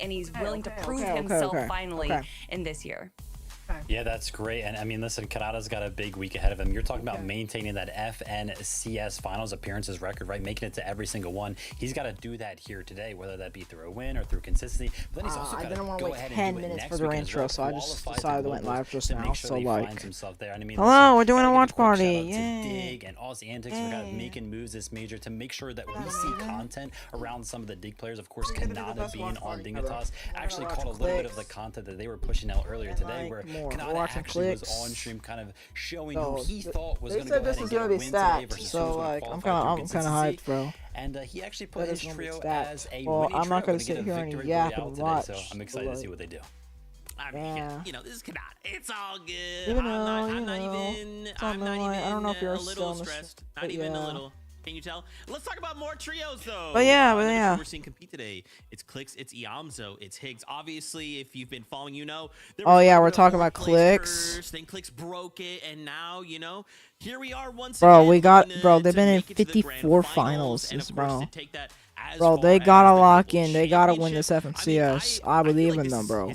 and he's willing to prove himself finally in this year. Yeah, that's great. And I mean, listen, Kanada's got a big week ahead of him. You're talking about maintaining that FNCS finals appearances record, right? Making it to every single one. He's got to do that here today, whether that be through a win or through consistency. But then he's also got to go ahead and do it next for the intro, so I just decided to went live just now. So like, hello, we're doing a watch party. Yeah. Dig and Aussie Antics for kind of making moves this major to make sure that we see content around some of the dig players. Of course, Kanada being on Dignitas actually caught a little bit of the content that they were pushing out earlier today, where Kanada actually was on stream kind of showing who he thought was going to go ahead and get a win today versus so like I'm kind of hyped, bro. And he actually put his trio as a well, winning I'm not trio going to sit here and victory yap royale and today, watch. so I'm excited to see what they do. I mean, you know, this is Kanada. It's all good. Even I'm not even I don't know if you're a little still stressed. Not even a little. Can you tell? Let's talk about more trios, though. But yeah. We're seeing compete today. It's Clicks, it's Iamzo, it's Higgs. Obviously, if you've been following, you know. Oh yeah, we're talking about Clicks. First, then Clicks broke it, and now, you know, here we are once again. We got, they've been in 54 finals, bro. Bro, they gotta lock in. They gotta win this FNCS. I believe in them, bro.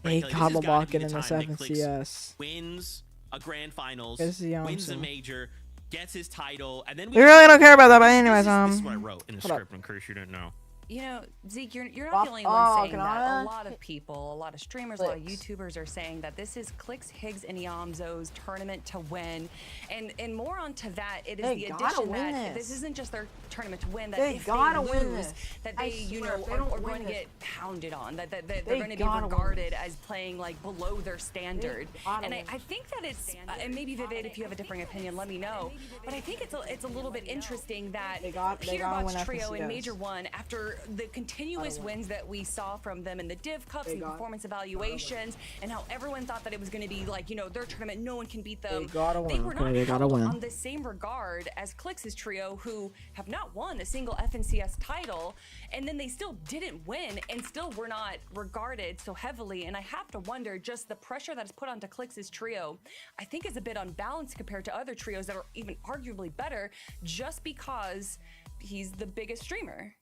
They gotta lock in this FNCS. Wins a grand finals, wins a major, gets his title, and then we really don't care about that. But anyways, this is what I wrote in the script in case you didn't know. You know, Zeke, you're not the only one saying that. A lot of people, a lot of streamers, a lot of YouTubers are saying that this is Clicks, Higgs, and Iamzo's tournament to win. And more onto that, it is the addition that this isn't just their tournament to win, that if they lose, that they, you know, are going to get pounded on, that they're going to be regarded as playing, like, below their standard. And I think that it's, and maybe Vivid, if you have a different opinion, let me know, but I think it's a little bit interesting that Peterbot's trio in Major 1, after the continuous wins that we saw from them in the Div Cups and performance evaluations, and how everyone thought that it was going to be like, you know, their tournament, no one can beat them. They were not held on the same regard as Clicks' trio, who have not won a single FNCS title, and then they still didn't win and still were not regarded so heavily. And I have to wonder, just the pressure that is put onto Clicks' trio, I think is a bit unbalanced compared to other trios that are even arguably better, just because he's the biggest streamer.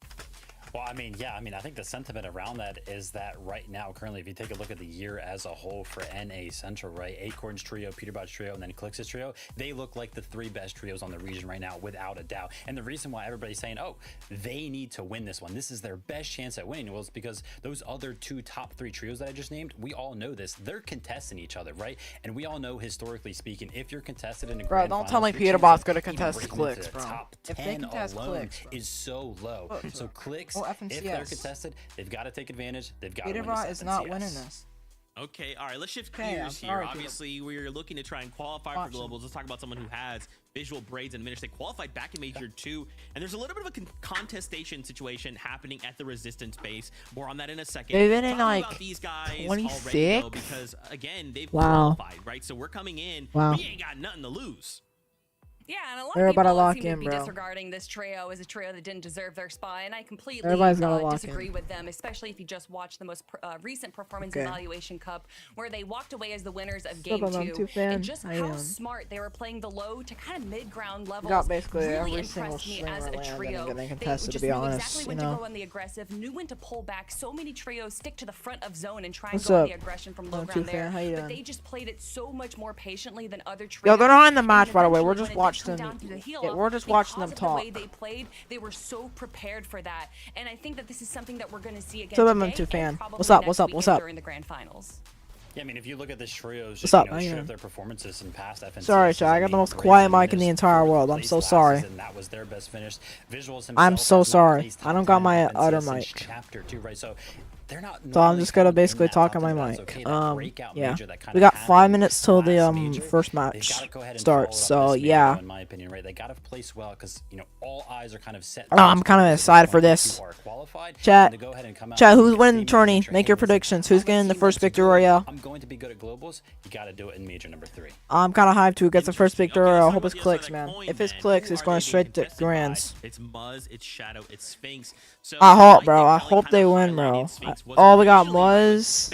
Well, I mean, yeah, I think the sentiment around that is that right now, currently, if you take a look at the year as a whole for NA Central, right, Acorn's trio, Peterbot's trio, and then Clicks' trio, they look like the three best trios on the region right now, without a doubt. And the reason why everybody's saying, oh, they need to win this one, this is their best chance at winning, well, it's because those other two top three trios that I just named, we all know this, they're contesting each other, right? And we all know, historically speaking, if you're contested in a grand don't final, tell me Peterbot's gonna contest Clicks, bro. Top 10 alone is so low. So Clicks, if they're contested, they've got to take advantage. They've got to win this. Is not winning this. Okay, all right, let's shift gears here. Obviously, we're looking to try and qualify for globals. Let's talk about someone who has visual braids and finish. They qualified back in Major 2, and there's a little bit of a contestation situation happening at the Resistance base. More on that in a second. They've been in like these guys 26 though, because again, they've qualified, right? So we're coming in. We ain't got nothing to lose. Yeah, and a lot of people seem to be disregarding this trio as a trio that didn't deserve their spot, and I completely disagree with them, especially if you just watch the most recent Performance Evaluation Cup, where they walked away as the winners of Game 2, and just how smart they were playing the low to kind of mid-ground levels really impressed me as a trio. They just knew exactly when to go on the aggressive, knew when to pull back. So many trios stick to the front of zone and try and go on the aggression from low ground there, but they just played it so much more patiently than other trios. Yo, they're not in the match, by the way. We're just watching. We're just watching them talk. The way they played, they were so prepared for that, and I think that this is something that we're going to see again today, and probably during the grand finals. Yeah, I mean, if you look at this trio's their performances in past FNCS. Sorry, Chad, I got the most quiet mic in the entire world. I'm so sorry. And that was their best finish. Visuals I'm so sorry. I don't got my other mic. Chapter 2, right? So So I'm just gonna basically talk on my mic. Yeah, we got 5 minutes till the first match starts. So yeah. In my opinion, right, they gotta place well because all eyes are kind of set. Oh, I'm kind of excited for this. Chat, who's winning the tourney? Make your predictions. Who's getting the first victory royale? I'm going to be good at globals. You gotta do it in Major number 3. I'm kind of hyped who gets the first victory royale. I hope it's Clicks, man. If it's Clicks, it's going straight to grands. It's Muzz, it's Shadow, it's Sphinx. I hope, bro. I hope they win, bro. All we got was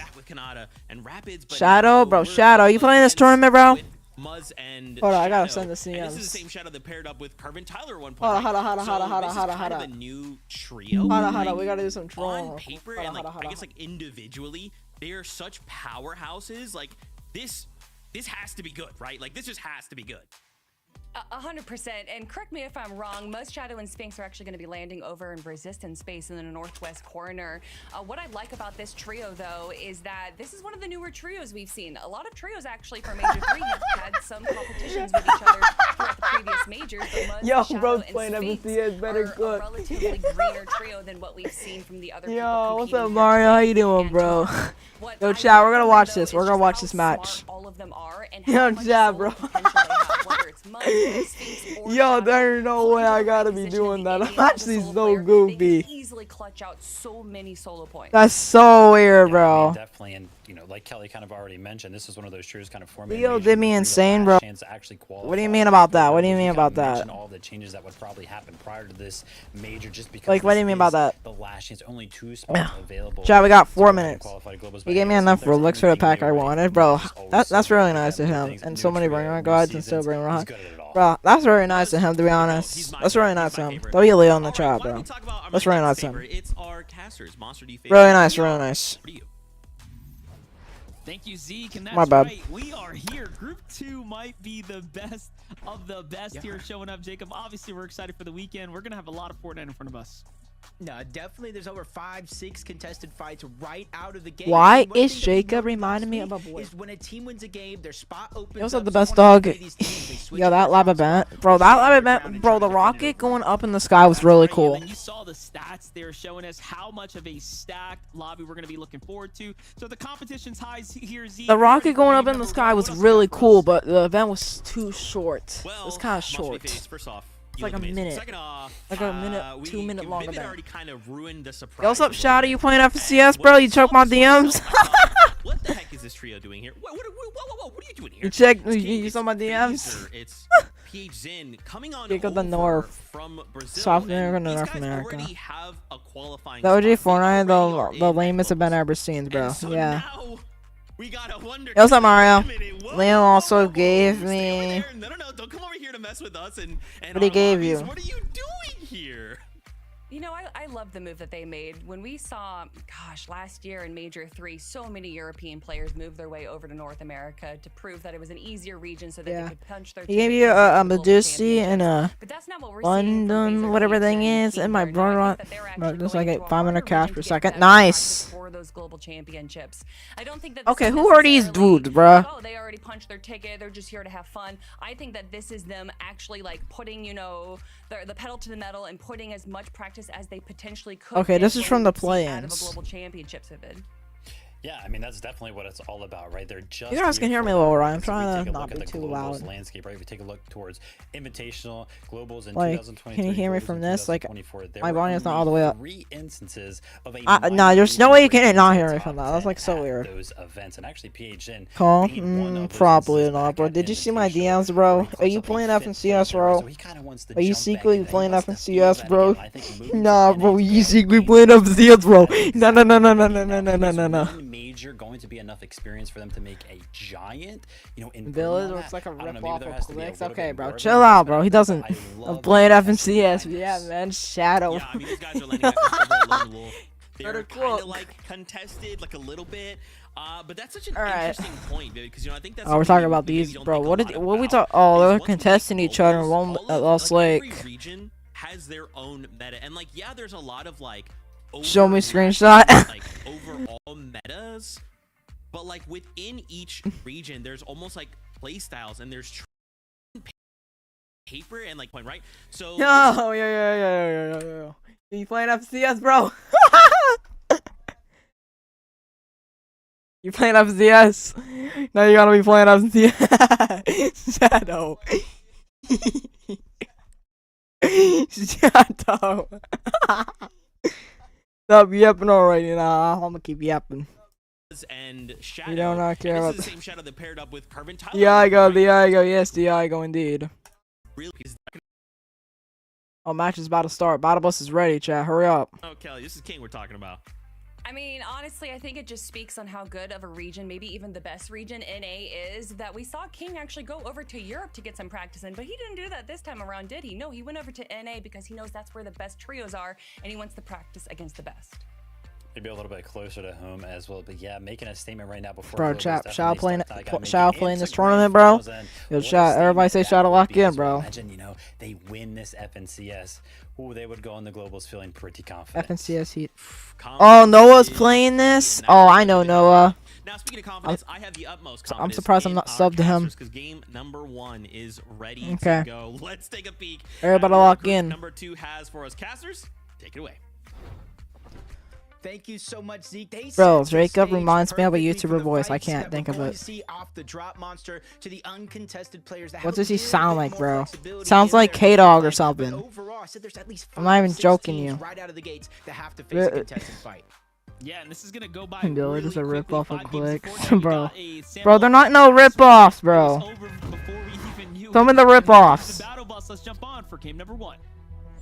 Shadow, bro. Shadow, you playing this tournament, bro? Muzz and hold on, I gotta Shadow. send the CMs. And this is the same Shadow that paired up with Carbon Tyler at one point. Hold on, Hold on. The new trio. Hold on, we gotta do some trolling. On paper and like I guess like individually, they are such powerhouses. Like this has to be good, right? Like this just has to be good. 100%. And correct me if I'm wrong, Muzz, Shadow, and Sphinx are actually going to be landing over in resistance space in the northwest corner. What I like about this trio, though, is that this is one of the newer trios we've seen. A lot of trios, actually, for Major 3 have had some competitions with each other throughout the previous majors. But Muzz, Shadow, bro, and playing Sphinx FNCS better are good. a relatively greener trio than what we've seen from the other Yo, what's up, people Mario? How you doing, bro? Yo, chat, we're gonna watch this. We're gonna watch this match. All of them are and Yo, how chat, bro. Yo, there's no way I gotta be doing that. I'm actually so goofy. Easily clutch out so many solo points. That's so weird, bro. Definitely, and you know, like Kelly kind of already mentioned, this is one of those trios kind of forming. Leo did me insane, bro. What do you mean about that? What do you mean about that? All the changes that would probably happen prior to this major, just because. Like, what do you mean about that? The last chance, only 2 spots available. Chat, we got 4 minutes. He gave me enough Robux for the pack I wanted, bro. That's really nice of him. And so many bring guards and still bring around. Bro, that's very nice of him, to be honest. That's really nice of him. Throw you Leo in the chat, bro. That's really nice of him. Really nice, really nice. Thank you, Zeke, and that's My bad. right. We are here. Group 2 might be the best of the best here showing up, Jacob. Obviously, we're excited for the weekend. We're going to have a lot of Fortnite in front of us. No, definitely there's over 5-6 contested fights right out of the game. Why is Jacob reminding me of a boy? Is when a team wins a game, their spot opens. What's up, the best dog? Yo, that lab event, bro. That lab event, bro. The rocket going up in the sky was really cool. And you saw the stats. They're showing us how much of a stacked lobby we're going to be looking forward to. So the competition's high here. Zeke. The rocket going up in the sky was really cool, but the event was too short. It was kind of short. First off, it's like a minute. Second off, like a minute, 2 minute long event. already kind of ruined the surprise. Yo, what's up, Shadow? You playing FCS, bro? You choked my DMs? What the heck is this trio doing here? What are you doing here? You checked? You saw my DMs? It's PH Zin coming on Kick of the North. From Brazil. South America, North America. America. Have a qualifying The OG Fortnite, the lamest event I've ever seen, bro. So Yeah. We got a wonder. Yo, what's up, Mario? Leon also gave me. No, don't come over here to mess with us and What he gave you? What are you doing here? You know, I love the move that they made. When we saw, gosh, last year in Major 3, so many European players moved their way over to North America to prove that it was an easier region so that they could punch their He gave you a Majesty and a But that's not what we're London, whatever thing is, and my brother. Just like 500 cash per second. Nice. For those global championships. I don't think that. Okay, who are these dudes, bruh? Oh, they already punched their ticket. They're just here to have fun. I think that this is them actually like putting, you know, the pedal to the metal and putting as much practice as they potentially could. Okay, this is from the play-ins. Out of a play-ins. global championships of it. Yeah, I mean, that's definitely what it's all about, right? They're just. You guys can hear me a little, right? I'm trying to not be too loud. Landscape, right? If you take a look towards invitational globals in Like, 2023, can you hear me from this? Like, there my were volume's not only all the way up. 3 instances of a No, there's no way you can not hear me from that. That's like so weird. Those events, and actually PHN. Probably not, bro. Did you see my DMs, bro? Are you playing FNCS, bro? Are you secretly playing FNCS, bro? Nah, bro. You secretly playing FNCS, bro? No. Major going to be enough experience for them to make a giant, you know, in Village looks like a rip off of Clicks. Okay, bro, chill out, bro. He doesn't. I'm playing FNCS. Yeah, man, Shadow. Yeah, I mean, these guys are landing at Lone Wolf. They're kind of like contested, like a little bit. But that's such an interesting point, baby, because you know I think that's. Oh, we're talking about these, bro. What we talk? Oh, they're contesting each other in one Lost Lake. Every region has their own meta, and like, yeah, there's a lot of like. Show me screenshot. Like overall metas, but like within each region, there's almost like play styles, and there's paper and like point right. So. Oh yeah. You playing FCS, bro? You playing FCS? Now you gotta be playing FCS. Shadow. Shadow. Stop yapping already. Nah, I'm gonna keep yapping. And Shadow. You don't not care about the same Shadow that paired up with Carbon Tyler. The Igo. Yes, the Igo indeed. Really? Oh, match is about to start. Battle bus is ready, chat. Hurry up. Oh, Kelly, this is King we're talking about. I mean, honestly, I think it just speaks on how good of a region, maybe even the best region NA is, that we saw King actually go over to Europe to get some practice in, but he didn't do that this time around, did he? No, he went over to NA because he knows that's where the best trios are, and he wants to practice against the best. Maybe a little bit closer to home as well, but yeah, making a statement right now before. Bro, Shao playing this tournament, bro. Yo, Shao, everybody say Shao to lock in, bro. Imagine, you know, they win this FNCS. Ooh, they would go on the globals feeling pretty confident. FNCS heat. Oh, Noah's playing this. Oh, I know Noah. Now, speaking of confidence, I have the utmost confidence. I'm surprised I'm not subbed to him. Because game number 1 is ready to go. Let's take a peek. Everybody lock in. Number 2 has for us. Casters, take it away. Thank you so much, Zeke. Bro, Jacob reminds me of a YouTuber voice. I can't think of it. What does he sound like, bro? Sounds like K-Dog or something. I'm not even joking you. Yeah, and this is gonna go by. Really, just a rip off of clicks, bro. Bro, they're not no rip offs, bro. Some of the rip offs. Let's jump on for game number 1.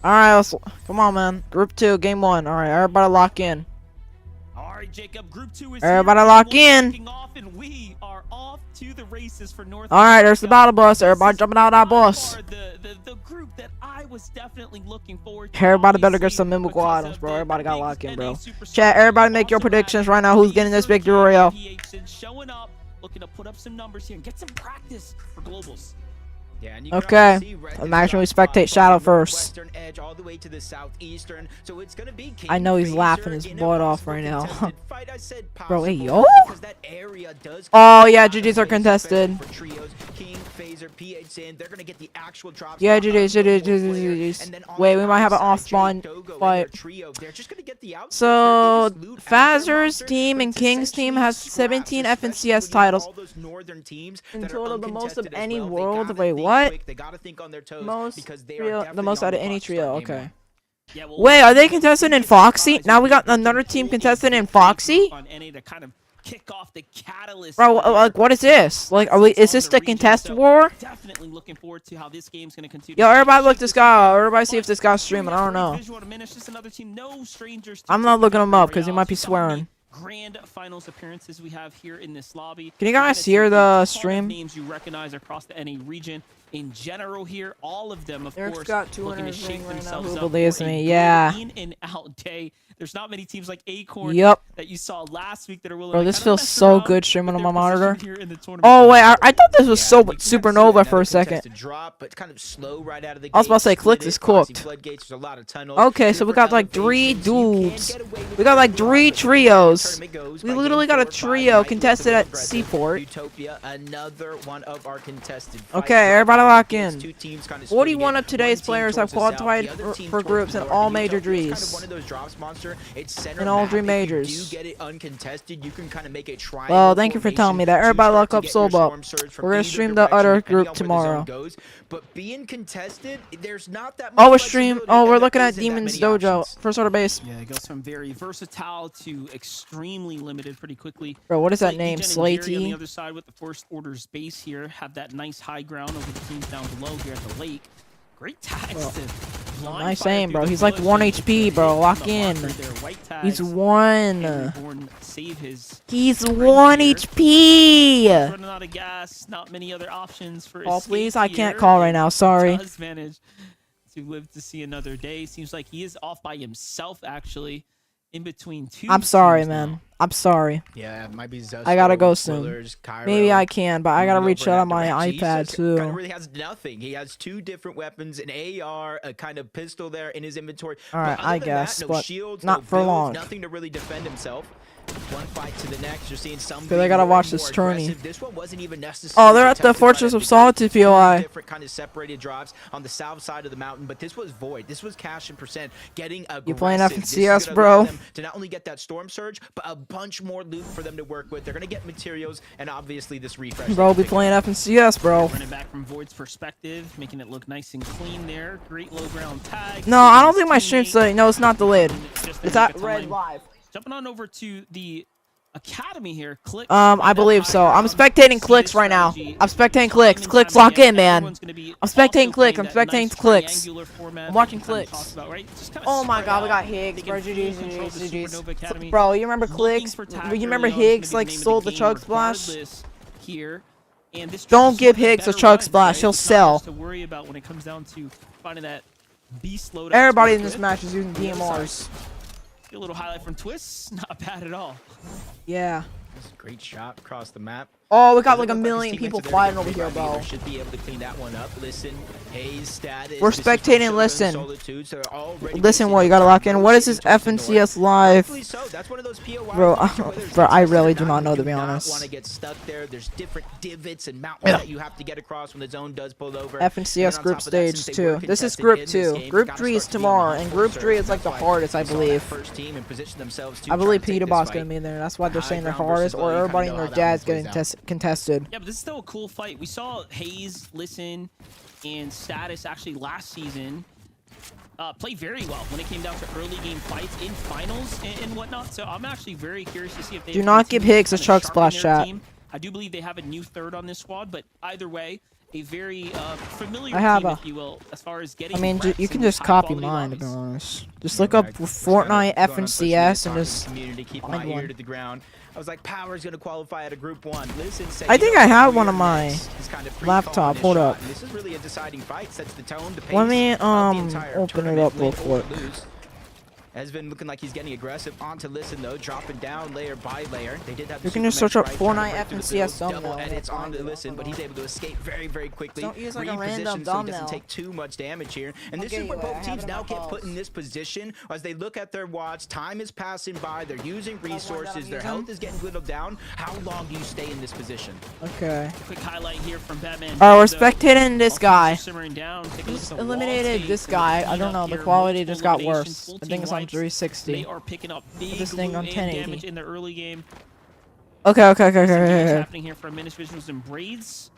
All right, let's come on, man. Group 2, game 1. All right, everybody lock in. All right, Jacob. Group 2 is everybody lock in. Off, and we are off to the races for North. All right, there's the battle bus. Everybody jumping out of that bus. The group that I was definitely looking forward to. Everybody better get some mimicable items, bro. Everybody got lock in, bro. Chat, everybody make your predictions right now. Who's getting this victory royale? Showing up, looking to put up some numbers here and get some practice for globals. Yeah, okay, I'm actually spectate Shadow first. I know he's laughing his butt off right now. Bro, hey, yo. Oh, yeah, GGs are contested. Yeah, GGs. Wait, we might have an off-spawn fight. So, Fazer's team and King's team has 17 FNCS titles. In total, the most of any world. Wait, what? They gotta think on their toes the most out of any trio. Okay. Yeah, well, wait, are they contested in Foxy? Now we got another team contested in Foxy? On NA to kind of kick off the catalyst. Bro, like, what is this? Like, is this the contest war? Definitely looking forward to how this game's gonna continue. Yo, everybody look this guy up. Everybody see if this guy's streaming. I don't know. I'm not looking him up because he might be swearing. Grand finals appearances we have here in this lobby. Can you guys hear the stream? Names you recognize across the NA region. In general here, all of them, of Nerx course, got looking to shake themselves right now. up. Who believes me? Yeah. In and out day. There's not many teams like Acorn that you saw last week that are willing. Bro, to this feels so good streaming on my monitor. Oh wait, I thought this was so supernova for a second. I was about to say Clicks is cooked. Okay, so we got like 3 dudes. We got like 3 trios. We literally got a trio contested at Seaport. Okay, everybody lock in. 41 of today's players have qualified for groups in all major Gs. In all 3 majors. Well, thank you for telling me that. Everybody lock up Soul Up. We're gonna stream the other group tomorrow. Oh, we're stream. Oh, we're looking at Demon's Dojo. First order base. Yeah, it goes from very versatile to extremely limited pretty quickly. Bro, what is that name? Slatey. On the other side with the first order's base here, have that nice high ground over the teams down below here at the lake. Great tags to nice aim, bro. He's like 1 HP, bro. Lock in. He's 1. He's 1 HP. Running out of gas. Not many other options for. Oh, please, I can't call right now. Sorry. Does manage to live to see another day. Seems like he is off by himself, actually. In between 2. I'm sorry, man. I'm sorry. Yeah, it might be Zesto, I gotta go soon. Cairo, maybe I can, but I gotta reach out on my iPad too. Kind of really has nothing. He has 2 different weapons, an AR, a kind of pistol there in his inventory. All right, I guess, no but shields, not no for builds, long. Nothing to really defend himself. One fight to the next. You're seeing some. Cause I gotta watch this tourney. This one wasn't even necessary. Oh, they're at the Fortress of Solitude POI. Different kind of separated drops on the south side of the mountain, but this was void. This was cash and percent getting aggressive. You playing FNCS, bro? To not only get that storm surge, but a bunch more loot for them to work with. They're gonna get materials and obviously this refresh. Bro, be playing FNCS, bro. Running back from Void's perspective, making it look nice and clean there. Great low ground tag. No, I don't think my stream's delayed. No, it's not delayed. It's at Red Live. Jumping on over to the Academy here. Clicks. I believe so. I'm spectating clicks right now. I'm spectating clicks. Clicks, lock in, man. I'm spectating clicks. I'm spectating clicks. I'm watching clicks. Oh my god, we got Higgs, bro. GG's. Bro, you remember clicks? You remember Higgs like sold the chug splash? Don't give Higgs a chug splash. He'll sell. Everybody in this match is using DMRs. A little highlight from Twists, not bad at all. Yeah. That's a great shot across the map. Oh, we got like a million people fighting over here, bro. Should be able to clean that one up. Listen, Hey's status. We're spectating. Listen. Listen, what you gotta lock in. What is this FNCS live? Bro, bro, I really do not know, to be honest. Want to get stuck there? There's different divots and mountains that you have to get across when the zone does pull over. FNCS group stage 2. This is group 2. Group 3 is tomorrow, and group 3 is like the hardest, I believe. I believe Peterbot's gonna be in there. That's why they're saying they're hardest, or everybody and their dad's getting contested. Yeah, but this is still a cool fight. We saw Heyy, Listen, and Status actually last season play very well when it came down to early game fights in finals and whatnot. So I'm actually very curious to see if they do not give Higgs a chug splash shot. I do believe they have a new third on this squad, but either way, a very familiar team, if you will, as far as getting. I mean, you can just copy mine, to be honest. Just look up Fortnite FNCS and just find one. To the ground. I was like, Power's gonna qualify at a group 1. Listen, I think I have one on my laptop. Hold up. This is really a deciding fight. Sets the tone. Let me open it up real quick. Has been looking like he's getting aggressive. On to Listen though, dropping down layer by layer. They did have. You can just search up Fortnite FNCS thumbnail. And it's on to Listen, but he's able to escape very, very quickly. Don't use like a random thumbnail. So he doesn't take too much damage here. And this is where both teams now get put in this position as they look at their watch. Time is passing by. They're using resources. Their health is getting whittled down. How long do you stay in this position? Okay. Quick highlight here from Batman. Alright, we're spectating this guy. Just eliminated this guy. I don't know. The quality just got worse. I think it's on 360. Are picking up big this thing on 1080 damage in the early game. Okay. Happening here from Menace Visuals and Braids.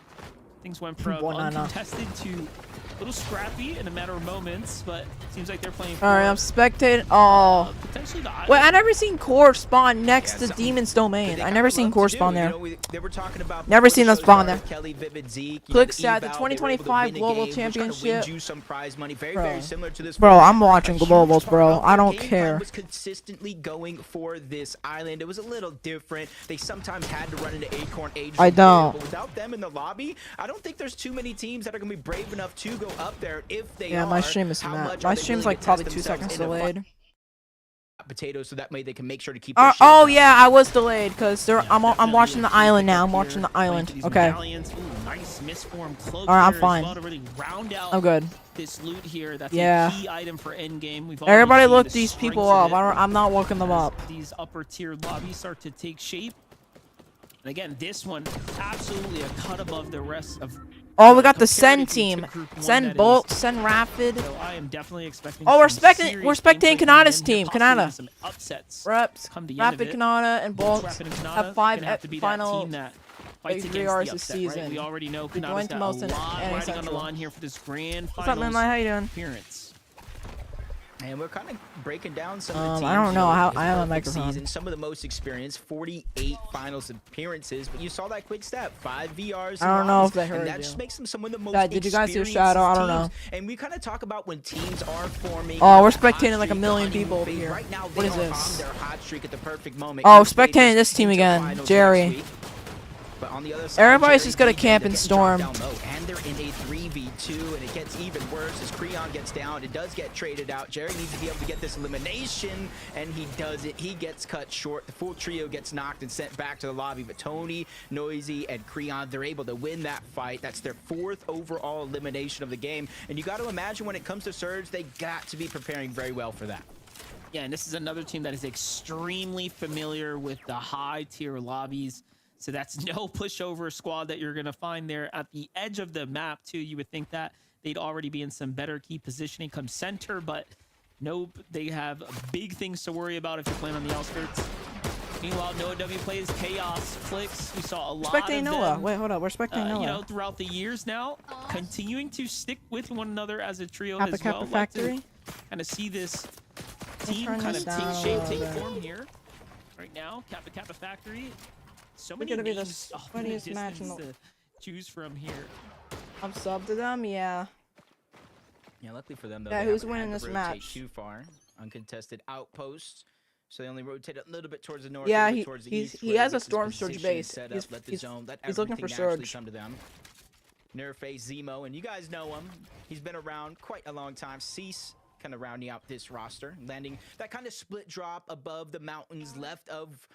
Things went from uncontested to a little scrappy in a matter of moments, but seems like they're playing. All right, I'm spectating. Oh, potentially the wait, I never seen Core spawn next to Demon's Domain. I never seen Core spawn there. Never seen them spawn there. Clicks at the 2025 Global Championship. Bro, I'm watching globals, bro. I don't care. Was consistently going for this island. It was a little different. They sometimes had to run into Acorn Age. I don't. But without them in the lobby, I don't think there's too many teams that are going to be brave enough to go up there if they are. Yeah, my stream is mad. My stream's like probably 2 seconds delayed. Potatoes, so that way they can make sure to keep. Oh yeah, I was delayed because I'm watching the island now. I'm watching the island. Okay. All right, I'm fine. I'm good. This loot here, that's a key item for endgame. Everybody look these people up. I'm not looking them up. These upper tier lobbies start to take shape. And again, this one absolutely a cut above the rest of. Oh, we got the Send team. Send Bolt, Send Rapid. So I am definitely expecting. Oh, we're spectating Kanata's team. Kanata. Some upsets. Reps. Rapid, Kanata, and Bolt have 5 final victories this season. We already know Kanata's got a lot riding on the line here for this grand finals. What's up, man? How you doing? Appearance. And we're kind of breaking down some of the teams. I don't know how I have a microphone. Season, some of the most experienced, 48 finals appearances. But you saw that quick step, 5 VRs. I don't know if they heard and that you. just makes them some of the most. Did you guys see a shadow? I don't know. And we kind of talk about when teams are forming. Oh, we're spectating like a million people over here. Right now, what is this? On their hot streak at the perfect moment. Oh, spectating this team again, Jerry. But on the other side, everybody's just gonna camp and storm. And they're in a 3v2, and it gets even worse as Creon gets down. It does get traded out. Jerry needs to be able to get this elimination, and he does it. He gets cut short. The full trio gets knocked and sent back to the lobby. But Tony, Noisy, and Creon, they're able to win that fight. That's their 4th overall elimination of the game. And you got to imagine when it comes to Surge, they got to be preparing very well for that. Yeah, and this is another team that is extremely familiar with the high-tier lobbies. So that's no pushover squad that you're going to find there at the edge of the map, too. You would think that they'd already be in some better key positioning come center, but nope. They have big things to worry about if you're playing on the outskirts. Meanwhile, Noah W plays Chaos, Clicks. We saw a lot of them. Wait, hold up. We're spectating Noah. You know, throughout the years now, continuing to stick with one another as a trio Kappa as well. Factory. Kind of see this team kind of take shape, take form here. right now. Kappa Kappa Factory. So many gonna be the names, funniest match in the... to choose from here. I'm sub to them, yeah. Yeah, luckily for them though. Yeah, they who's haven't winning had to this rotate match? Too far, uncontested outposts. So they only rotate a little bit towards the north. Yeah, towards the east, he where has they a get this storm surge position base. set up, let the zone, let He's looking for everything naturally surge. come to them. Nerf Zemo, and you guys know him. He's been around quite a long time. Cease kind of rounding out this roster, landing that kind of split drop above the mountains, left of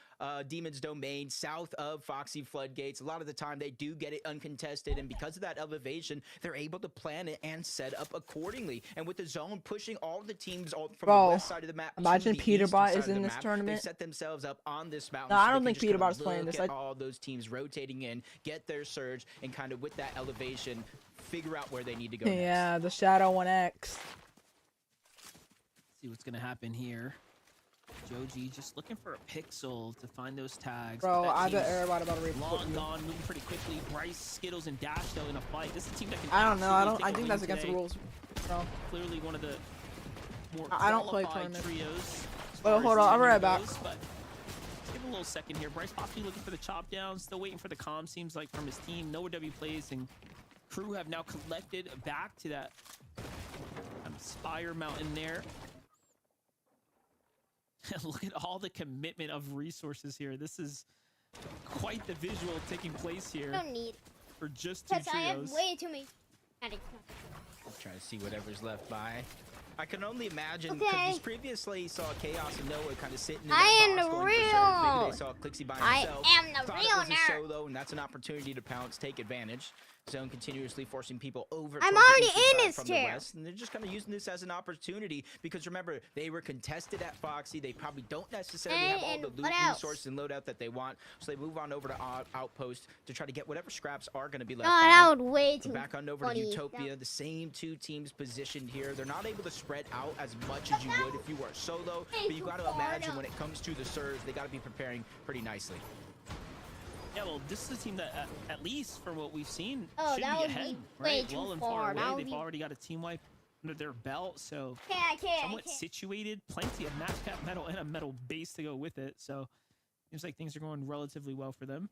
Demon's Domain, south of Foxy Floodgates. A lot of the time they do get it uncontested, and because of that elevation, they're able to plan it and set up accordingly. And with the zone pushing all the teams all from the west side of the map, imagine to the Peterbot eastern is side of in the this map, tournament. They set themselves up on this mountain. No, so I they don't can think just kind of Peterbot's playing look this. at all those teams rotating in, get their surge, and kind of with that elevation, figure out where they need to go. Yeah, the Shadow 1X. See what's gonna happen here. Joji just looking for a pixel to find those tags. Bro, That I bet team's everybody about to report long you. gone, moving pretty quickly. Bryce, Skittles, and Dash though in a fight. This is a team that can. I don't know. absolutely I take a think lead that's against the today. rules. Bro. Clearly one of the more I don't play qualified tournaments. trios. as Well, far hold as on, I'll be tenure right back. goes, but let's give it a little second here. Bryce possibly looking for the chop down, still waiting for the comm. Seems like from his team. Nowhere W plays, and crew have now collected back to that Spire Mountain there. Look at all the commitment of resources here. This is quite the visual taking place here. I don't need. For just two Because I have trios. way too many. I'll try to see whatever's left by. I can only imagine because Okay. previously saw Chaos and Noah kind of sitting in I that am box the going for surge. Maybe real. they saw Clixie by I himself. am the Thought real it was a nerd. solo, and that's an opportunity to pounce, take advantage. Zone continuously forcing people over. I'm towards the already eastern in side this from chair. The west, and they're just kind of using this as an opportunity because remember they were contested at Foxy. They probably don't necessarily have all And the loot what else? resources and loadout that they want, so they move on over to Outpost to try to get whatever scraps are going to be left. Oh, behind. that would way We're too back on over funny. to Utopia. The same two teams positioned here. They're not able to spread out as much as you would if you were solo, but you got to imagine when it comes to the surge, they got to be preparing pretty nicely. Yeah, well, this is a team that, at least from what we've seen, Oh, should that be would ahead, be way right? too Well and far. far That away. would They've be- already got a team wipe under their belt, so I can't. somewhat situated. Plenty of match cap metal and a metal base to go with it. So seems like things are going relatively well for them.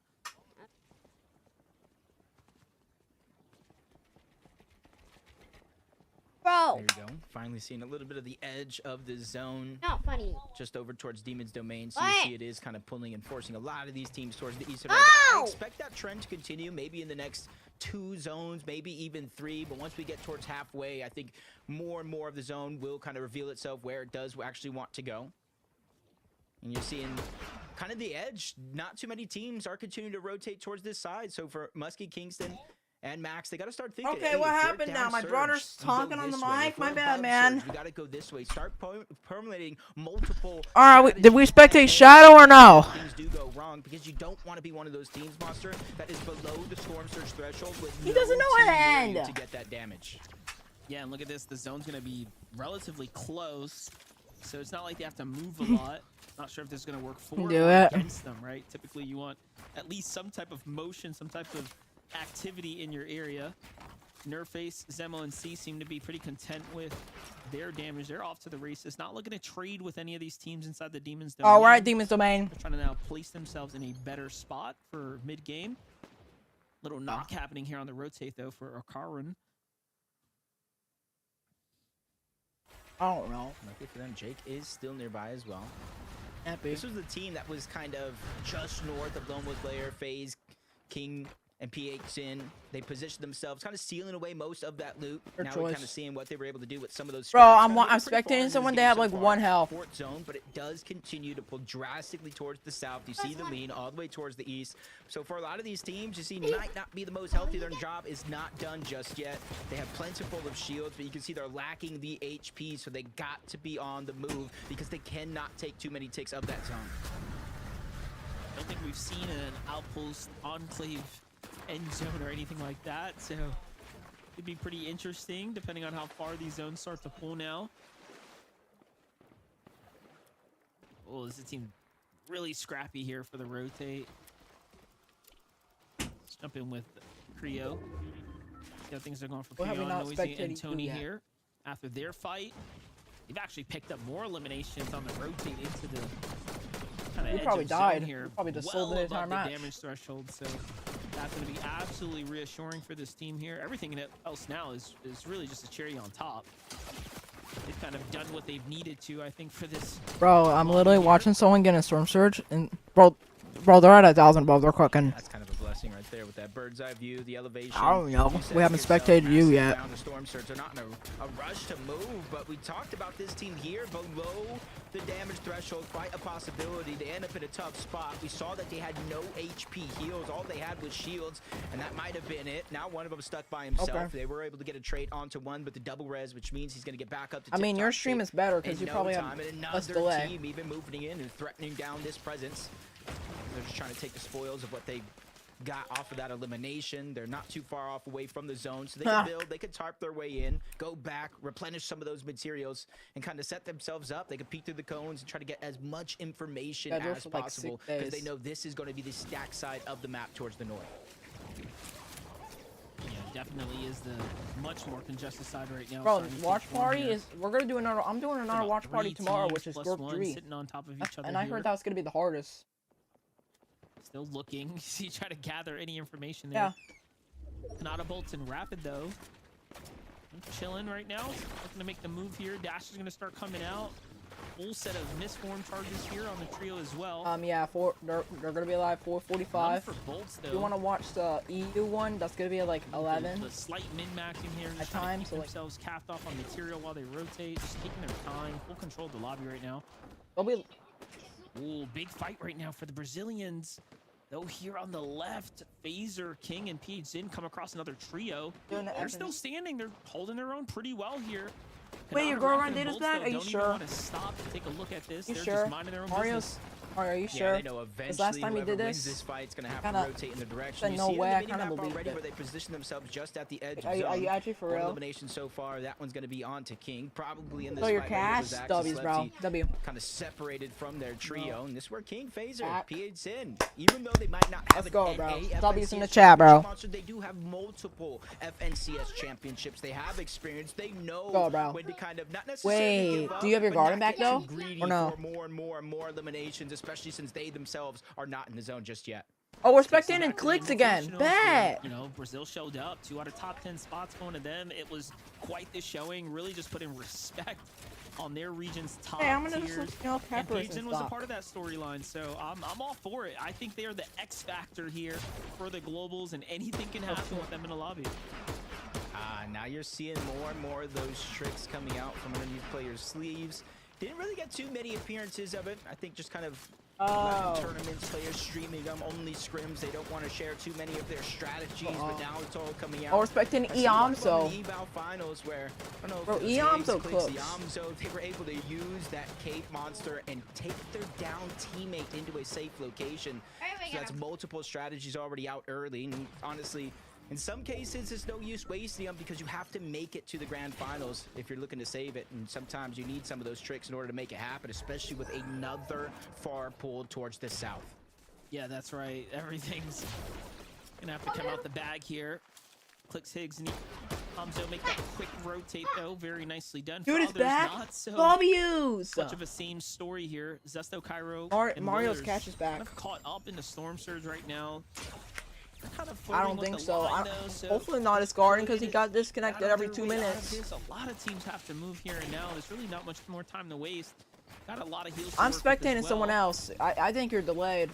Bro, There you go. Finally seeing a little bit of the edge of the zone. not funny. Just over towards Demon's Domain, so What? you see it is kind of pulling and forcing a lot of these teams towards the east of it. I Ow! expect that trend to continue maybe in the next 2 zones, maybe even 3, but once we get towards halfway, I think more and more of the zone will kind of reveal itself where it does actually want to go. And you're seeing kind of the edge. Not too many teams are continuing to rotate towards this side, so for Muskie, Kingston, and Max, they got to start thinking. Okay, hey, what if we're happened down now? My surge, brother's we go talking on the this way. mic. If My we're bad, above man. surge, we got to go this way. Start permeating multiple. All right, did we strategies. spectate Shadow or no? Things do go wrong because you don't want to be one of those teams, Monster, that is below the storm surge threshold with He doesn't know where to team end. to get that damage. Yeah, and look at this. The zone's going to be relatively close, so it's not like they have to move a lot. Not sure if this is going to work for Do or it. against them, right? Typically, you want at least some type of motion, some type of activity in your area. Nerface, Zemo, and C seem to be pretty content with their damage. They're off to the races, not looking to trade with any of these teams inside the Demon's Domain. All right, Demon's Domain. They're trying to now place themselves in a better spot for mid-game. Little knock happening here on the rotate, though, for Akarun. I don't know. Lucky for them, Jake is still nearby as well. Happy. This was the team that was kind of just north of Lone Wolf Lair, FaZe, King, and PH in. They positioned themselves, kind of stealing away most of that loot. Their Now we're choice. kind of seeing what they were able to do with some of those. Bro, scraps. I'm Now, they're spectating pretty far in this someone, they game have so like far. 1 health. Fort zone, but it does continue to pull drastically towards the south. You see the lean all the way towards the east. So for a lot of these teams, you see might not be the most healthy. Their job is not done just yet. They have plentiful of shields, but you can see they're lacking the HP, so they got to be on the move because they cannot take too many ticks of that zone. I don't think we've seen an outpost enclave end zone or anything like that, so it'd be pretty interesting depending on how far these zones start to pull now. Oh, this is a team really scrappy here for the rotate. Let's jump in with Creo. See how things are going for Well, have we Creo, not Noisy, and spectated Tony you yet? here. After their fight, they've actually picked up more eliminations on the rotate into the kind the edge probably of zone died. here, He probably just well sold the above entire the match. damage threshold. So that's going to be absolutely reassuring for this team here. Everything else now is really just a cherry on top. They've kind of done what they've needed to, I think, for this. Bro, I'm literally watching someone get a storm surge, and bro, they're at 1,000 above. They're cooking. That's kind of a blessing right there with that bird's eye view, the elevation. I don't know. You said We haven't yourself, spectated you massive yet. amount of storm surge. They're not in a rush to move, but we talked about this team here below the damage threshold. Quite a possibility. They end up in a tough spot. We saw that they had no HP heals. All they had was shields, and that might have been it. Now one of them stuck by himself. Okay. They were able to get a trade onto one, but the double res, which means he's going to get back up to I mean, your tip-top stream shape is better because in you no probably time. have And less another delay. team even moving in and threatening down this presence. They're just trying to take the spoils of what they got off of that elimination. They're not too far off away from the zone, so they can build, they can tarp their way in, go back, replenish some of those materials, and kind of set themselves up. They can peek through the cones and try to get as much information Yeah, those as for like possible 6 because they days. know this is going to be the stack side of the map towards the north. Yeah, definitely is the much more congested side right now. Bro, Starting to watch take form party here. is. We're gonna do another. I'm doing another About watch party 3 tomorrow, teams which is plus group one 3. sitting on top of each other And I here. heard that was gonna be the hardest. Still looking. See, try to gather any information there. Yeah. Not a Bolton Rapid though. Chilling right now. Looking to make the move here. Dash is gonna start coming out. Full set of misform charges here on the trio as well. Yeah, they're gonna be alive 4:45. For bolts though. If you want to watch the EU one, that's gonna be at like 11. The slight min-maxing here. At Just trying to times, keep so, like- themselves capped off on material while they rotate. Just taking their time. Full control of the lobby right now. They'll be. Ooh, big fight right now for the Brazilians. Though here on the left, Phaser, King, and PH Zin come across another trio. Doing the They're essence. still standing. They're holding their own pretty well here. Wait, your Kanata, growagarden Rapid, and data's Bolts, back? though, Are you don't even sure? want to stop to take a look at this. You They're sure? just minding their own business. Mario, are you sure? Yeah, they know eventually last time you whoever did wins this, this fight's gonna have kinda to rotate in the direction. said You no see it in way, the I mini kinda map believed already it. where they position themselves just at the edge Are of you zone. actually for One real? elimination so far. That one's gonna be on to King, probably in this Oh, your fight where cash? there's access W's, left. bro. He W. kind of separated from their trio, and this is where King, Phaser, Back. PH Sin, even though they might not have Let's go, an bro. NA W's in the FNCS chat, bro. championship monster, they do have multiple FNCS championships. They have experience. They know Go, bro. when to kind of not necessarily Wait, give up, do you have your but garden not back, get though? too greedy Or no? for more and more and more eliminations, especially since they themselves are not in the zone just yet. Oh, we're Back spectating to clicks the again. Invitationals, Bet. You know, Brazil showed up. 2 out of top 10 spots going to them. It was quite the showing. Really just putting respect on their region's top Hey, I'm gonna tiers. just, you know, And peppers Peyton and was a stuff. part of that storyline, so I'm all for it. I think they are the X factor here for the globals, and anything can happen with them in the lobby. Now you're seeing more and more of those tricks coming out from underneath players' sleeves. Didn't really get too many appearances of it. I think just kind of tournaments, players streaming them, only scrims. They don't want to share too many of their strategies, but now it's all coming out. Oh, we're spectating I see one of them Iamso. in the eval finals where, I don't know if Bro, it was Iamso Heyy, cooks. Iamso, they were able to use that cave monster and take their down teammate into a safe location. So that's multiple strategies already out early, and honestly, in some cases, it's no use wasting them because you have to make it to the grand finals if you're looking to save it. And sometimes you need some of those tricks in order to make it happen, especially with another far pull towards the south. Yeah, that's right. Everything's gonna have to come out the bag here. Clicks Higgs and Hamzo make that quick rotate though. Very nicely done. Dude, For it's others, back. not so W's. much of a same story here. Zesto, Cairo, and Mario's Willers catch is back. kind of caught up in the storm surge right now. They're kind of I flirting don't with think the so. line, though, so Hopefully not his garden because he got disconnected gotta every do 2 way out of minutes. this. A lot of teams have to move here and now. There's really not much more time to waste. Got a lot of heals. to I'm work with as spectating someone well. else. I think you're delayed.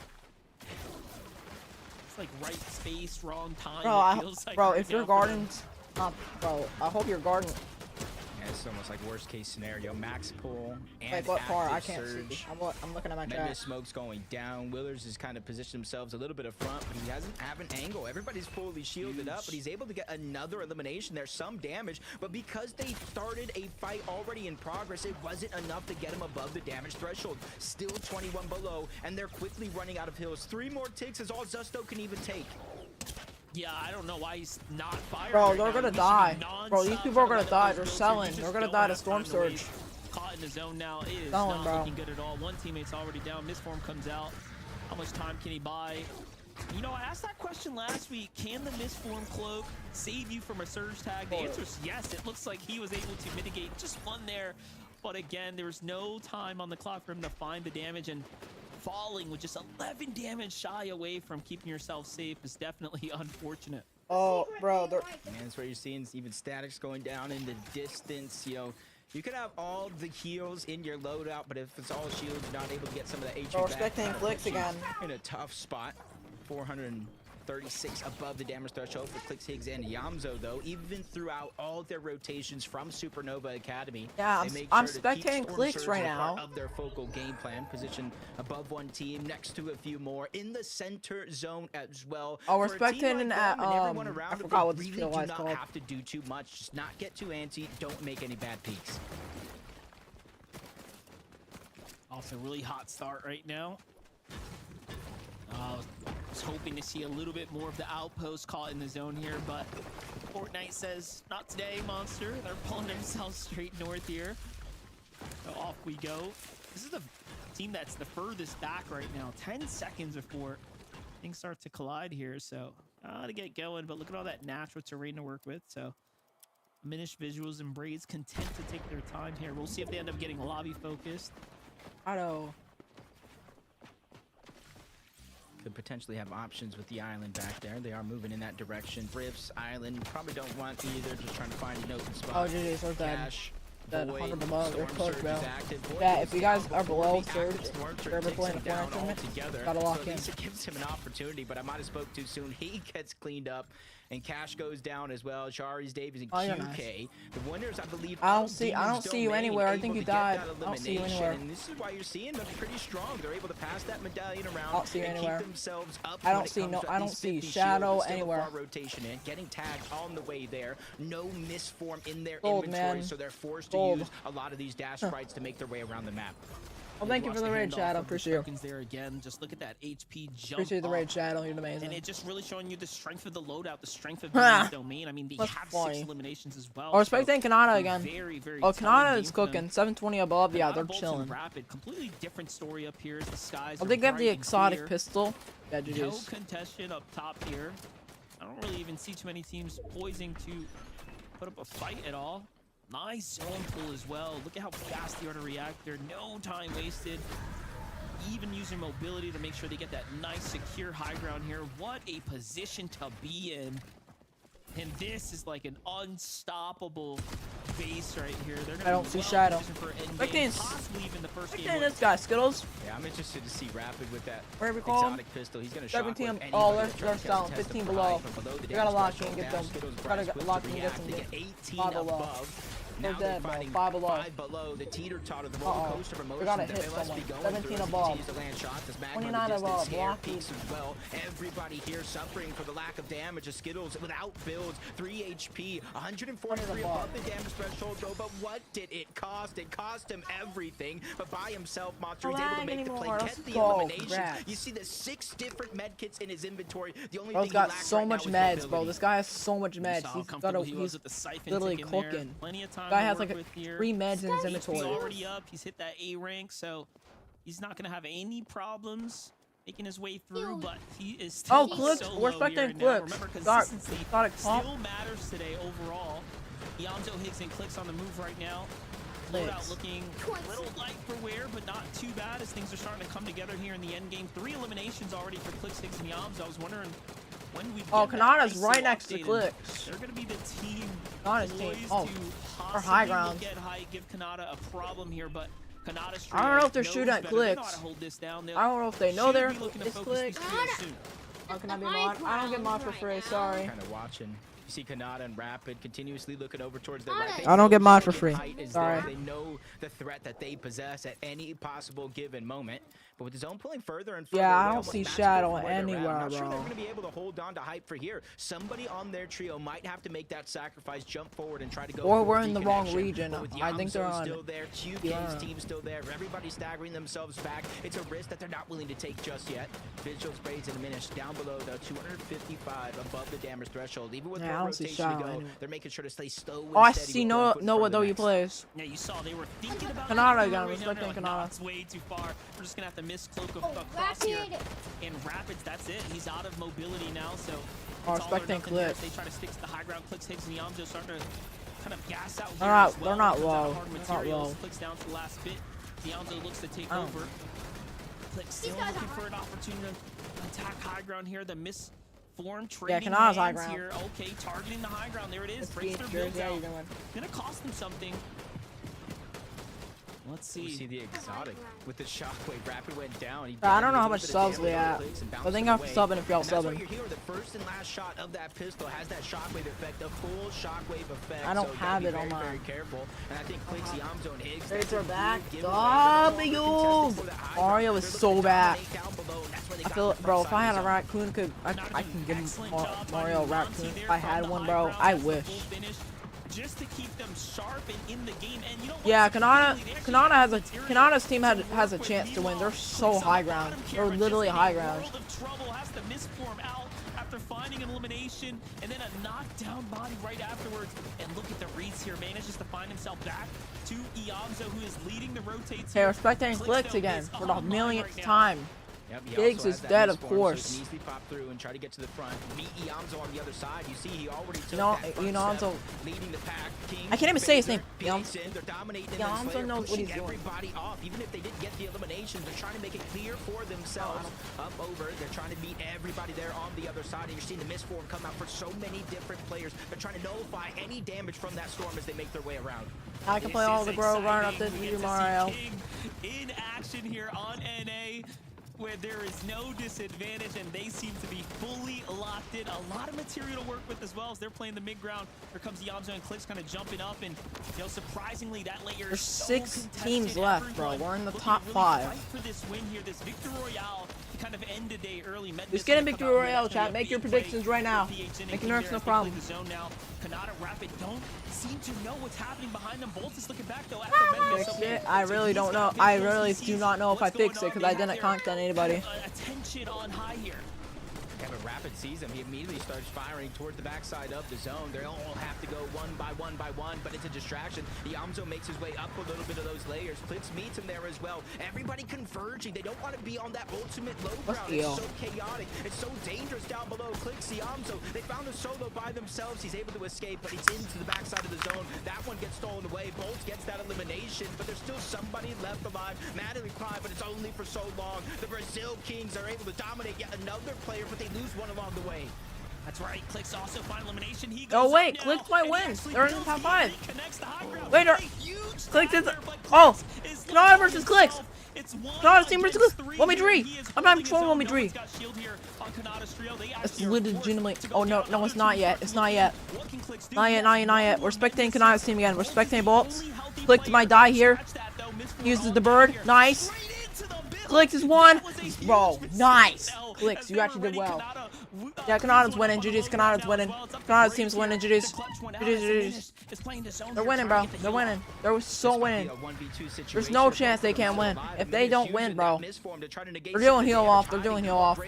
It's like right space, wrong time. Bro, it feels like bro, right if your now for them. garden's not, bro, I hope your garden. Yeah, it's almost like worst case scenario. Max pull and Like what part? I active can't surge. see. I'm looking at my Mega chat. Smoke's going down. Willers has kind of positioned themselves a little bit up front, but he doesn't have an angle. Everybody's fully shielded up, but he's able to get another elimination. There's some damage, but because they started a fight already in progress, it wasn't enough to get him above the damage threshold. Still 21 below, and they're quickly running out of heals. 3 more ticks is all Zesto can even take. Yeah, I don't know why he's not firing. Bro, right they're now. gonna He should be die. Bro, these nonstop people are trying gonna to die. let They're those go selling. through. You They're just gonna don't die to have storm time to waste. surge. Caught in the zone now is Selling, not bro. looking good at all. One teammate's already down. Misform comes out. How much time can he buy? You know, I asked that question last week. Can the Misform cloak save you from a surge tag? The answer is yes. It looks like he was able to mitigate just one there. But again, there was no time on the clock for him to find the damage. And falling with just 11 damage shy away from keeping yourself safe is definitely unfortunate. Oh, bro. Man, that's where you're seeing even statics going down in the distance. You know, you could have all the heals in your loadout, but if it's all shields, you're not able to get some of the HP Bro, back. respecting clicks again. In a tough spot. 436 above the damage threshold for Clix, Higgs, and Yamzo, though. Even throughout all their rotations from Supernova Academy, yeah, I'm spectating Clix right now. Of their focal game plan, position above one team, next to a few more in the center zone as well. Oh, we're spectating at I forgot what this really field do was not called. have to do too much. Just not get too antsy. Don't make any bad peaks. Also, really hot start right now. Was hoping to see a little bit more of the outpost caught in the zone here, but Fortnite says, not today, monster. They're pulling themselves straight north here. So off we go. This is the team that's the furthest back right now. 10 seconds before things start to collide here, so to get going, but look at all that natural terrain to work with, so diminished visuals and Braids content to take their time here. We'll see if they end up getting lobby focused. Auto. Could potentially have options with the island back there. They are moving in that direction. Brifts, island, probably don't want either. Just trying to find an open spot. Oh, GG, so dead. Cash, Dead, Void, 100 below. They're Storm close, Surge bro. is active. Yeah, if you guys are below the Surge, active Storm Surge they're takes playing him a down tournament, altogether. gotta lock So at in. least it gives him an opportunity, but I might have spoke too soon. He gets cleaned up. And Cash goes down as well. Shari's Davies and QK. Nice. The winners, I believe. I don't see you anywhere. I think you died. I don't see you anywhere. And this is why you're seeing them pretty strong. They're able to pass that medallion around. I don't see you and anywhere. Keep themselves up. I don't see Shadow anywhere. Rotation in, getting tagged on the way there. No misform in their Gold, inventory, man. so they're forced Gold. to use a lot of these dash sprites to make their way around the map. Well, thank you for the raid, Shadow. Appreciate you. There again, just look at that HP jump. Appreciate the raid, Shadow. You're amazing. And it just really showing you the strength of the loadout, the strength of the domain. I mean, they That's have funny. 6 eliminations as well. Oh, respecting Kanata again. Very, very Oh, Kanata telling is game for them. cooking. 720 above. Yeah, they're Bolts chilling. and Rapid, completely different story up here. The skies. I are think they have the bright and exotic clear. pistol. Yeah, No GG's. contestation up top here. I don't really even see too many teams poising to put up a fight at all. Nice zone pull as well. Look at how fast they are to react there. No time wasted. Even using mobility to make sure they get that nice secure high ground here. What a position to be in. And this is like an unstoppable base right here. They're gonna I don't be see well Shadow. positioned for endgame, Spectating's- possibly even the first game. This guy, Skittles. Yeah, I'm interested to see Rapid with that Whatever you call him. exotic pistol. He's going to 17. shock with Oh, anybody they're that tries to down. test 15 the below. prize, but below the We gotta damage lock in, threshold, get now them. Skittles Gotta Bryce lock quick in, to get them. react to get 18 5 below. above. They're Now dead, bro. finding 5 below. 5 below. The teeter-totter, the roller coaster of We emotions gotta that hit they must be someone. going 17 through as he above. continues to land shots. As Magma in 29 the distance above. here Blocky. peaks as well. Everybody here suffering for the lack of damage. As Skittles without builds, 3 HP, 143 above the damage threshold though. But what did it cost? It cost him everything. But by himself, Monster is able to make the play, anymore. get Let's the go. elimination. Congrats. You see the 6 different med kits in his inventory. The only Bro's thing got he lacks so right much now is meds, bro. mobility. This guy has so much You meds. saw how He's got comfortable a, he was he's with the siphon literally tick in there. cooking. Plenty of time Guy to has work like with here. 3 meds in his He's inventory. already up. He's hit that A rank, so he's not gonna have any problems making his way through. But he is still Oh, Clips. so We're low here expecting right now. Clips. Remember, Dark. consistency Exotic top. still matters today overall. Yamzo, Higgs, and Clicks on the move right now. Clicks. Loadout looking a little light for wear, but not too bad as things are starting to come together here in the end game. 3 eliminations already for Clicks, Higgs, and Yamzo. I was wondering when we. Oh, Kanata's right next to Clicks. They're going to be the team Kanata's team. poised Oh, to or high possibly ground. look at Heyy, give Kanata a problem here, but Kanata's I don't know if they're knows shooting at better. They know how Clicks. to hold this down. I don't know if they know they're Should be looking to it's focus Clicks. these trios soon. How can I be mod? I don't get mod for free. Sorry. Kind of watching. You see Kanata and Rapid continuously looking over towards the right. I don't get mod for They free. height is Sorry. there. They know the threat that they possess at any possible given moment. But with his own pulling further and further Yeah, I away, don't almost see magical Shadow from where they're at. anywhere, I'm not sure bro. they're going to be able to hold on to hype for here. Somebody on their trio might have to make that sacrifice, jump forward, and try to go. Or for we're in the wrong reconnection. region. But with I think they're Yamzo on- still there. QK's Yeah. team still there. Everybody's staggering themselves back. It's a risk that they're not willing to take just yet. Visuals Braids and Diminish down below though, 255 above the damage threshold. Even with Yeah, I more don't see rotation to Shadow go, anywhere. they're making sure to stay slow. Oh, I and steady see with Noah. one foot in Noah front though of the he next. plays. Yeah, you saw they were thinking about Kanata it. again, Right respecting now, they're like, Kanata. "Nah, it's way too far. We're just gonna have to miss cloak of across here." And Rapids, that's it. He's out of mobility now, so it's all or respecting nothing there. Clicks. They try to stick to the high ground. Clicks, Higgs, and Yamzo starting to kind of gas out They're here not- as well. they're not Runs out of low. hard They're not materials. low. Clicks down to the last bit. Yamzo looks to take Oh. over. Click still looking for an opportunity to attack high ground here. The misformed Yeah, trading Kanata's high hands ground. here. Okay, targeting the high ground. There it is. Breaks their Jersey, build how you out. doing? Gonna cost them something. Let's see. We see the exotic with the shockwave. Rapid went down. I don't know how much subs we at. I think I'm subbing if y'all That's why subbing. you're here. The first and last shot of that pistol has that shockwave effect, a full shockwave effect. I don't so you have gotta it be on very, mine. very careful. And I think Clicks, Yamzo, and Higgs. Ready that's for a back? weird giveaway. W! Mario is so bad. I feel it, bro. If I had a raccoon, I can give Mario a raccoon. If I had one, bro, I wish. Just to keep them sharp and in the game, and you know what? Yeah, Kanata's team has a chance to win. They're so high ground. They're literally high ground. World of trouble has to misform out after finding an elimination, and then a knockdown body right afterwards. And look at the reads here, manages to find himself back to Iamzo, who is leading the rotates. Hey, we're spectating Clicks again for the millionth time. Yep, he Higgs also is has that dead, of misform, course. So he can easily pop through and try to get to the front. Meet Iamzo on the other side. You see, he already took No, that front Iamzo- step, leading the pack. King, I can't even say his name. Phoenix in, they're dominating in Iamzo the Slayer, knows what pushing he's doing. everybody off. Even if they didn't get the eliminations, they're trying to make it clear for themselves. Up over, they're trying to beat everybody there on the other side. And you're seeing the misform come out for so many different players. They're trying to nullify any damage from that storm as they make their way around. I can play all the growagarden up this We get you, to see Mario. King in action here on NA, where there is no disadvantage and they seem to be fully locked in. A lot of material to work with as well as they're playing the mid ground. Here comes Yamzo and Clicks kind of jumping up, and you know, surprisingly that layer There's is so 6 teams contested. left, bro. Everyone We're in the looking to top really 5. fight for this win here, this victory royale to kind of end the day early. Just get in victory royale, chat. Make your predictions right now. Make your Nerx, no problem. Kanata Rapid don't seem to know what's happening behind them. Bolt is looking back though at the Mendes. Fix it? I really don't know. I really do not know if I fix it because I didn't contact anybody. Attention on high here. Yeah, but Rapid sees him. He immediately starts firing toward the backside of the zone. They all have to go one by one, but it's a distraction. Yamzo makes his way up a little bit of those layers. Clips meets him there as well. Everybody converging. They don't want to be on that ultimate low ground. It's so chaotic. It's so dangerous down below. Clicks Yamzo. They found a solo by themselves. He's able to escape, but it's into the backside of the zone. That one gets stolen away. Bolt gets that elimination, but there's still somebody left alive. Madly cry, but it's only for so long. The Brazil Kings are able to dominate yet another player, but they lose one along the way. That's right. Clicks also find elimination. He goes Oh wait, up now, Clicks might and he win. actually They're in the builds top the 5. lead, connects the high ground. Wait, A huge Clicks is. ladder, but Oh, Clicks is Kanata left versus by Clicks. himself. It's one Kanata team versus against Clicks. 3 1v3. here. He is I'm not holding his trolling own. 1v3. No one's got shield here on Kanata's trio. They It's actually are forced legitimately. to go Oh no, down. no, it's not yet. It's not yet. What can Clicks do? Not yet, not yet, not yet. We're spectating Kanata's team again. We're spectating Bolts. Only healthy Clicks player. might die here. Scratch that, though. Misform Uses on the bird. here. Nice. Straight into the middle. Clicks is one. That was a huge Bro, mistake nice. now, Clicks, as you they actually were did ready. well. Kanata, Yeah, Kanata's winning. GG's, Kanata's winning. Kanata's team's winning. GG's. GG's. They're winning, bro. They're winning. They're so winning. There's no chance they can't win. If they don't win, bro. They're doing heal off. They're doing heal off.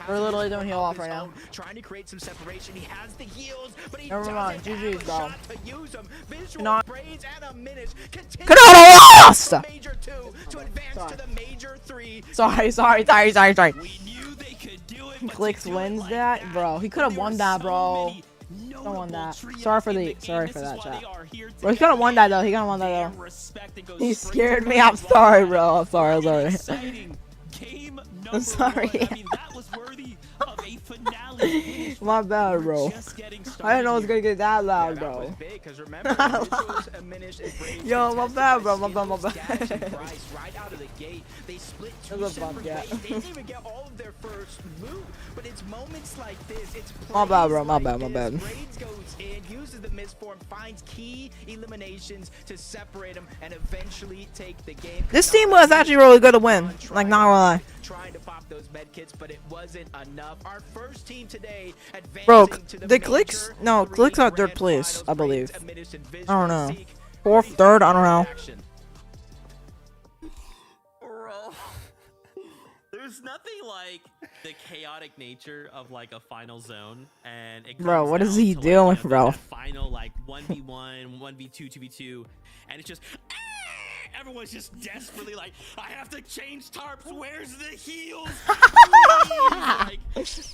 They're literally doing heal off right now. Trying to create some separation. He has the heals, but he Never mind. doesn't have GG's, a bro. shot to use them. Visual Kanata- braids and a minute. Kanata lost! Major 2 to advance to the major 3. Sorry. We knew they could do it, but Clicks to do it wins like that, bro. He could have there won were that, so bro. many Don't want that. notable Sorry for trios in the. game. Sorry This for is that, why chat. they are here Bro, he could have won that though. He could have won that Their though. respect and goes He straight scared to me. the I'm ball. sorry, bro. I'm sorry. I'm An sorry. exciting game number sorry. 1. I mean, that was worthy of a finale. My bad, bro. Just getting I didn't know it was started gonna get that loud, That was bro. big, 'cause remember, Visuals, Aminish, and Braids Yo, my contested bad, by bro. My Skittles, bad, my Gash, and bad. Bryce right out of the gate. They split two That's a bump, separate yeah. ways. They didn't even get all of their first move, but it's moments like this. It's My bad, bro. plays My like bad, my this. bad. Braids goes in, uses the misform, finds key eliminations to separate them, and eventually take the game. This team was actually really good to win. Like, not gonna lie. Trying to pop those med kits, but it wasn't enough. Our first team today advancing Bro, to the the Clicks. major No, 3 Clicks are third grand place, finals. I believe. Braids, Aminish, and I don't know. Visuals seek 4th, 3rd. I don't know. action. Bro, there's nothing like the chaotic nature of like a final zone, and it Bro, comes what is down he to, doing, like, bro? that final like 1v1, 1v2, 2v2, and it's just everyone's just desperately like, I have to change tarps. Where's the heels? Like,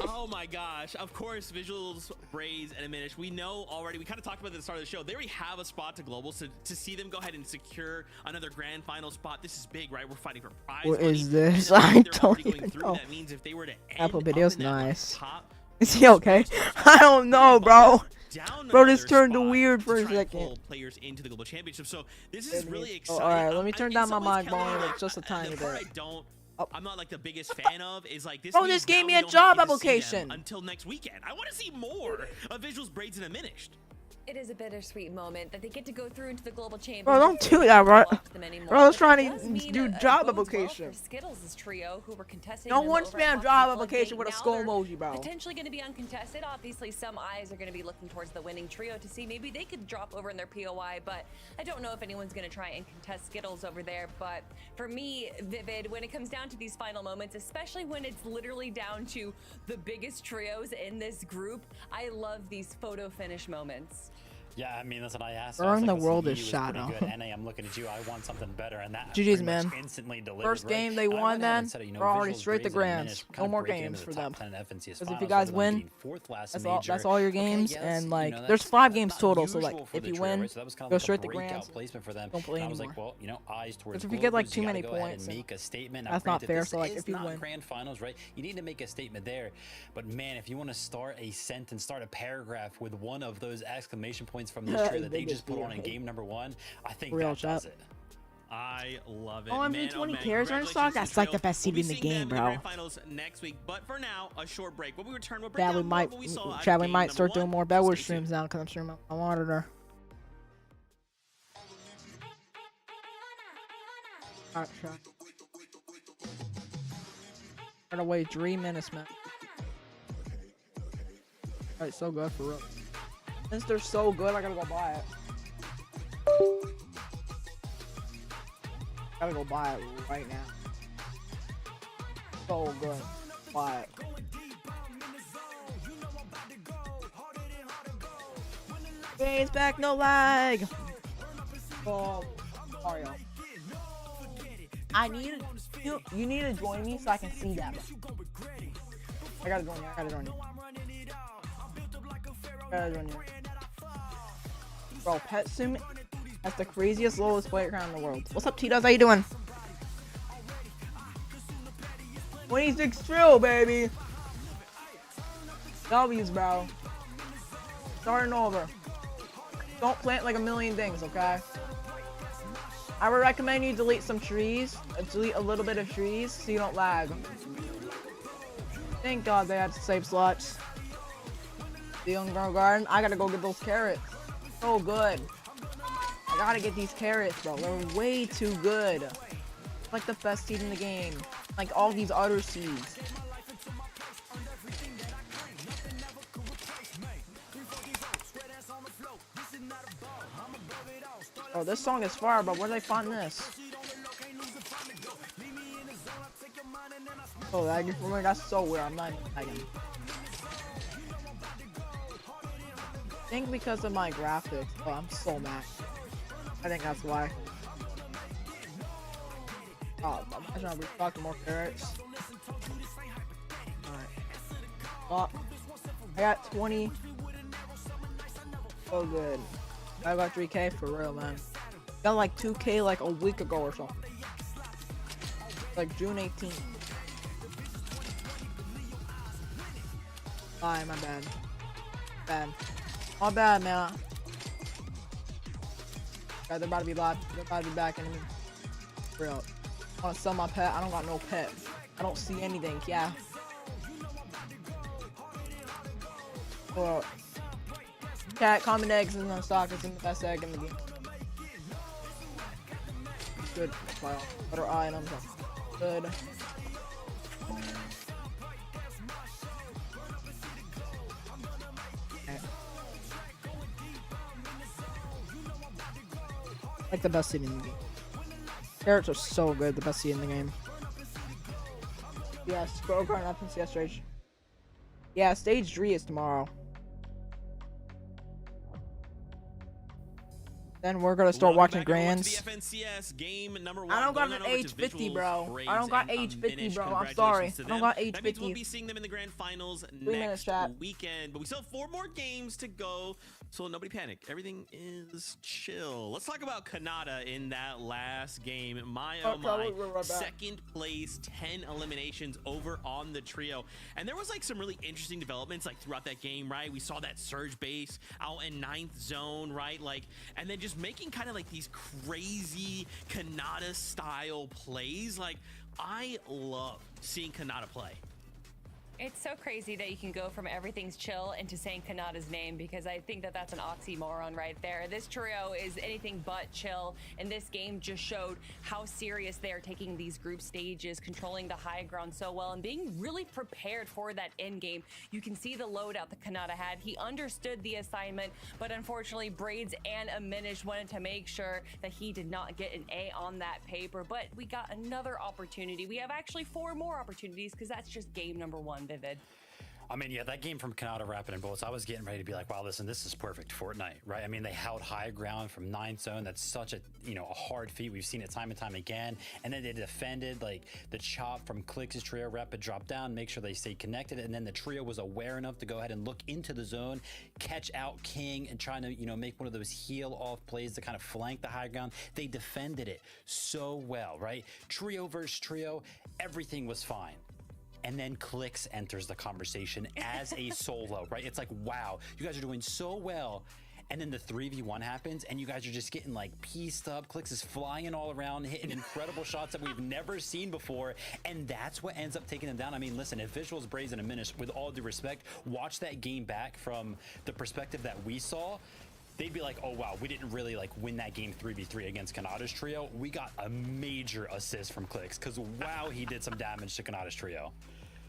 oh my gosh. Of course, Visuals, Braze, and Diminish. We know already. We kind of talked about it at the start of the show. They already have a spot to global, so to see them go ahead and secure another grand final spot, this is big, right? We're fighting for prize What money. is this? I don't even know. That means if they were to Apple end video's up in that, like, nice. top, Is he okay? I don't know, bro. down Bro, this another turned spot weird to for a try and second. pull players into the global championship. So this is really Oh, exciting. alright, let me turn In down my some ways, mic Kelly, volume just a the tiny part bit. I'm not like the biggest fan of is like this. Bro, means this gave now me we a don't job get to see them application. until next weekend. I want to see more of Visuals, Braids, and Diminished. It is a bittersweet moment that they get to go through into the global championship. Bro, don't do that, bro. Bro, I was trying But it to does mean do it job bodes well application. for Skittles' trio, who were contesting. No them one over spam at job Hockey application Floodgate. with a Now skull they're emoji, bro. Potentially going to be uncontested. Obviously, some eyes are going to be looking towards the winning trio to see maybe they could drop over in their POI. But I don't know if anyone's going to try and contest Skittles over there. But for me, Vivid, when it comes down to these final moments, especially when it's literally down to the biggest trios in this group, I love these photo finish moments. Yeah, I mean, listen, I asked. Burn the world is is shot pretty now. good. NA, I'm looking at you. I want something better, and that GG's, pretty man. much instantly delivered. First game they won, then we're already straight to grands. No more games for them. Because if you guys win, that's all your games, and like there's 5 games total. So like if you win, go straight to grands. Don't play anymore. Well, you know, eyes towards. If you get like too many points, make a statement. That's not fair. So like if you win, grand finals, right? You need to make a statement there. But man, if you want to start a sentence, start a paragraph with one of those exclamation points from this trio that they just put on in game number 1, I think that does it. I love it. Oh, man, 20 players are in stock. That's like the best seed in the game, bro. Finals next week, but for now, a short break. When we return, we'll break Yeah, down we might. what we saw Chad, at we game might number start 1. doing more Bedwars streams now because I'm streaming on monitor. Alright, try. Right away, 3 minutes, man. Alright, so good for real. Since they're so good, I gotta go buy it. Gotta go buy it right now. So good. Buy it. Game's back, no lag. Oh, Mario. I need you need to join me so I can see that. I gotta join you. I gotta join you. Bro, Pet Sim has the craziest lowest playground in the world. What's up, T-Dubs? How you doing? 26 trill, baby. W's, bro. Starting over. Don't plant like a million things, okay? I would recommend you delete some trees. Delete a little bit of trees so you don't lag. Thank God they had save slots. The young growagarden. I gotta go get those carrots. So good. I gotta get these carrots, bro. They're way too good. It's like the best seed in the game. Like all these other seeds. Oh, this song is fire, but where do they find this? Oh, lagging for me? That's so weird. I'm not lagging. I think because of my graphics. Oh, I'm so mad. I think that's why. Oh, I'm trying to restock more carrots. Alright. Oh, I got 20. So good. I got 3K for real, man. Got like 2K like a week ago or something. Like June 18th. Bye, my bad. Bad. My bad, man. Guys, they're about to be live. They're about to be back in a minute. For real. I want to sell my pet. I don't got no pet. I don't see anything. Yeah. Well, cat, common eggs in the stock. It's in the best egg in the game. Good. Wow. Better items. Good. Okay. Like the best seed in the game. Carrots are so good. The best seed in the game. Yes. Growagarden up in CS stage. Yeah, stage 3 is tomorrow. Then we're gonna start watching grands. FNCS game number 1. I don't got an age 50, bro. I don't got age 50, bro. I'm sorry. I don't got age 50. We'll be seeing them in the grand finals next weekend. But we still have 4 more games to go, so nobody panic. Everything is chill. Let's talk about Kanata in that last game. My oh my, second place, 10 eliminations over on the trio. And there was like some really interesting developments like throughout that game, right? We saw that surge base out in 9th zone, right? Like, and then just making kind of like these crazy Kanata style plays. Like, I love seeing Kanata play. It's so crazy that you can go from everything's chill into saying Kanata's name, because I think that that's an oxymoron right there. This trio is anything but chill, and this game just showed how serious they are taking these group stages, controlling the high ground so well, and being really prepared for that end game. You can see the loadout that Kanata had. He understood the assignment, but unfortunately Braids and Aminish wanted to make sure that he did not get an A on that paper. But we got another opportunity. We have actually 4 more opportunities, because that's just game number 1. Vivid. I mean, yeah, that game from Kanata Rapid and Bullets, I was getting ready to be like, wow, listen, this is perfect Fortnite, right? I mean, they held high ground from 9th zone. That's such a, you know, a hard feat. We've seen it time and time again. And then they defended, like, the chop from Clix' trio. Rapid dropped down, make sure they stayed connected. And then the trio was aware enough to go ahead and look into the zone, catch out King, and trying to, you know, make one of those heel-off plays to kind of flank the high ground. They defended it so well, right? Trio versus trio, everything was fine. And then Clix enters the conversation as a solo, right? It's like, wow, you guys are doing so well. And then the 3v1 happens, and you guys are just getting like pieced up. Clix is flying all around, hitting incredible shots that we've never seen before. And that's what ends up taking them down. I mean, listen, if Visuals, Braids, and Aminish, with all due respect, watch that game back from the perspective that we saw, they'd be like, oh wow, we didn't really like win that game 3v3 against Kanata's trio. We got a major assist from Clix, because wow, he did some damage to Kanata's trio.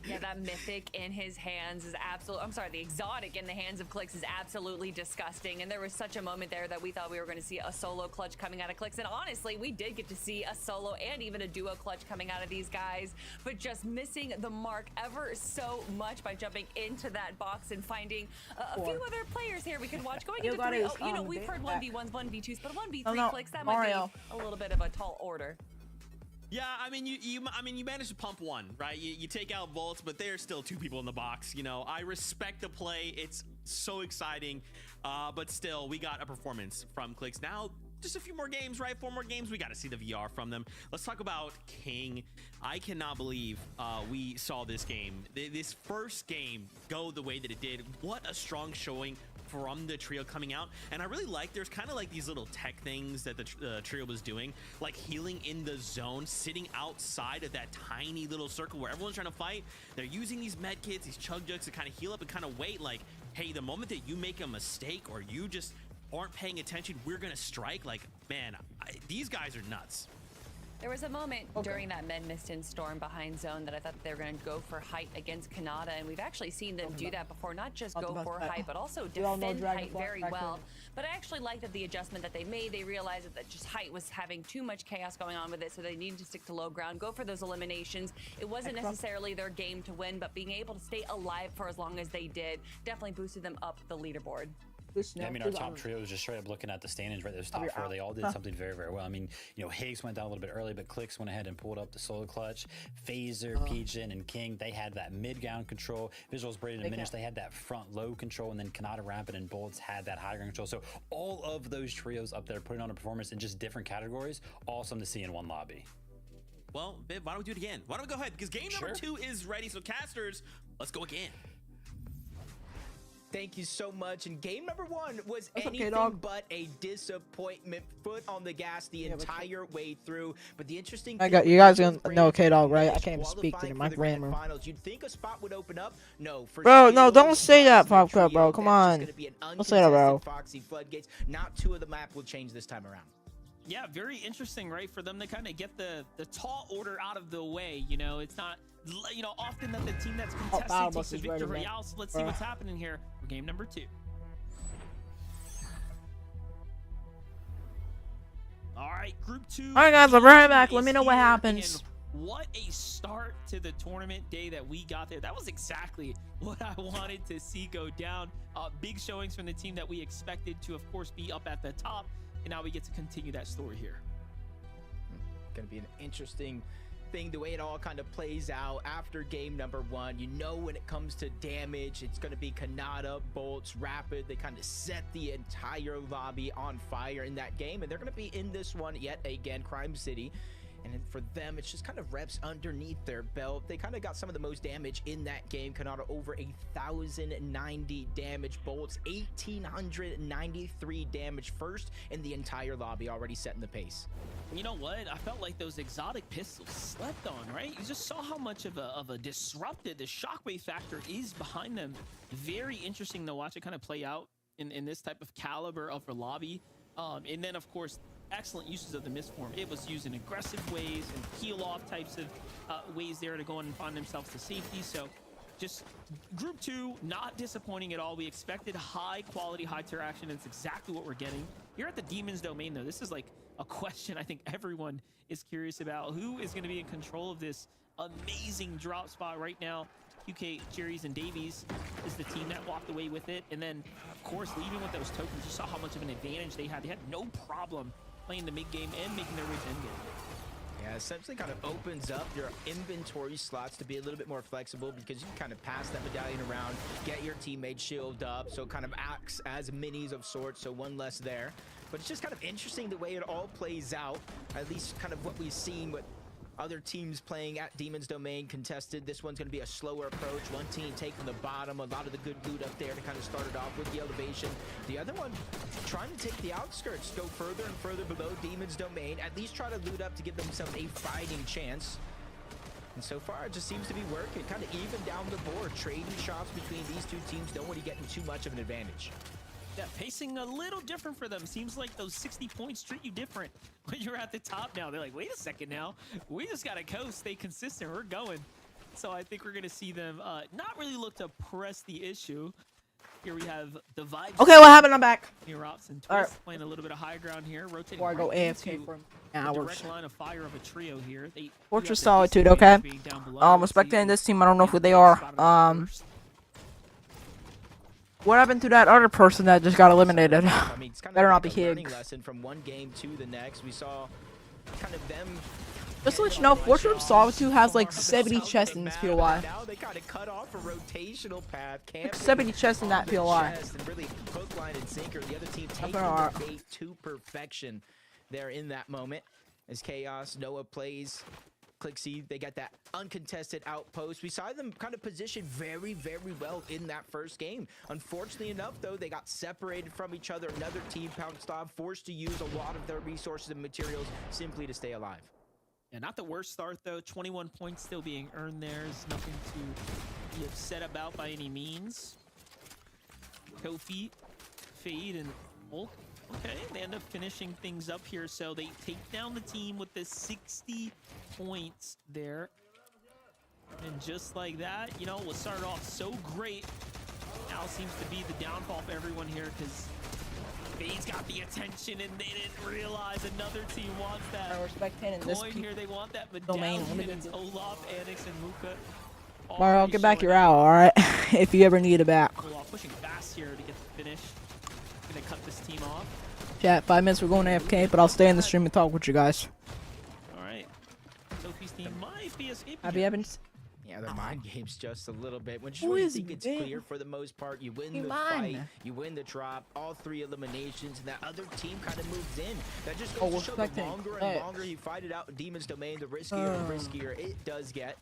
Yeah, that mythic in his hands is the exotic in the hands of Clix is absolutely disgusting. And there was such a moment there that we thought we were going to see a solo clutch coming out of Clix. And honestly, we did get to see a solo and even a duo clutch coming out of these guys, but just missing the mark ever so much by jumping into that box and finding a few other players here we could watch going into 3. You know, we've heard 1v1s, 1v2s, but 1v3 Clix, that might be a little bit of a tall order. Yeah, I mean, you managed to pump 1, right? You take out Volts, but there's still 2 people in the box. You know, I respect the play. It's so exciting, but still, we got a performance from Clix. Now, just a few more games, right? 4 more games. We got to see the VR from them. Let's talk about King. I cannot believe we saw this game. This first game go the way that it did. What a strong showing from the trio coming out. And I really like, there's kind of like these little tech things that the trio was doing, like healing in the zone, sitting outside of that tiny little circle where everyone's trying to fight. They're using these med kits, these chug jugs to kind of heal up and kind of wait, like, hey, the moment that you make a mistake or you just aren't paying attention, we're gonna strike. Like, man, these guys are nuts. There was a moment during that Med Mist and Storm behind zone that I thought they were going to go for height against Kanata, and we've actually seen them do that before, not just go for height, but also defend height very well. But I actually liked that the adjustment that they made. They realized that just height was having too much chaos going on with it, so they needed to stick to low ground, go for those eliminations. It wasn't necessarily their game to win, but being able to stay alive for as long as they did definitely boosted them up the leaderboard. Yeah, I mean, our top trio was just straight up looking at the standings, right? Those top 4, they all did something very, very well. I mean, you know, Heyy went down a little bit early, but Clix went ahead and pulled up the solo clutch. Phaser, Pigeon, and King, they had that mid-ground control. Visuals, Braid, and Minish, they had that front low control, and then Kanata, Rapid, and Bolts had that high ground control. So all of those trios up there putting on a performance in just different categories, awesome to see in one lobby. Well, Viv, why don't we do it again? Why don't we go ahead? Because game number 2 is ready. So casters, let's go again. Thank you so much. And game number 1 was anything but a disappointment. Foot on the gas the entire way through. But the interesting thing, you guys gonna know K-Dog, right? I can't even speak to him. My grammar. You'd think a spot would open up. No, bro, no, don't say that, Pop Cup, bro. Come on. Don't say that, bro. Foxy floodgates. Not 2 of the map will change this time around. Yeah, very interesting, right? For them to kind of get the tall order out of the way. You know, it's not, you know, often that the team that's contested takes the victory out. So let's see what's happening here for game number 2. All right, group 2. All right, guys, I'll be right back. Let me know what happens. What a start to the tournament day that we got there. That was exactly what I wanted to see go down. Big showings from the team that we expected to, of course, be up at the top. and now we get to continue that story here. Gonna be an interesting thing, the way it all kind of plays out after game number 1. You know, when it comes to damage, it's going to be Kanata, Bolts, Rapid. They kind of set the entire lobby on fire in that game, and they're going to be in this one yet again, Crime City. And for them, it's just kind of reps underneath their belt. They kind of got some of the most damage in that game. Kanata over 1,090 damage. Bolts 1,893 damage. First in the entire lobby, already setting the pace. You know what? I felt like those exotic pistols slept on, right? You just saw how much of a disrupted the shockwave factor is behind them. Very interesting to watch it kind of play out in this type of caliber of a lobby. And then, of course, excellent uses of the misform. It was used in aggressive ways and heal off types of ways there to go in and find themselves to safety. So just group 2, not disappointing at all. We expected high quality, high tier action. And it's exactly what we're getting here at the Demon's Domain, though. This is like a question I think everyone is curious about. Who is going to be in control of this amazing drop spot right now? QK, Jerry's, and Davies is the team that walked away with it. And then, of course, leaving with those tokens, you saw how much of an advantage they had. They had no problem playing the mid game and making their way to end game. Yeah, essentially kind of opens up your inventory slots to be a little bit more flexible, because you can kind of pass that medallion around, get your teammate shield up, so kind of acts as minis of sorts, so one less there. But it's just kind of interesting the way it all plays out, at least kind of what we've seen with other teams playing at Demon's Domain contested. This one's going to be a slower approach. One team take from the bottom, a lot of the good loot up there to kind of start it off with the elevation. The other one trying to take the outskirts, go further and further below Demon's Domain, at least try to loot up to give themselves a fighting chance. And so far, it just seems to be working. Kind of even down the board, trading shots between these two teams, nobody getting too much of an advantage. Yeah, pacing a little different for them. Seems like those 60 points treat you different when you're at the top now. They're like, wait a second now. We just got to coast, stay consistent. We're going. So I think we're going to see them not really look to press the issue. Here we have the vibes. Okay, what happened? I'm back. Nerops and Twist playing a little bit of high ground here. Rotating before I go AFK for hours. direct line of fire of a trio here. Fortress Solitude, okay. Respecting this team, I don't know who they are. What happened to that other person that just got eliminated? I mean, it's kind Better of not be like a learning Heyy. lesson from one game to the next. We saw kind of them. Just to let you know, Fortress Solitude has like 70 chests in this POI. Now they kind of cut off a rotational path. Like 70 chests in that POI. And really hook, line, and sinker. The other team taking the bait to perfection there in that moment. As Chaos, Noah plays. Clixie, they got that uncontested outpost. We saw them kind of positioned very, very well in that first game. Unfortunately enough, though, they got separated from each other. Another team pounced off, forced to use a lot of their resources and materials simply to stay alive. Yeah, not the worst start, though. 21 points still being earned there. There's nothing to be upset about by any means. Kofi, Fade, and Hulk. Okay, they end up finishing things up here, so they take down the team with the 60 points there. And just like that, you know, what started off so great now seems to be the downfall for everyone here, because Fade's got the attention and they didn't realize another team wants that I respect in this coin here. They want that domain. medallion, and it's Olaf, Anix, and Muka. Mario, I'll get back your owl, alright? If you ever need it back. Olaf pushing fast here to get the finish. Gonna cut this team off. Chat, 5 minutes, we're going AFK, but I'll stay in the stream and talk with you guys. Alright. Sophie's team might be escaping. Happy here. Evans? Yeah, their mind games just a little bit. When Who you really is think it's big? clear for the most part, you win Hey, the man. fight, you win the drop, all 3 eliminations, and that other team kind of moves in. That just Oh, goes to show the respecting. longer and longer you fight it out in Demon's Domain, the riskier and riskier it does get.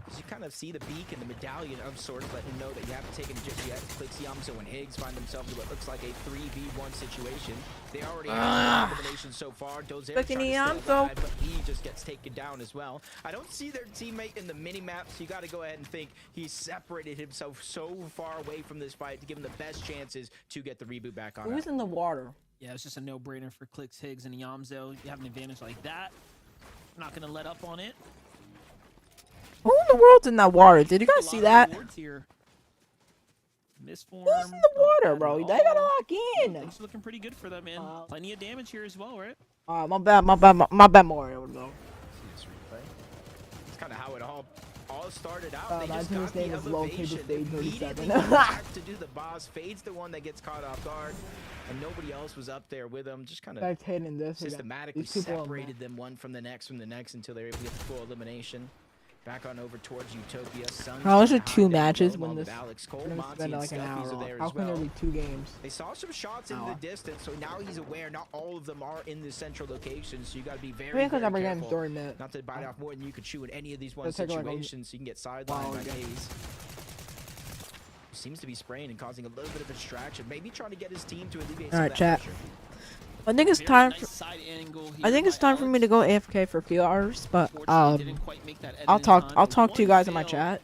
Because you kind of see the beak and the medallion of sorts letting you know that you haven't taken it just yet. Clixie, and Higgs find themselves in what looks like a 3v1 situation. They already have eliminations so far. Dozer trying to stay alive, but he just gets taken down as well. I don't see their teammate in the mini-map, so you got to go ahead and think he separated himself so far away from this fight to give him the best chances to get the reboot back on. Who's in the water? Yeah, it's just a no-brainer for Clix, Higgs, and Yamzo. You have an advantage like that. I'm not gonna let up on it. Who in the world's in that water? Did you guys see that? Here. Misform. Who's in the water, bro? They gotta lock in. Things looking pretty good for them, man. Plenty of damage here as well, right? My bad, Mario. No. This replay. It's kind of how it all all started out. They just his got the name is elevation. Fade Immediately 37. goes back to do the boss. Fade's the one that gets caught off guard, and nobody else was up there with him. Just kind of systematically separated them one from the next until they were able to get the full elimination. Back on over towards Utopia. How is it 2 matches when this Alex Cole, spend like an hour? there How as can there well. be 2 games? They saw some shots in the distance, so now he's aware not all of them are in the central location, so you got to be very careful not to bite off more than you could chew in any of these situations, so you can get sidelined by Heyy. Seems to be spraying and causing a little bit of a distraction, maybe trying to get his team to alleviate some of that chat. pressure. I think it's time. I think it's time for me to go AFK for a few hours, but I'll talk to you guys in my chat.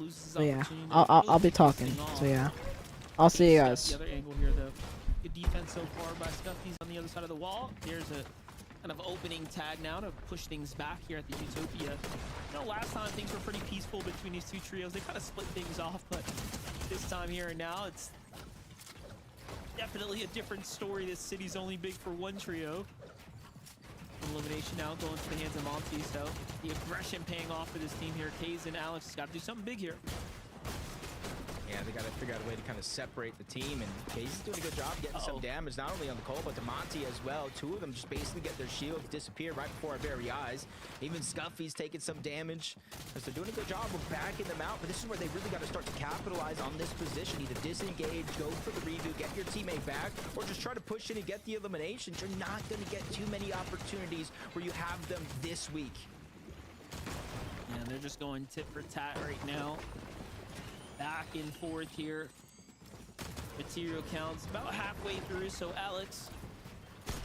So yeah, I'll be talking. So yeah, I'll see you guys. The other angle here, though. Good defense so far by Scuffy's on the other side of the wall. There's a kind of opening tag now to push things back here at the Utopia. You know, last time things were pretty peaceful between these 2 trios. They kind of split things off, but this time here and now, it's definitely a different story. This city's only big for 1 trio. Elimination now going to the hands of Monty, so the aggression paying off for this team here. Kaze and Alex got to do something big here. Yeah, they got to figure out a way to kind of separate the team, and Kaze is doing a good job getting some damage, not only on the Cole, but to Monty as well. 2 of them just basically get their shields disappear right before our very eyes. Even Scuffy's taking some damage, because they're doing a good job of backing them out, but this is where they really got to start to capitalize on this position. Either disengage, go for the review, get your teammate back, or just try to push in and get the eliminations. You're not going to get too many opportunities where you have them this week. Yeah, they're just going tit for tat right now. Back and forth here. Material counts about halfway through, so Alex,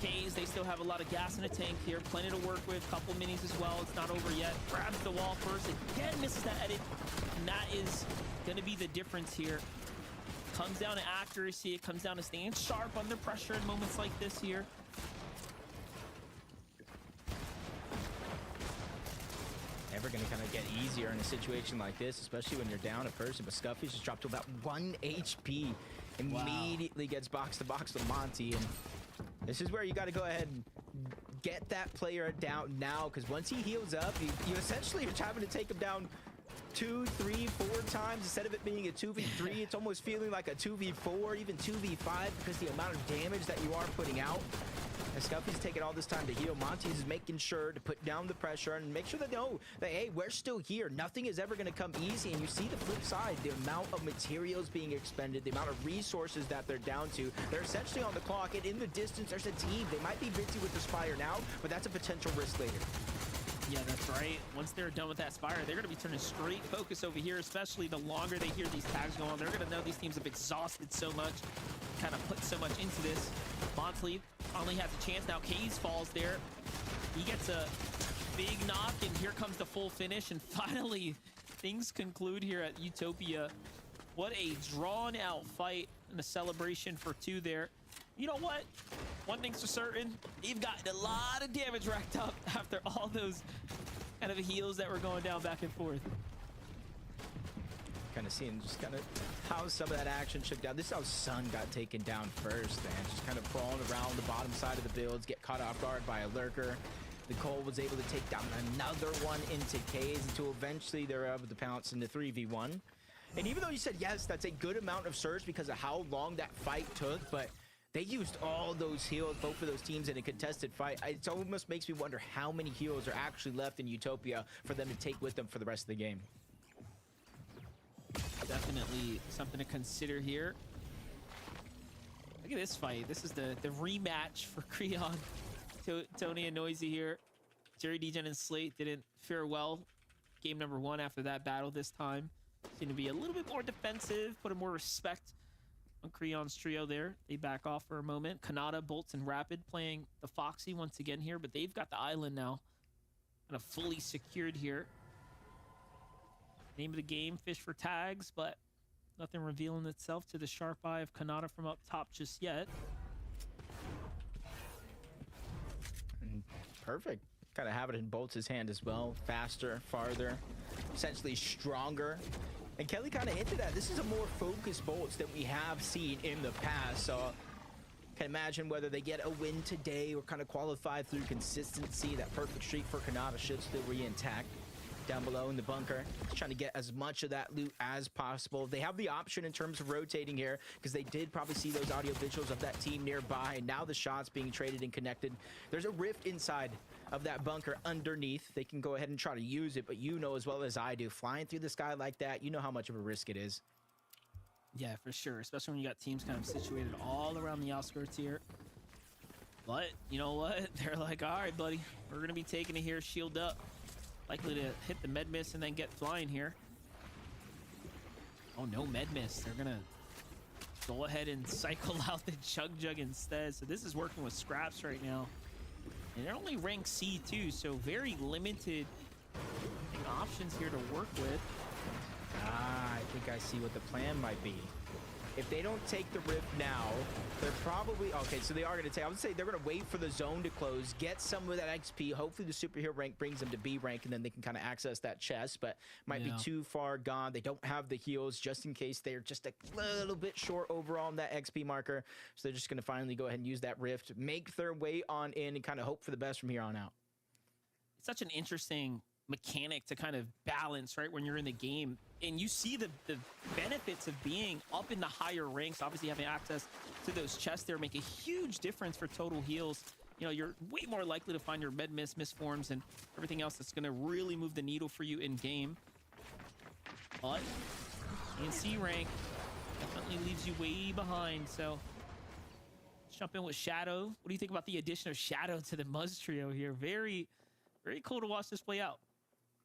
Kaze, they still have a lot of gas in the tank here. Plenty to work with, couple minis as well. It's not over yet. Grabs the wall first, again misses that edit, and that is gonna be the difference here. Comes down to accuracy, it comes down to staying sharp under pressure in moments like this here. Never going to kind of get easier in a situation like this, especially when you're down a person. But Scuffy's just dropped to about 1 HP. Immediately gets box to box with Monty. And this is where you got to go ahead and get that player down now, because once he heals up, you essentially are having to take him down 2, 3, 4 times. Instead of it being a 2v3, it's almost feeling like a 2v4, even 2v5, because the amount of damage that you are putting out. And Scuffy's taking all this time to heal. Monty's is making sure to put down the pressure and make sure they know that, hey, we're still here. Nothing is ever going to come easy. And you see the flip side, the amount of materials being expended, the amount of resources that they're down to. They're essentially on the clock, and in the distance, there's a team. They might be busy with the Spire now, but that's a potential risk later. Yeah, that's right. Once they're done with that Spire, they're going to be turning straight focus over here, especially the longer they hear these tags go on. They're going to know these teams have exhausted so much, kind of put so much into this. Montley finally has a chance now. Kaze falls there. He gets a big knock, and here comes the full finish. And finally, things conclude here at Utopia. What a drawn-out fight and a celebration for 2 there. You know what? One thing's for certain, they've gotten a lot of damage racked up after all those kind of heals that were going down back and forth. Kind of seeing just kind of how some of that action shook down. This is how Sun got taken down first, man. Just kind of crawling around the bottom side of the builds, get caught off guard by a lurker. Nicole was able to take down another one into Kaze until eventually they're able to pounce into 3v1. And even though you said, yes, that's a good amount of surge because of how long that fight took, but they used all those heals, both of those teams, in a contested fight. It almost makes me wonder how many heals are actually left in Utopia for them to take with them for the rest of the game. Definitely something to consider here. Look at this fight. This is the rematch for Creon. Tony and Noisy here. Jerry, Degen, and Slate didn't fare well. Game number 1 after that battle this time. Seemed to be a little bit more defensive, put more respect on Creon's trio there. They back off for a moment. Kanata, Bolts, and Rapid playing the Foxy once again here, but they've got the island now kind of fully secured here. Name of the game, fish for tags, but nothing revealing itself to the sharp eye of Kanata from up top just yet. Perfect. Kind of have it in Bolts' hand as well. Faster, farther, essentially stronger. And Kelly kind of hinted at this is a more focused Bolts than we have seen in the past. So can imagine whether they get a win today or kind of qualify through consistency. That perfect streak for Kanata should still be intact. down below in the bunker. Just trying to get as much of that loot as possible. They have the option in terms of rotating here because they did probably see those audio visuals of that team nearby. And now the shots being traded and connected. There's a rift inside of that bunker underneath. They can go ahead and try to use it, but you know as well as I do, flying through the sky like that, you know how much of a risk it is. Yeah, for sure, especially when you got teams kind of situated all around the outskirts here. But you know what? They're like, all right, buddy, we're gonna be taking it here, shield up, likely to hit the med miss and then get flying here. Oh, no med miss. They're gonna go ahead and cycle out the chug jug instead. So this is working with scraps right now. And they're only rank C too, so very limited options here to work with. I think I see what the plan might be. If they don't take the rift now, they're probably... Okay, so they are going to take... I would say they're going to wait for the zone to close, get some of that XP. Hopefully the superhero rank brings them to B rank, and then they can kind of access that chest, but might be too far gone. They don't have the heals just in case they're just a little bit short overall on that XP marker. So they're just going to finally go ahead and use that rift, make their way on in, and kind of hope for the best from here on out. It's such an interesting mechanic to kind of balance, right, when you're in the game, and you see the benefits of being up in the higher ranks. Obviously having access to those chests there make a huge difference for total heals. You know, you're way more likely to find your med miss, misforms, and everything else that's going to really move the needle for you in game. But in C rank definitely leaves you way behind. So let's jump in with Shadow. What do you think about the addition of Shadow to the Muzz trio here? Very cool to watch this play out.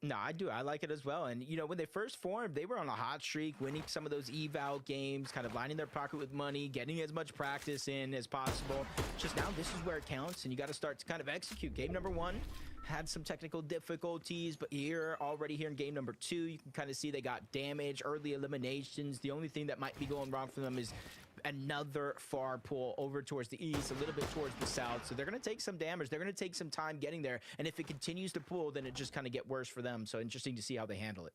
No, I do. I like it as well. And, you know, when they first formed, they were on a hot streak, winning some of those eval games, kind of lining their pocket with money, getting as much practice in as possible. Just now, this is where it counts, and you got to start to kind of execute. Game number 1 had some technical difficulties, but already here in game number 2, you can kind of see they got damage, early eliminations. The only thing that might be going wrong for them is another far pull over towards the east, a little bit towards the south. So they're going to take some damage. They're going to take some time getting there. And if it continues to pull, then it just kind of get worse for them. So interesting to see how they handle it.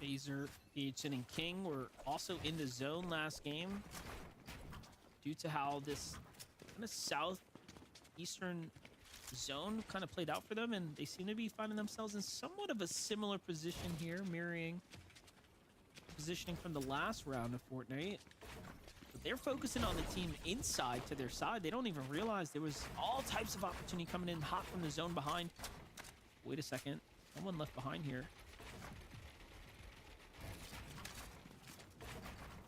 Phaser, PHN, and King were also in the zone last game due to how this kind of southeastern zone kind of played out for them, and they seem to be finding themselves in somewhat of a similar position here, mirroring positioning from the last round of Fortnite. But they're focusing on the team inside to their side. They don't even realize there was all types of opportunity coming in hot from the zone behind. Wait a second, someone left behind here.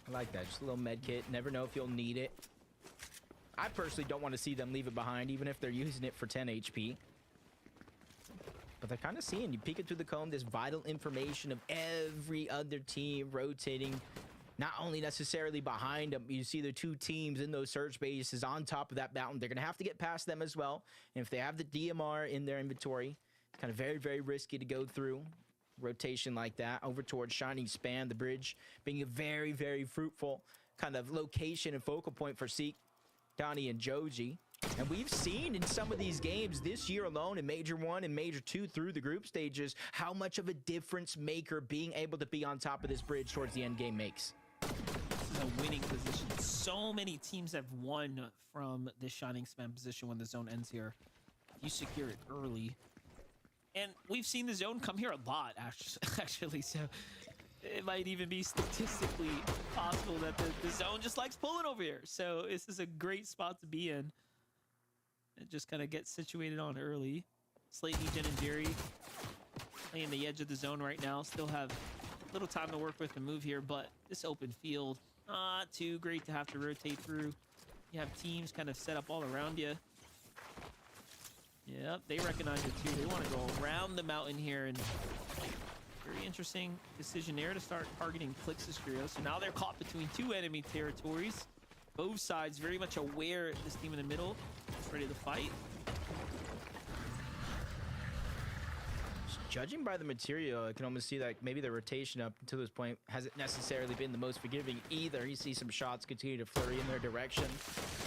I like that. Just a little med kit. Never know if you'll need it. I personally don't want to see them leave it behind, even if they're using it for 10 HP. But they're kind of seeing, you peek it through the comb, this vital information of every other team rotating, not only necessarily behind them. You see the 2 teams in those search bases on top of that mountain. They're going to have to get past them as well. And if they have the DMR in their inventory, it's kind of very risky to go through rotation like that over towards Shining Span, the bridge being a very fruitful kind of location and focal point for Seek, Donnie, and Joji. And we've seen in some of these games this year alone in Major 1 and Major 2 through the group stages how much of a difference maker being able to be on top of this bridge towards the end game makes. This is a winning position. So many teams have won from this Shining Span position when the zone ends here. You secure it early. And we've seen the zone come here a lot, actually. So it might even be statistically possible that the zone just likes pulling over here. So this is a great spot to be in. It just kind of gets situated on early. Slayton, Jen, and Jerry playing the edge of the zone right now. Still have a little time to work with and move here, but this open field, not too great to have to rotate through. You have teams kind of set up all around you. Yep, they recognize it too. They want to go around the mountain here, and very interesting decision there to start targeting Clix's trio. So now they're caught between 2 enemy territories. Both sides very much aware of this team in the middle is ready to fight. Judging by the material, I can almost see that maybe the rotation up until this point hasn't necessarily been the most forgiving either. You see some shots continue to flurry in their direction.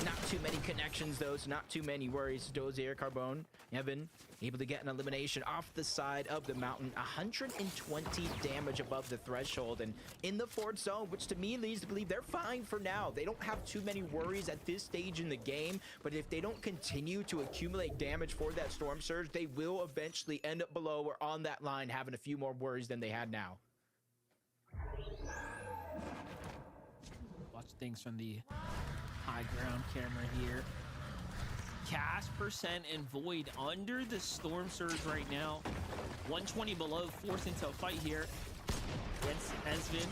Not too many connections, though, so not too many worries. Dozier, Carbone, Evan, able to get an elimination off the side of the mountain. 120 damage above the threshold, and in the fourth zone, which to me leads to believe they're fine for now. They don't have too many worries at this stage in the game, but if they don't continue to accumulate damage for that Storm Surge, they will eventually end up below or on on that line having a few more worries than they had now. Watch things from the high ground camera here. Cash percent and Void under the Storm Surge right now. 120 below, forced into a fight here against NSFW.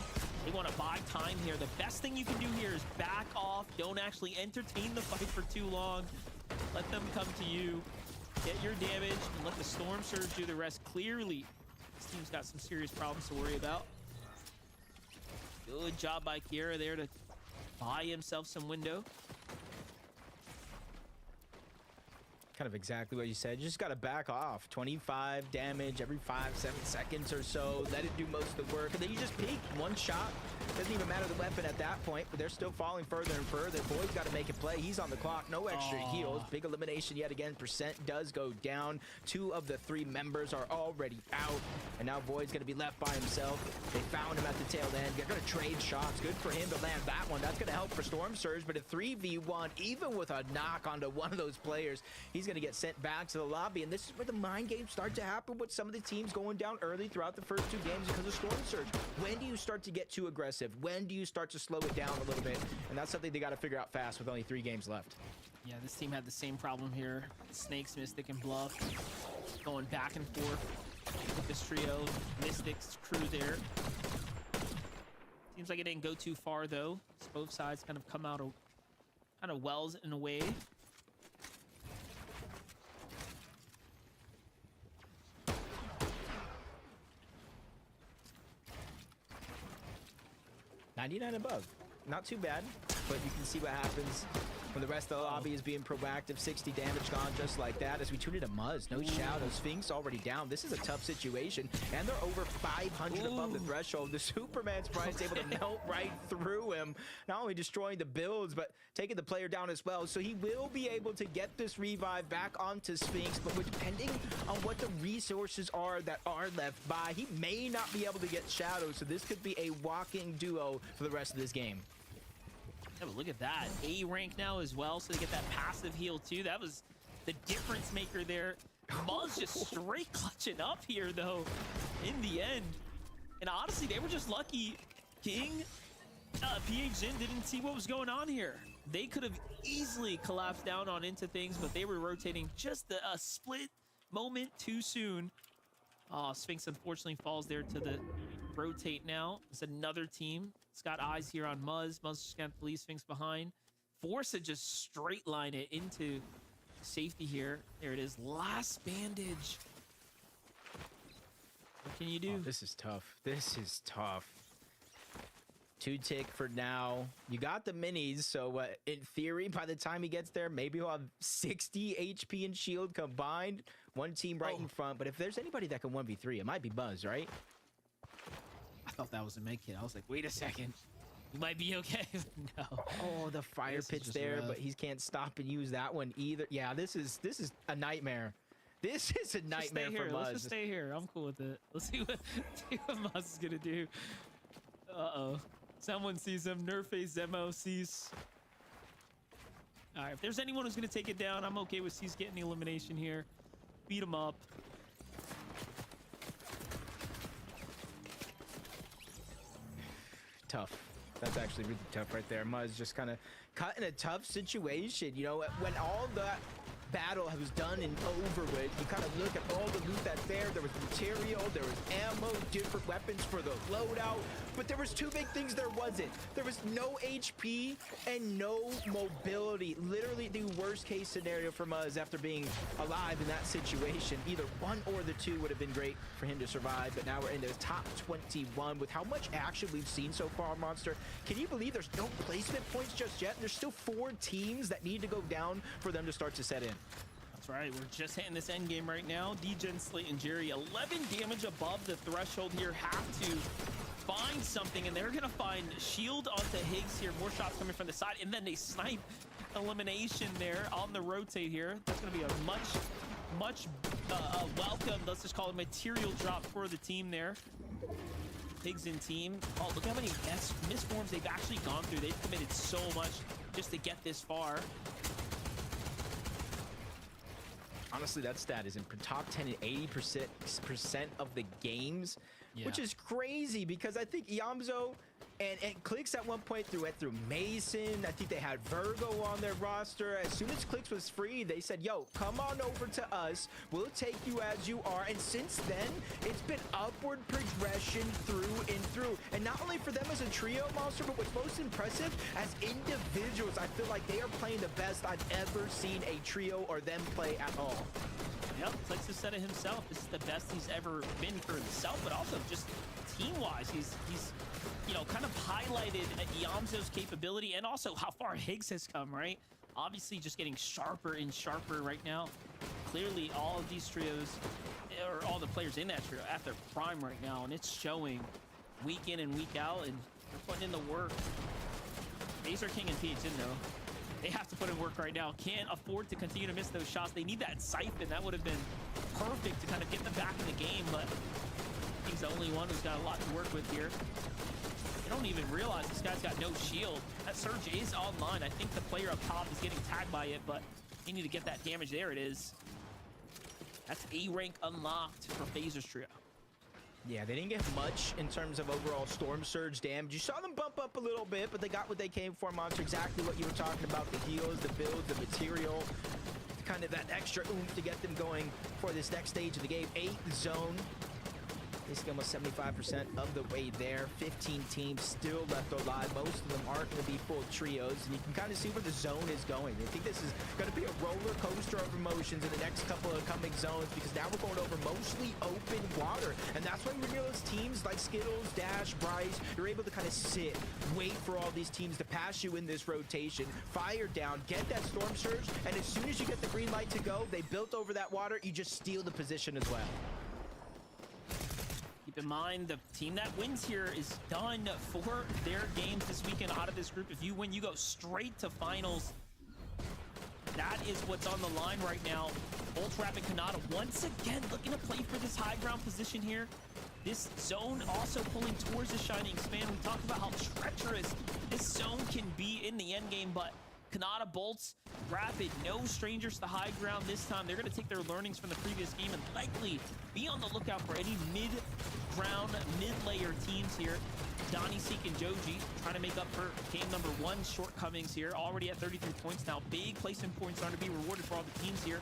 They want to buy time here. The best thing you can do here is back off. Don't actually entertain the fight for too long. Let them come to you. Get your damage and let the Storm Surge do the rest. Clearly, this team's got some serious problems to worry about. Good job by Kiera there to buy himself some window. Kind of exactly what you said. You just got to back off. 25 damage every 5-7 seconds or so. Let it do most of the work. And then you just peek. One shot. Doesn't even matter the weapon at that point, but they're still falling further and further. Boyd's got to make a play. He's on the clock. No extra heals. Big elimination yet again. Percent does go down. 2 of the 3 members are already out. And now Void's going to be left by himself. They found him at the tail end. They're going to trade shots. Good for him to land that one. That's going to help for Storm Surge. But a 3v1, even with a knock onto one of those players, he's going to get sent back to the lobby. And this is where the mind games start to happen with some of the teams going down early throughout the first 2 games because of Storm Surge. When do you start to get too aggressive? When do you start to slow it down a little bit? And that's something they got to figure out fast with only 3 games left. Yeah, this team had the same problem here. Snakes, Mystic, and Bluff going back and forth with this trio. Mystic's crew there. Seems like it didn't go too far though. So both sides kind of come out of kind of wells in a way. $99 above. Not too bad, but you can see what happens when the rest of the lobby is being proactive. 60 damage gone just like that as we tune into Muzz. No shadow. Sphinx already down. This is a tough situation, and they're over 500 above the threshold. The Superman Sprite's able to melt right through him, not only destroying the builds, but taking the player down as well. So he will be able to get this revive back onto Sphinx, but depending on what the resources are that are left by, he may not be able to get shadow. So this could be a walking duo for the rest of this game. Yeah, but look at that. A rank now as well, so they get that passive heal too. That was the difference maker there. Muzz just straight clutching up here though in the end. And honestly, they were just lucky. King, PH Jin didn't see what was going on here. They could have easily collapsed down on into things, but they were rotating just a split moment too soon. Sphinx unfortunately falls there to the rotate now. It's another team. It's got eyes here on Muzz. Muzz just got to leave Sphinx behind. Force to just straight line it into safety here. There it is. Last bandage. What can you do? Oh, this is tough. This is tough. 2 tick for now. You got the minis, so in theory, by the time he gets there, maybe he'll have 60 HP and shield combined. One team right in front, but if there's anybody that can 1v3, it might be Buzz, right? I thought that was a med kit. I was like, wait a second. You might be okay. No. Oh, the fire pit's there, but he can't stop and use that one either. Yeah, this is a nightmare. This is a nightmare for Muzz. Let's just stay here. I'm cool with it. Let's see what Muzz is gonna do. Uh-oh. Someone sees him. Nerface Zemo sees. All right, if there's anyone who's gonna take it down, I'm okay with Cease getting the elimination here. Beat him up. Tough. That's actually really tough right there. Muzz just kind of caught in a tough situation. You know, when all that battle was done and over with, you kind of look at all the loot that's there. There was material, there was ammo, different weapons for the loadout, but there was 2 big things there wasn't. There was no HP and no mobility. Literally the worst case scenario for Muzz after being alive in that situation. Either one or the 2 would have been great for him to survive, but now we're in the top 21 with how much action we've seen so far, Monster. Can you believe there's no placement points just yet? There's still 4 teams that need to go down for them to start to set in. That's right. We're just hitting this end game right now. DGen, Slate, and Jerry, 11 damage above the threshold here. Have to find something, and they're going to find shield onto Higgs here. More shots coming from the side, and then they snipe elimination there on the rotate here. That's going to be a much welcome, let's just call it material drop for the team there. Higgs and team. Oh, look how many misforms they've actually gone through. They've committed so much just to get this far. honestly, that stat is in top 10 in 80% of the games, which is crazy because I think Iamzo and Clicks at one point went through Mason. I think they had Virgo on their roster. As soon as Clicks was free, they said, yo, come on over to us. We'll take you as you are. And since then, it's been upward progression through and through. And not only for them as a trio, Monster, but what's most impressive, as individuals, I feel like they are playing the best I've ever seen a trio or them play at all. Yep, Clicks has said it himself. This is the best he's ever been for himself, but also just team-wise. He's you know, kind of highlighted Iamzo's capability and also how far Higgs has come, right? Obviously just getting sharper and sharper right now. Clearly all of these trios, or all the players in that trio, at their prime right now, and it's showing week in and week out, and they're putting in the work. RASICM and PHN, though, they have to put in work right now. Can't afford to continue to miss those shots. They need that siphon. That would have been perfect to kind of get them back in the game, but he's the only one who's got a lot to work with here. They don't even realize this guy's got no shield. That surge is online. I think the player up top is getting tagged by it, but they need to get that damage. There it is. That's A rank unlocked for Phasers trio. Yeah, they didn't get much in terms of overall Storm Surge damage. You saw them bump up a little bit, but they got what they came for, Monster. Exactly what you were talking about, the heals, the builds, the material. Kind of that extra oomph to get them going for this next stage of the game. 8th zone. Basically almost 75% of the way there. 15 teams still left alive. Most of them aren't going to be full trios, and you can kind of see where the zone is going. I think this is going to be a roller coaster of emotions in the next couple of coming zones, because now we're going over mostly open water, and that's why we realize teams like Skittles, Dash, Bryce, you're able to kind of sit, wait for all these teams to pass you in this rotation, fire down, get that Storm Surge, and as soon as you get the green light to go, they built over that water, you just steal the position as well. Keep in mind, the team that wins here is done for their games this weekend out of this group. If you win, you go straight to finals. That is what's on the line right now. Ultra Rapid Kanata once again looking to play for this high ground position here. This zone also pulling towards the Shining Span. We talked about how treacherous this zone can be in the end game, but Kanata bolts Rapid, no strangers to the high ground this time. They're going to take their learnings from the previous game and likely be on the lookout for any mid-ground, mid-layer teams here. Donnie, Seek, and Joji trying to make up for game number 1's shortcomings here. Already at 33 points now. Big placement points are to be rewarded for all the teams here.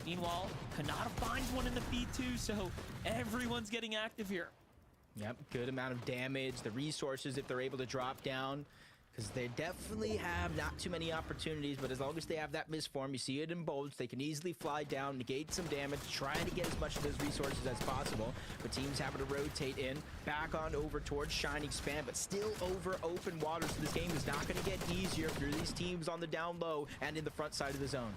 Meanwhile, Kanata finds one in the feed too, so everyone's getting active here. Yep, good amount of damage. The resources, if they're able to drop down, because they definitely have not too many opportunities, but as long as they have that misform, you see it in bolts, they can easily fly down, negate some damage, trying to get as much of those resources as possible. But teams having to rotate in, back on over towards Shining Span, but still over open water, so this game is not going to get easier for these teams on the down low and in the front side of the zone.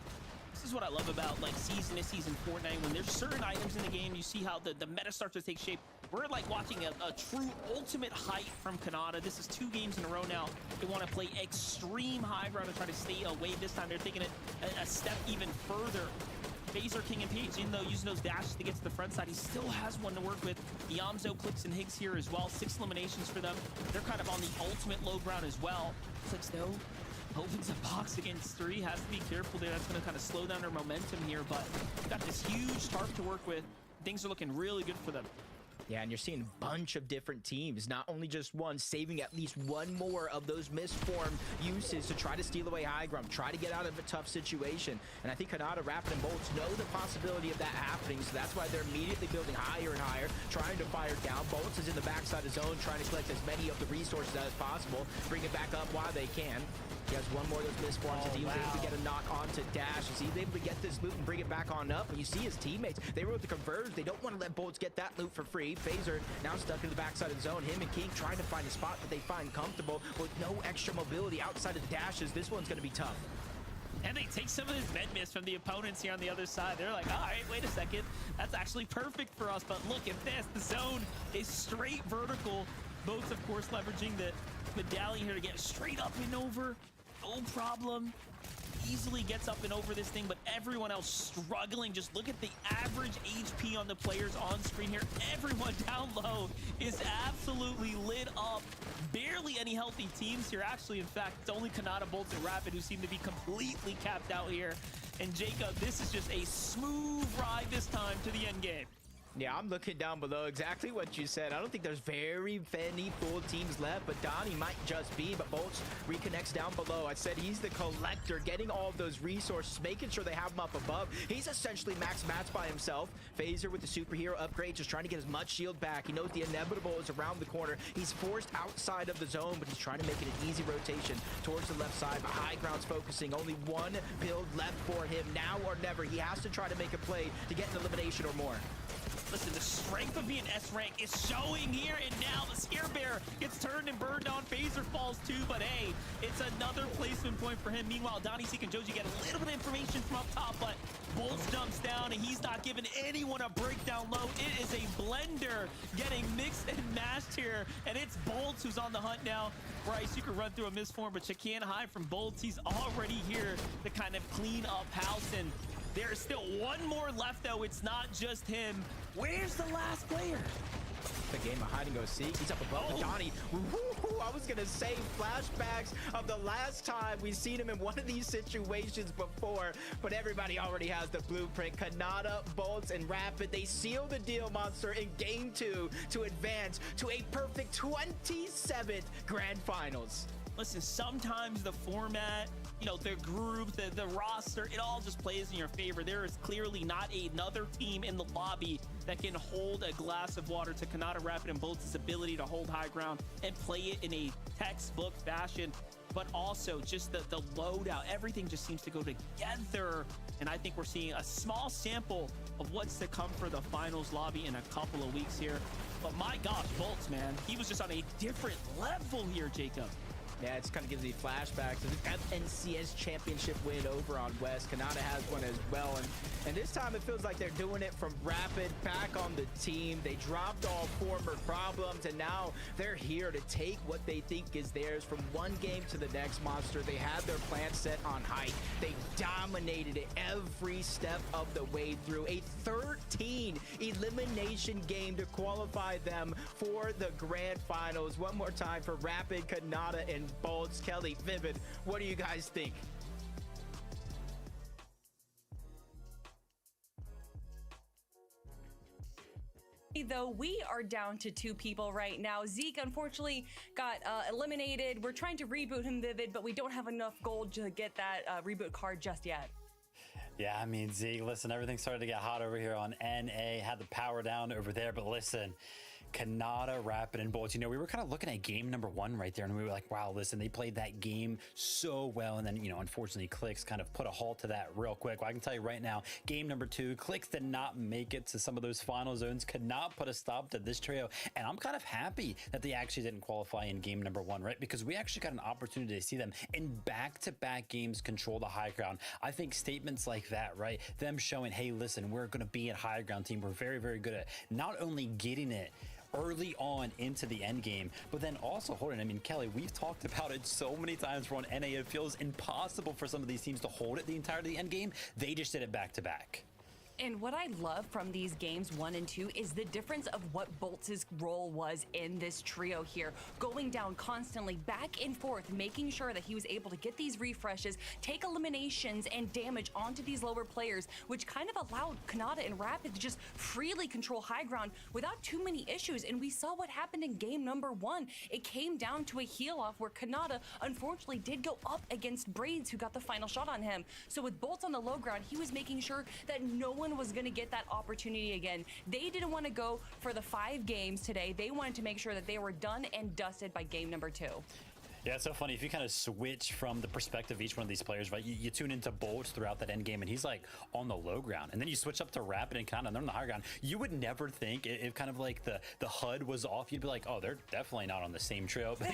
This is what I love about like season to season Fortnite. When there's certain items in the game, you see how the meta starts to take shape. We're like watching a true ultimate height from Kanata. This is 2 games in a row now. They want to play extreme high ground and try to stay away. This time they're taking it a step even further. RASICM and PHN, though, using those dashes to get to the front side. He still has one to work with. Iamzo, Clicks, and Higgs here as well. 6 eliminations for them. They're kind of on the ultimate low ground as well. Clicks, though, opens a box against 3. Has to be careful there. That's going to kind of slow down their momentum here, but got this huge tarp to work with. Things are looking really good for them. Yeah, and you're seeing a bunch of different teams, not only just one, saving at least one more of those misformed uses to try to steal away high ground, try to get out of a tough situation. And I think Kanata, Rapid, and Bolts know the possibility of that happening, so that's why they're immediately building higher and higher, trying to fire down. Bolts is in the backside of zone, trying to collect as many of the resources as possible, bring it back up while they can. He has one more of those misforms. He was able to get a knock onto Dash. He's able to get this loot and bring it back on up. And you see his teammates, they were able to converge. They don't want to let Bolts get that loot for free. Phaser now stuck in the backside of the zone. Him and King trying to find a spot that they find comfortable with no extra mobility outside of the dashes. This one's going to be tough. And they take some of this med miss from the opponents here on the other side. They're like, all right, wait a second. That's actually perfect for us. But look at this. The zone is straight vertical. Both, of course, leveraging the medallion here to get straight up and over. No problem. Easily gets up and over this thing, but everyone else struggling. Just look at the average HP on the players on screen here. Everyone down low is absolutely lit up. Barely any healthy teams here. Actually, in fact, it's only Kanata, Bolts, and Rapid who seem to be completely capped out here. And Jacob, this is just a smooth ride this time to the end game. Yeah, I'm looking down below exactly what you said. I don't think there's very many full teams left, but Donnie might just be. But Bolts reconnects down below. I said he's the collector, getting all of those resources, making sure they have him up above. He's essentially max match by himself. Phaser with the superhero upgrade, just trying to get as much shield back. He knows the inevitable is around the corner. He's forced outside of the zone, but he's trying to make it an easy rotation towards the left side. But High Ground's focusing. Only one build left for him, now or never. He has to try to make a play to get an elimination or more. Listen, the strength of being S-rank is showing here, and now the Scare Bear gets turned and burned on. Phaser falls too, but hey, it's another placement point for him. Meanwhile, Donnie, Seek, and Joji get a little bit of information from up top, but Bolts jumps down, and he's not giving anyone a breakdown low. It is a blender getting mixed and mashed here, and it's Bolts who's on the hunt now. Bryce, you can run through a misform, but you can't hide from Bolts. He's already here to kind of clean up house, and there's still one more left, though. It's not just him. Where's the last player? The game of hide and go seek. He's up above Donnie. I was gonna say flashbacks of the last time we seen him in one of these situations before, but everybody already has the blueprint. Kanata, Bolts, and Rapid, they seal the deal, Monster, in game 2 to advance to a perfect 27th grand finals. Listen, sometimes the format, you know, the group, the roster, it all just plays in your favor. There is clearly not another team in the lobby that can hold a glass of water to Kanata, Rapid, and Bolts' ability to hold high ground and play it in a textbook fashion. But also just the loadout, everything just seems to go together. And I think we're seeing a small sample of what's to come for the finals lobby in a couple of weeks here. But my gosh, Bolts, man, he was just on a different level here, Jacob. Yeah, it kind of gives me flashbacks to the FNCS championship win over on West. Kanata has one as well. And this time it feels like they're doing it from Rapid back on the team. They dropped all former problems, and now they're here to take what they think is theirs from one game to the next, Monster. They had their plan set on height. They dominated it every step of the way through. A 13 elimination game to qualify them for the grand finals. One more time for Rapid, Kanata, and Bolts. Kelly, Vivid, what do you guys think? Though we are down to 2 people right now. Zeke unfortunately got eliminated. We're trying to reboot him, Vivid, but we don't have enough gold to get that reboot card just yet. Yeah, I mean, Zeke, listen, everything started to get hot over here on NA, had the power down over there, but listen, Kanata, Rapid, and Bolts, you know, we were kind of looking at game number 1 right there, and we were like, wow, listen, they played that game so well, and then, you know, unfortunately, Clicks kind of put a halt to that real quick. Well, I can tell you right now, game number 2, Clicks did not make it to some of those final zones, could not put a stop to this trio, and I'm kind of happy that they actually didn't qualify in game number 1, right? Because we actually got an opportunity to see them in back-to-back games control the high ground. I think statements like that, right? Them showing, hey, listen, we're going to be a high ground team. We're very, very good at not only getting it early on into the end game, but then also holding. I mean, Kelly, we've talked about it so many times for on NA. It feels impossible for some of these teams to hold it the entirety of the end game. They just did it back to back. And what I love from these games 1 and 2 is the difference of what Bolts' role was in this trio here, going down constantly back and forth, making sure that he was able to get these refreshes, take eliminations and damage onto these lower players, which kind of allowed Kanata and Rapid to just freely control high ground without too many issues. And we saw what happened in game number 1. It came down to a heal off where Kanata unfortunately did go up against Braids, who got the final shot on him. So with Bolts on the low ground, he was making sure that no one was going to get that opportunity again. They didn't want to go for the 5 games today. They wanted to make sure that they were done and dusted by game number 2. Yeah, it's so funny. If you kind of switch from the perspective of each one of these players, right? You tune into Bolts throughout that end game, and he's like on the low ground, and then you switch up to Rapid and Kanata, and they're on the high ground. You would never think if kind of like the HUD was off, you'd be like, oh, they're definitely not on the same trio. But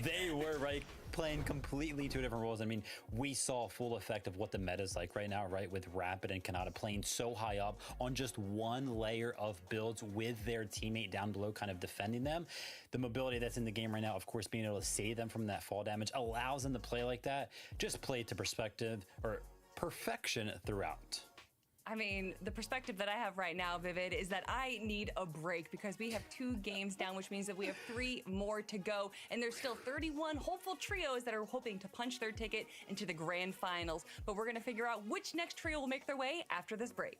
they were right playing completely 2 different roles. I mean, we saw full effect of what the meta is like right now, right? With Rapid and Kanata playing so high up on just one layer of builds with their teammate down below, kind of defending them. The mobility that's in the game right now, of course, being able to save them from that fall damage allows them to play like that. Just play to perspective or perfection throughout. I mean, the perspective that I have right now, Vivid, is that I need a break because we have 2 games down, which means that we have 3 more to go. And there's still 31 hopeful trios that are hoping to punch their ticket into the grand finals. But we're going to figure out which next trio will make their way after this break.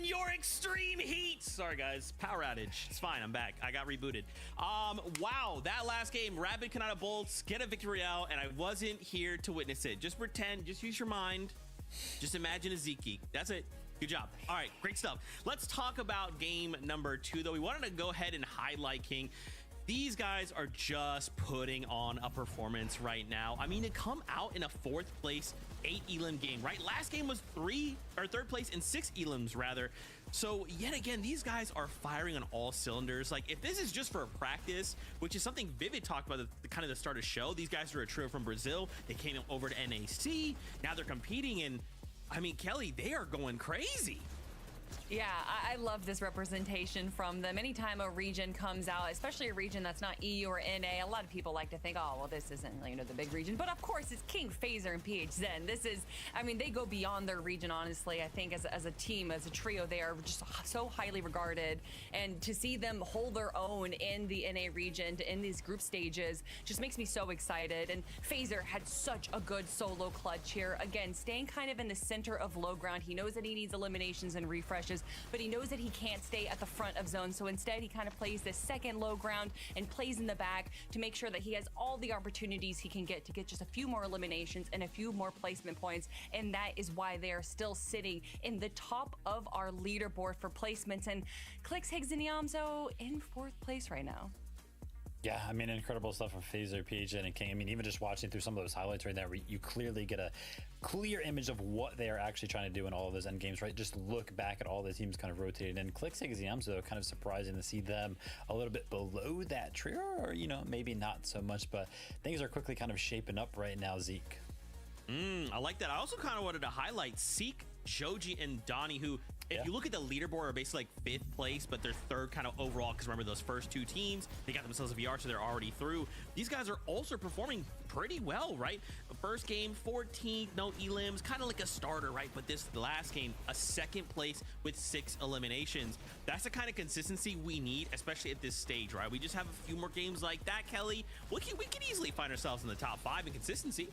your extreme heat. Sorry guys, power outage. It's fine, I'm back. I got rebooted. Wow, that last game, Rapid Kanata Bolts get a victory out, and I wasn't here to witness it. Just pretend, just use your mind. Just imagine a Zeke. That's it. Good job. All right, great stuff. Let's talk about game number 2, though. We wanted to go ahead and highlight King. These guys are just putting on a performance right now. I mean, to come out in a 4th place 8 elim game, right? Last game was 3rd place in 6 elims rather. So yet again, these guys are firing on all cylinders. Like, if this is just for practice, which is something Vivid talked about at the kind of the start of the show, these guys are a trio from Brazil. They came over to NAC. Now they're competing, and I mean, Kelly, they are going crazy. Yeah, I love this representation from them. Anytime a region comes out, especially a region that's not EU or NA, a lot of people like to think, oh, well, this isn't, you know, the big region. But of course, it's King, Phaser, and PH Zen. This is, I mean, they go beyond their region, honestly. I think as a team, as a trio, they are just so highly regarded. And to see them hold their own in the NA region, in these group stages, just makes me so excited. And Phaser had such a good solo clutch here. Again, staying kind of in the center of low ground. He knows that he needs eliminations and refreshes, but he knows that he can't stay at the front of zone. So instead, he kind of plays this second low ground and plays in the back to make sure that he has all the opportunities he can get to get just a few more eliminations and a few more placement points. And that is why they are still sitting in the top of our leaderboard for placements. And Clicks, Higgs, and Yamzo in 4th place right now. Yeah, I mean, incredible stuff from Phaser, PHN, and King. I mean, even just watching through some of those highlights right there, you clearly get a clear image of what they are actually trying to do in all of those end games, right? Just look back at all the teams kind of rotated. And Clix, Higgs, and Yams, though, kind of surprising to see them a little bit below that trio, or, you know, maybe not so much, but things are quickly kind of shaping up right now, Zeke. I like that. I also kind of wanted to highlight Seek, Joji, and Donnie, who, if you look at the leaderboard, are basically like 5th place, but they're 3rd kind of overall, because remember those first 2 teams, they got themselves a VR, so they're already through. These guys are also performing pretty well, right? The first game, 14th, no elims, kind of like a starter, right? But this last game, a 2nd place with 6 eliminations. That's the kind of consistency we need, especially at this stage, right? We just have a few more games like that, Kelly. We can easily find ourselves in the top 5 in consistency.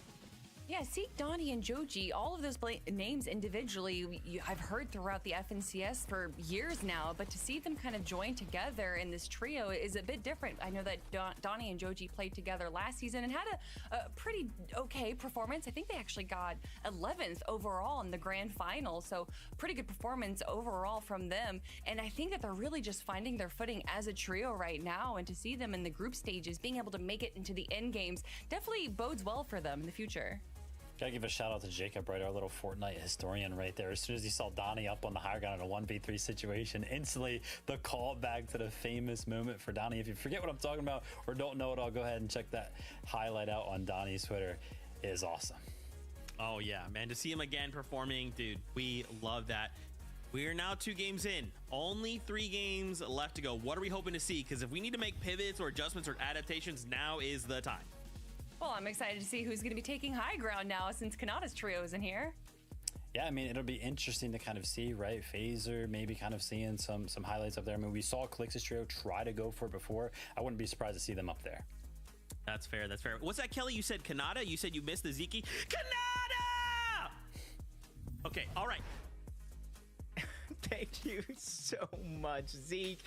Yeah, Seek, Donnie, and Joji, all of those names individually, I've heard throughout the FNCS for years now, but to see them kind of join together in this trio is a bit different. I know that Donnie and Joji played together last season and had a pretty okay performance. I think they actually got 11th overall in the grand final, so pretty good performance overall from them. And I think that they're really just finding their footing as a trio right now, and to see them in the group stages, being able to make it into the end games, definitely bodes well for them in the future. Gotta give a shout out to Jacob, right? Our little Fortnite historian right there. As soon as he saw Donnie up on the higher ground in a 1v3 situation, instantly the call back to the famous moment for Donnie. If you forget what I'm talking about or don't know it, I'll go ahead and check that highlight out on Donnie's Twitter. It is awesome. Oh yeah, man, to see him again performing, dude, we love that. We are now 2 games in, only 3 games left to go. What are we hoping to see? Because if we need to make pivots or adjustments or adaptations, now is the time. Well, I'm excited to see who's going to be taking high ground now since Kanata's trio is in here. Yeah, I mean, it'll be interesting to kind of see, right? Phaser maybe kind of seeing some highlights up there. I mean, we saw Clix's trio try to go for it before. I wouldn't be surprised to see them up there. That's fair. That's fair. What's that, Kelly? You said Kanata? You said you missed the Zeke? Kanata! Okay, all right. Thank you so much, Zeke.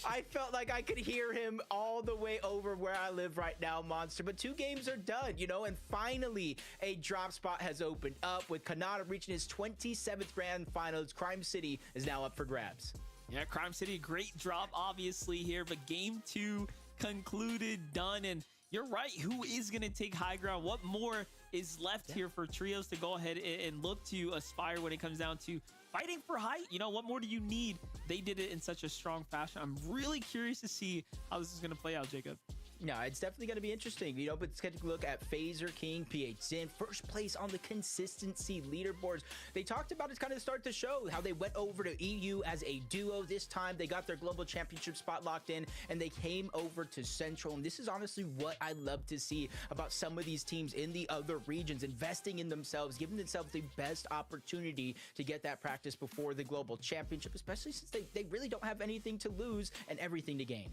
I felt like I could hear him all the way over where I live right now, Monster. But 2 games are done, you know, and finally a drop spot has opened up with Kanata reaching his 27th grand finals. Crime City is now up for grabs. Yeah, Crime City, great drop, obviously, here. But game 2 concluded, done. And you're right. Who is going to take high ground? What more is left here for trios to go ahead and look to aspire when it comes down to fighting for height? You know, what more do you need? They did it in such a strong fashion. I'm really curious to see how this is going to play out, Jacob. No, it's definitely going to be interesting, you know, but let's take a look at Phaser, King, PH Zin, first place on the consistency leaderboards. They talked about it's kind of start to show how they went over to EU as a duo this time. They got their global championship spot locked in and they came over to Central. And this is honestly what I love to see about some of these teams in the other regions, investing in themselves, giving themselves the best opportunity to get that practice before the global championship, especially since they really don't have anything to lose and everything to gain.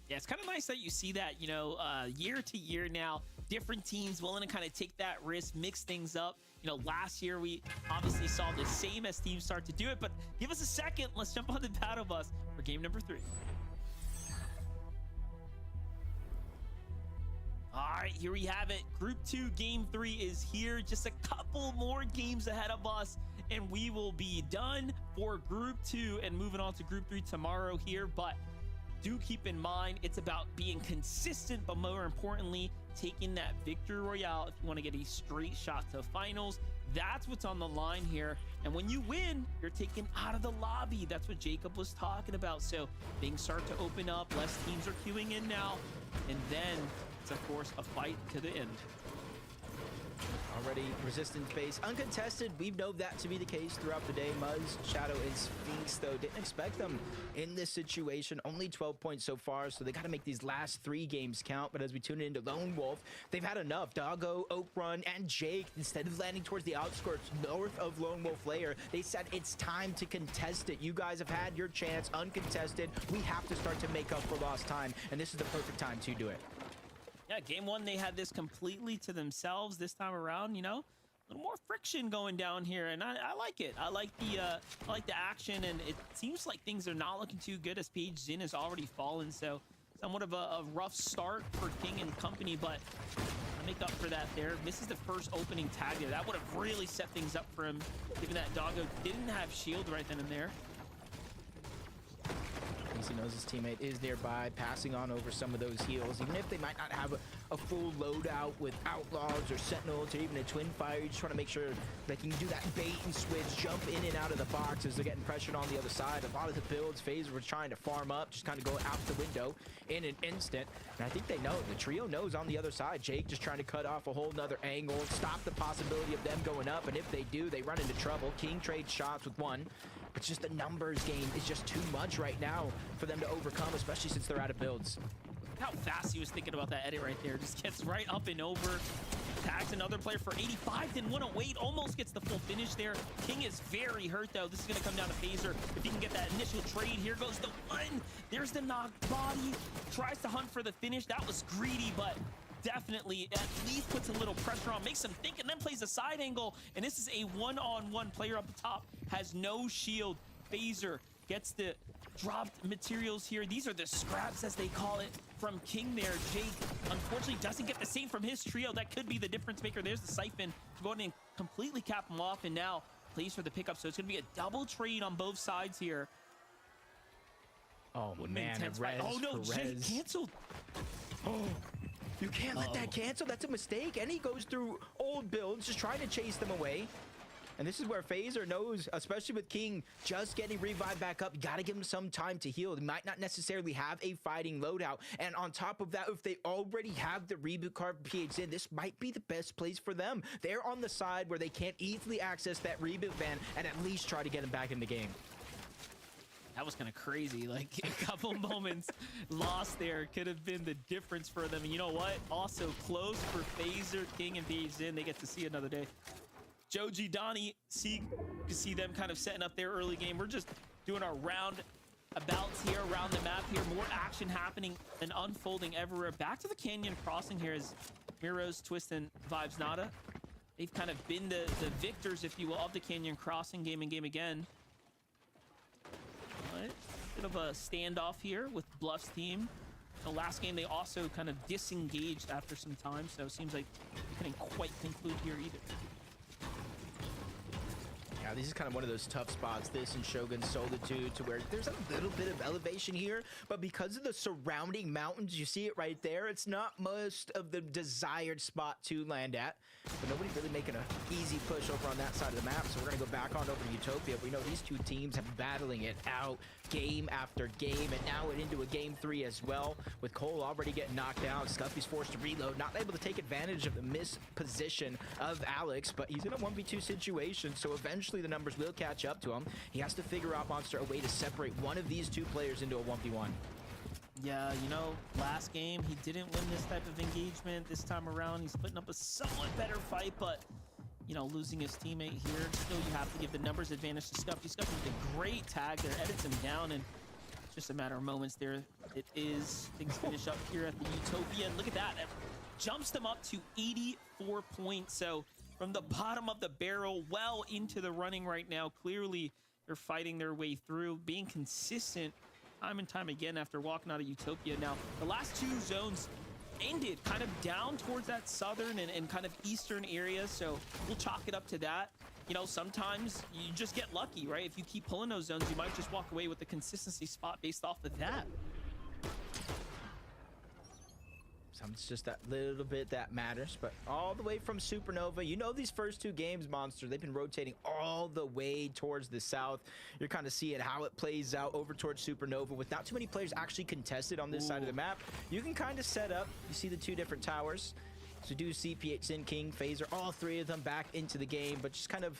Yeah, it's kind of nice that you see that, you know, year to year now, different teams willing to kind of take that risk, mix things up. You know, last year we obviously saw the same as teams start to do it, but give us a second. Let's jump on the battle bus for game number 3. All right, here we have it. Group 2, game 3 is here. Just a couple more games ahead of us, and we will be done for Group 2 and moving on to Group 3 tomorrow here. But do keep in mind, it's about being consistent, but more importantly, taking that victory royale if you want to get a straight shot to finals. That's what's on the line here. And when you win, you're taken out of the lobby. That's what Jacob was talking about. So things start to open up. Less teams are queuing in now. And then it's, of course, a fight to the end. Already resistance base uncontested. We've known that to be the case throughout the day. Muzz, Shadow, and Sphinx, though, didn't expect them in this situation. Only 12 points so far, so they got to make these last 3 games count. But as we tune into Lone Wolf, they've had enough. Doggo, Oak Run, and Jake, instead of landing towards the outskirts north of Lone Wolf Lair, they said it's time to contest it. You guys have had your chance uncontested. We have to start to make up for lost time, and this is the perfect time to do it. Yeah, game 1, they had this completely to themselves. This time around, you know, a little more friction going down here, and I like it. I like the action, and it seems like things are not looking too good as PH Zin has already fallen. So somewhat of a rough start for King and company, but to make up for that there, misses the first opening tag there. That would have really set things up for him, given that Doggo didn't have shield right then and there. He's knows his teammate is nearby, passing on over some of those heals. Even if they might not have a full loadout with Outlaws or Sentinels or even a Twin Fire, you just want to make sure they can do that bait and switch, jump in and out of the box as they're getting pressured on the other side. A lot of the builds, FaZe were trying to farm up, just kind of go out the window in an instant. And I think they know, the trio knows on the other side. Jake just trying to cut off a whole nother angle, stop the possibility of them going up. And if they do, they run into trouble. King trades shots with one. But just the numbers game is just too much right now for them to overcome, especially since they're out of builds. How fast he was thinking about that edit right there. Just gets right up and over. Tags another player for 85, didn't want to wait. Almost gets the full finish there. King is very hurt, though. This is going to come down to FaZe. If he can get that initial trade, here goes the one. There's the knocked body. Tries to hunt for the finish. That was greedy, but definitely at least puts a little pressure on, makes him think, and then plays a side angle. And this is a one-on-one. Player up the top has no shield. FaZe gets the dropped materials here. These are the scraps, as they call it, from King there. Jake, unfortunately, doesn't get the same from his trio. That could be the difference maker. There's the siphon to go ahead and completely cap him off, and now plays for the pickup. So it's going to be a double trade on both sides here. Oh, man. Oh, no, Jake canceled. Oh, you can't let that cancel. That's a mistake. And he goes through old builds, just trying to chase them away. And this is where FaZe knows, especially with King just getting revived back up, you got to give him some time to heal. They might not necessarily have a fighting loadout. And on top of that, if they already have the reboot card PHN, this might be the best place for them. They're on the side where they can't easily access that reboot ban and at least try to get him back in the game. That was kind of crazy. Like a couple moments lost there could have been the difference for them. And you know what? Also close for FaZe, King, and PHN. They get to see another day. Joji, Donnie, to see them kind of setting up their early game. We're just doing our roundabouts here around the map here. More action happening and unfolding everywhere. Back to the Canyon Crossing here as Miros, Twist, and Vibes Nada. They've kind of been the victors, if you will, of the Canyon Crossing game and game again. But bit of a standoff here with Bluff's team. The last game, they also kind of disengaged after some time, so it seems like they couldn't quite conclude here either. Yeah, this is kind of one of those tough spots, this and Shogun Solitude, to where there's a little bit of elevation here, but because of the surrounding mountains, you see it right there, it's not most of the desired spot to land at. But nobody's really making an easy push over on that side of the map, so we're going to go back on over to Utopia. We know these two teams have been battling it out game after game, and now into a game 3 as well, with Cole already getting knocked down. Scuffy's forced to reload, not able to take advantage of the misposition of Alex, but he's in a 1v2 situation, so eventually the numbers will catch up to him. He has to figure out, Monster, a way to separate one of these two players into a 1v1. Yeah, you know, last game, he didn't win this type of engagement. This time around, he's putting up a somewhat better fight, but, you know, losing his teammate here, still you have to give the numbers advantage to Scuffy. Scuffy with a great tag there, edits him down, and it's just a matter of moments there. It is. Things finish up here at the Utopia, and look at that. That jumps them up to 84 points. So from the bottom of the barrel, well into the running right now. Clearly, they're fighting their way through, being consistent time and time again after walking out of Utopia. Now, the last two zones ended kind of down towards that southern and kind of eastern area, so we'll chalk it up to that. You know, sometimes you just get lucky, right? If you keep pulling those zones, you might just walk away with the consistency spot based off of that. It's just that little bit that matters, but all the way from Supernova, you know, these first two games, Monster, they've been rotating all the way towards the south. You're kind of seeing how it plays out over towards Supernova with not too many players actually contested on this side of the map. You can kind of set up, you see the two different towers. So do see PHN, King, FaZe, all three of them back into the game, but just kind of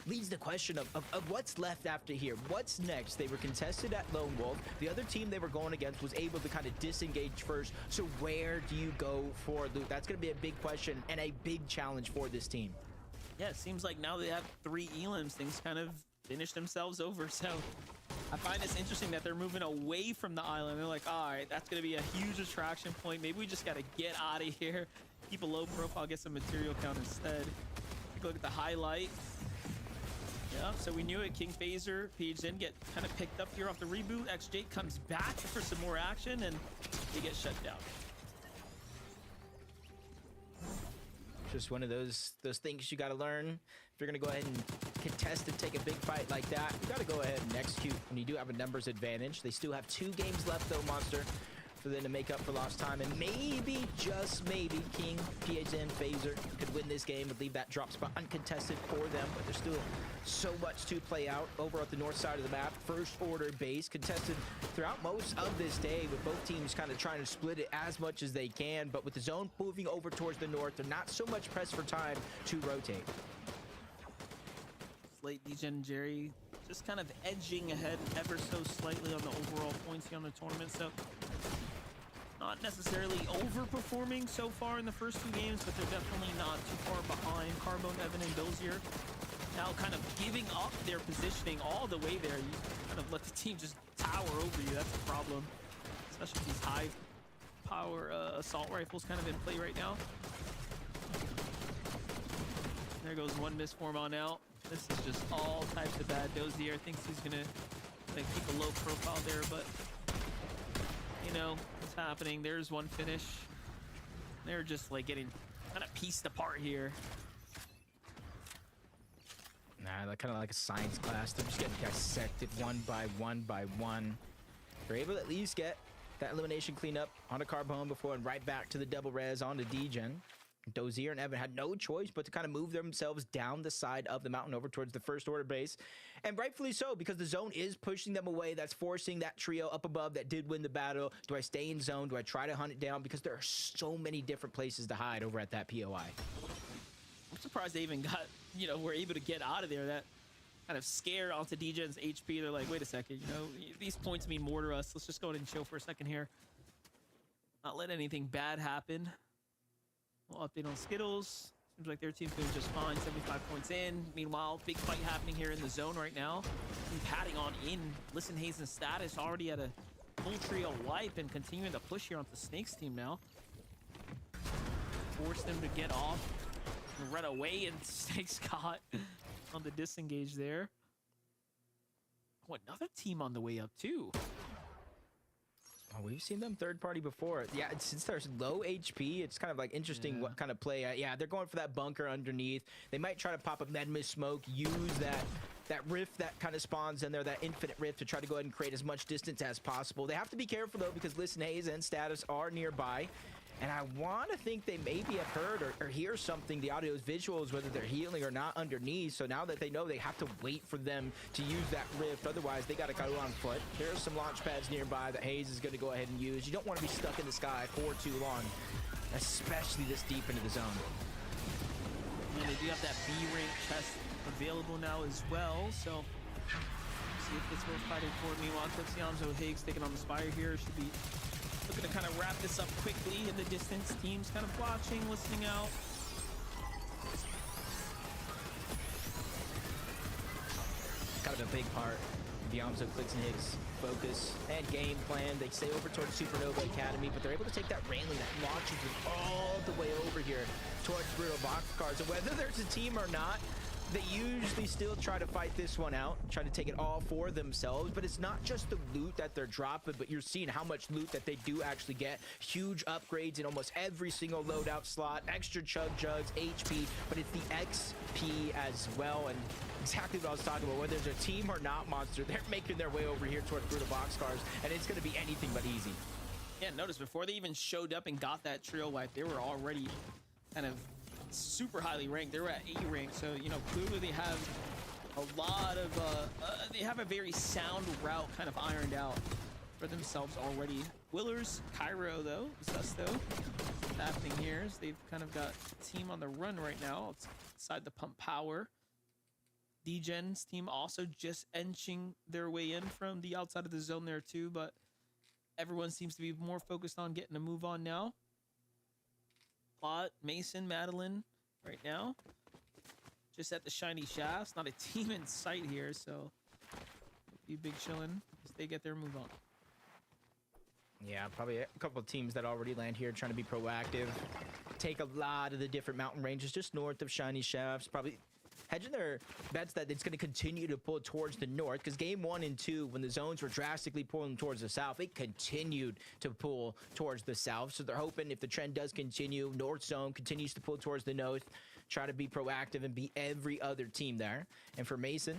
leads the question of what's left after here. What's next? They were contested at Lone Wolf. The other team they were going against was able to kind of disengage first. So where do you go for loot? That's going to be a big question and a big challenge for this team. Yeah, it seems like now they have 3 elims, things kind of finish themselves over. So I find this interesting that they're moving away from the island. They're like, all right, that's going to be a huge attraction point. Maybe we just got to get out of here. Keep a low profile, get some material count instead. Take a look at the highlight. Yeah, so we knew it. King, FaZe, PHN get kind of picked up here off the reboot. XJ comes back for some more action, and they get shut down. Just one of those things you got to learn. If you're going to go ahead and contest and take a big fight like that, you got to go ahead and execute when you do have a numbers advantage. They still have 2 games left, though, Monster, for them to make up for lost time. And maybe, just maybe, King, PHN, Phaser could win this game and leave that drop spot uncontested for them. But there's still so much to play out over at the north side of the map. First order base contested throughout most of this day, with both teams kind of trying to split it as much as they can. But with the zone moving over towards the north, they're not so much pressed for time to rotate. Slate, DGen, and Jerry just kind of edging ahead ever so slightly on the overall points here on the tournament. So not necessarily overperforming so far in the first 2 games, but they're definitely not too far behind. Carbone, Evan, and Dozier now kind of giving up their positioning all the way there. You kind of let the team just tower over you. That's a problem, especially with these high power assault rifles kind of in play right now. There goes one misform on out. This is just all types of bad. Dozier thinks he's gonna keep a low profile there, but you know what's happening. There's one finish. They're just like getting kind of pieced apart here. Nah, they're kind of like a science class. They're just getting dissected one by one. They're able to at least get that elimination cleanup on a Carbone before and right back to the double res on the DGen. Dozier and Evan had no choice but to kind of move themselves down the side of the mountain over towards the first order base. And rightfully so, because the zone is pushing them away. That's forcing that trio up above that did win the battle. Do I stay in zone? Do I try to hunt it down? Because there are so many different places to hide over at that POI. I'm surprised they even got, you know, were able to get out of there. That kind of scared onto DGen's HP. They're like, wait a second, you know, these points mean more to us. Let's just go ahead and chill for a second here. Not let anything bad happen. We'll update on Skittles. Seems like their team's doing just fine. 75 points in. Meanwhile, big fight happening here in the zone right now. And padding on in. Listen, Hazen's status already at a full trio wipe and continuing to push here onto Snake's team now. Force them to get off and run away, and Snake's caught on the disengage there. Oh, another team on the way up too. Oh, we've seen them third party before. Yeah, since there's low HP, it's kind of like interesting what kind of play. Yeah, they're going for that bunker underneath. They might try to pop up Medmus smoke, use that rift that kind of spawns in there, that infinite rift, to try to go ahead and create as much distance as possible. They have to be careful though, because Listen, Heyy and Status are nearby. And I want to think they maybe have heard or hear something, the audio's visuals, whether they're healing or not underneath. So now that they know, they have to wait for them to use that rift. Otherwise, they got to go on foot. There's some launch pads nearby that Heyy is going to go ahead and use. You don't want to be stuck in the sky for too long, especially this deep into the zone. And they do have that B rank chest available now as well. So see if it's worth fighting for. Meanwhile, Clixianzo Higgs taking on the Spire here. Should be looking to kind of wrap this up quickly in the distance. Teams kind of watching, listening out. Kind of a big part of Yamzo, Clicks, and Higgs' focus and game plan. They stay over towards Supernova Academy, but they're able to take that railing that launches them all the way over here towards Brutal Boxcars. And whether there's a team or not, they usually still try to fight this one out, try to take it all for themselves. But it's not just the loot that they're dropping, but you're seeing how much loot that they do actually get. Huge upgrades in almost every single loadout slot, extra chug jugs, HP, but it's the XP as well. And exactly what I was talking about, whether there's a team or not, Monster, they're making their way over here towards Brutal Boxcars, and it's going to be anything but easy. Yeah, notice before they even showed up and got that trio wipe, they were already kind of super highly ranked. They were at A rank, so you know, clearly they have a lot of they have a very sound route kind of ironed out for themselves already. Willers, Cairo though, Zusto, what's happening here is they've kind of got a team on the run right now outside the pump power. DGen's team also just inching their way in from the outside of the zone there too, but everyone seems to be more focused on getting a move on now. Plot, Mason, Madeline right now just at the shiny shafts. Not a team in sight here, so be big chilling as they get their move on. Yeah, probably a couple of teams that already land here trying to be proactive, take a lot of the different mountain ranges just north of shiny shafts, probably hedging their bets that it's going to continue to pull towards the north, because game 1 and 2, when the zones were drastically pulling towards the south, it continued to pull towards the south. So they're hoping if the trend does continue, north zone continues to pull towards the north, try to be proactive and beat every other team there. And for Mason,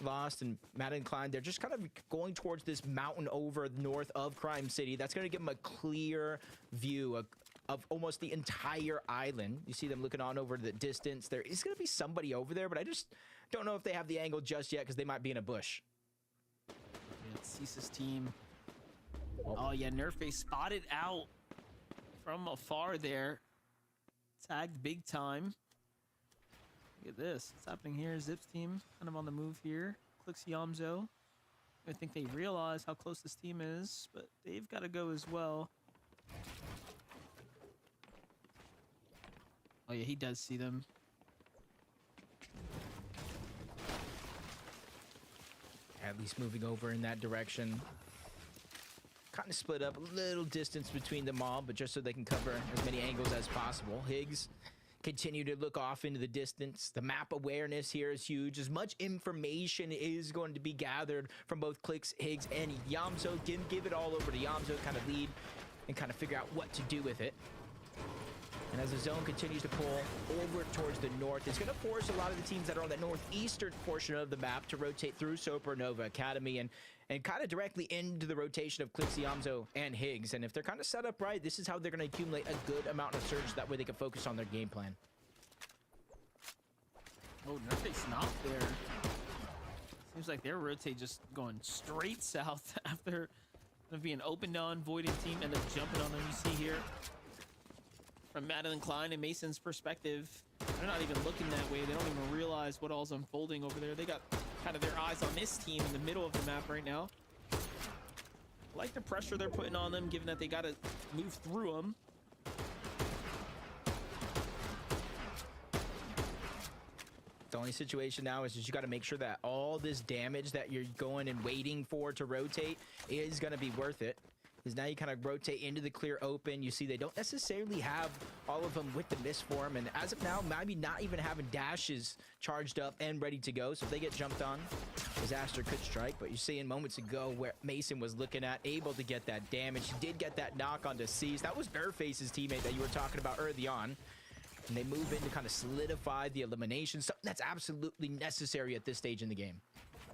Lost, and Matt and Klein, they're just kind of going towards this mountain over north of Crime City. That's going to give them a clear view of almost the entire island. You see them looking on over the distance. There is going to be somebody over there, but I just don't know if they have the angle just yet because they might be in a bush. Yeah, it's Cease's team. Oh, yeah, Nerf spotted out from afar there. Tagged big time. Look at this. What's happening here? Zip's team kind of on the move here. Clicks Yamzo. I think they realize how close this team is, but they've got to go as well. Oh, yeah, he does see them. At least moving over in that direction. Kind of split up a little distance between them all, but just so they can cover as many angles as possible. Higgs continue to look off into the distance. The map awareness here is huge. As much information is going to be gathered from both Clicks, Higgs, and Yamzo. Give it all over to Yamzo, kind of lead and kind of figure out what to do with it. And as the zone continues to pull over towards the north, it's going to force a lot of the teams that are on the northeastern portion of the map to rotate through Supernova Academy and kind of directly into the rotation of Clicks, Yamzo, and Higgs. And if they're kind of set up right, this is how they're going to accumulate a good amount of surge. That way they can focus on their game plan. Oh, Nerf's not there. Seems like their rotate just going straight south after being opened on, voiding team, and then jumping on them. You see here from Madeline Klein and Mason's perspective, they're not even looking that way. They don't even realize what all's unfolding over there. They got kind of their eyes on this team in the middle of the map right now. I like the pressure they're putting on them, given that they got to move through them. The only situation now is you got to make sure that all this damage that you're going and waiting for to rotate is going to be worth it. Because now you kind of rotate into the clear open. You see they don't necessarily have all of them with the miss form. And as of now, maybe not even having dashes charged up and ready to go. So if they get jumped on, Disaster could strike. But you're seeing moments ago where Mason was looking at, able to get that damage. He did get that knock onto Cease. That was Bearface's teammate that you were talking about early on. And they move in to kind of solidify the elimination. Something that's absolutely necessary at this stage in the game.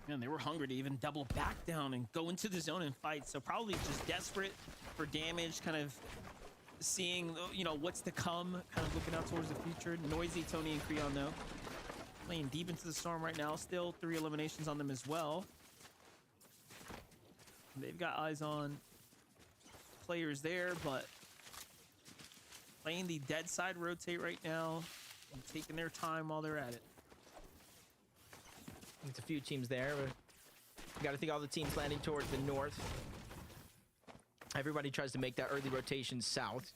Man, they were hungry to even double back down and go into the zone and fight. So probably just desperate for damage, kind of seeing, you know, what's to come, kind of looking out towards the future. Noisy Tony and Creon, though, playing deep into the storm right now. Still 3 eliminations on them as well. They've got eyes on players there, but playing the dead side rotate right now and taking their time while they're at it. It's a few teams there. But you got to think all the teams landing towards the north. Everybody tries to make that early rotation south,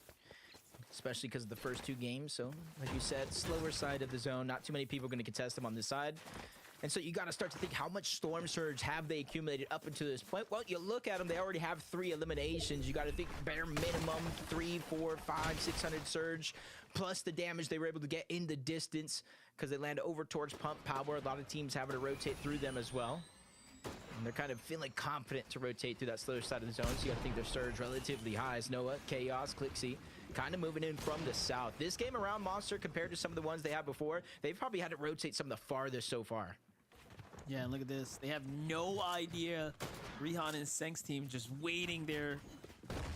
especially because of the first 2 games. So, like you said, slower side of the zone. Not too many people going to contest them on this side. And so you got to start to think, how much storm surge have they accumulated up until this point? Well, you look at them, they already have 3 eliminations. You got to think bare minimum 300, 400, 500, 600 surge, plus the damage they were able to get in the distance because they land over towards pump power. A lot of teams having to rotate through them as well. And they're kind of feeling confident to rotate through that slower side of the zone. So you got to think their surge relatively high. As Noah, Chaos, Clixie, kind of moving in from the south. This game around Monster, compared to some of the ones they had before, they've probably had to rotate some of the farthest so far. Yeah, and look at this. They have no idea. Rihan and Senk's team just waiting there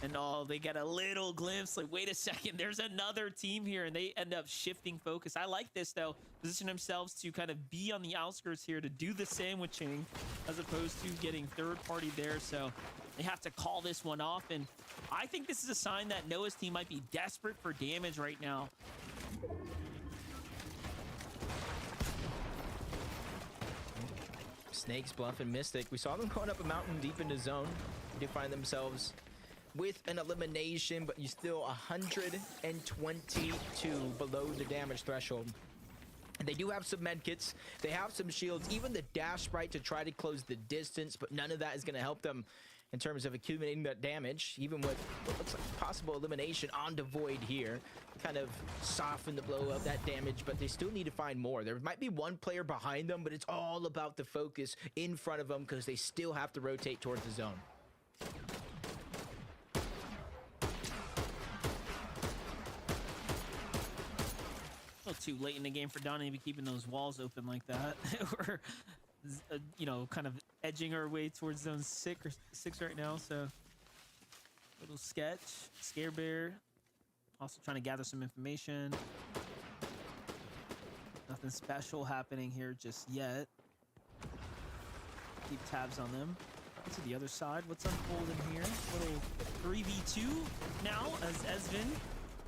and all. They get a little glimpse. Like, wait a second, there's another team here, and they end up shifting focus. I like this, though. Position themselves to kind of be on the outskirts here to do the sandwiching as opposed to getting third party there. So they have to call this one off. And I think this is a sign that Noah's team might be desperate for damage right now. Snakes, Bluff, and Mystic. We saw them going up a mountain deep into zone. They do find themselves with an elimination, but you still 122 below the damage threshold. And they do have some medkits. They have some shields, even the dash sprite to try to close the distance, but none of that is going to help them in terms of accumulating that damage, even with what looks like possible elimination on the Void here. Kind of soften the blow of that damage, but they still need to find more. There might be one player behind them, but it's all about the focus in front of them because they still have to rotate towards the zone. A little too late in the game for Donnie to be keeping those walls open like that. We're, you know, kind of edging our way towards zone 6 right now. So, little sketch, Scare Bear, also trying to gather some information. Nothing special happening here just yet. Keep tabs on them. To the other side, what's unfolding here? Little 3v2 now as Esvin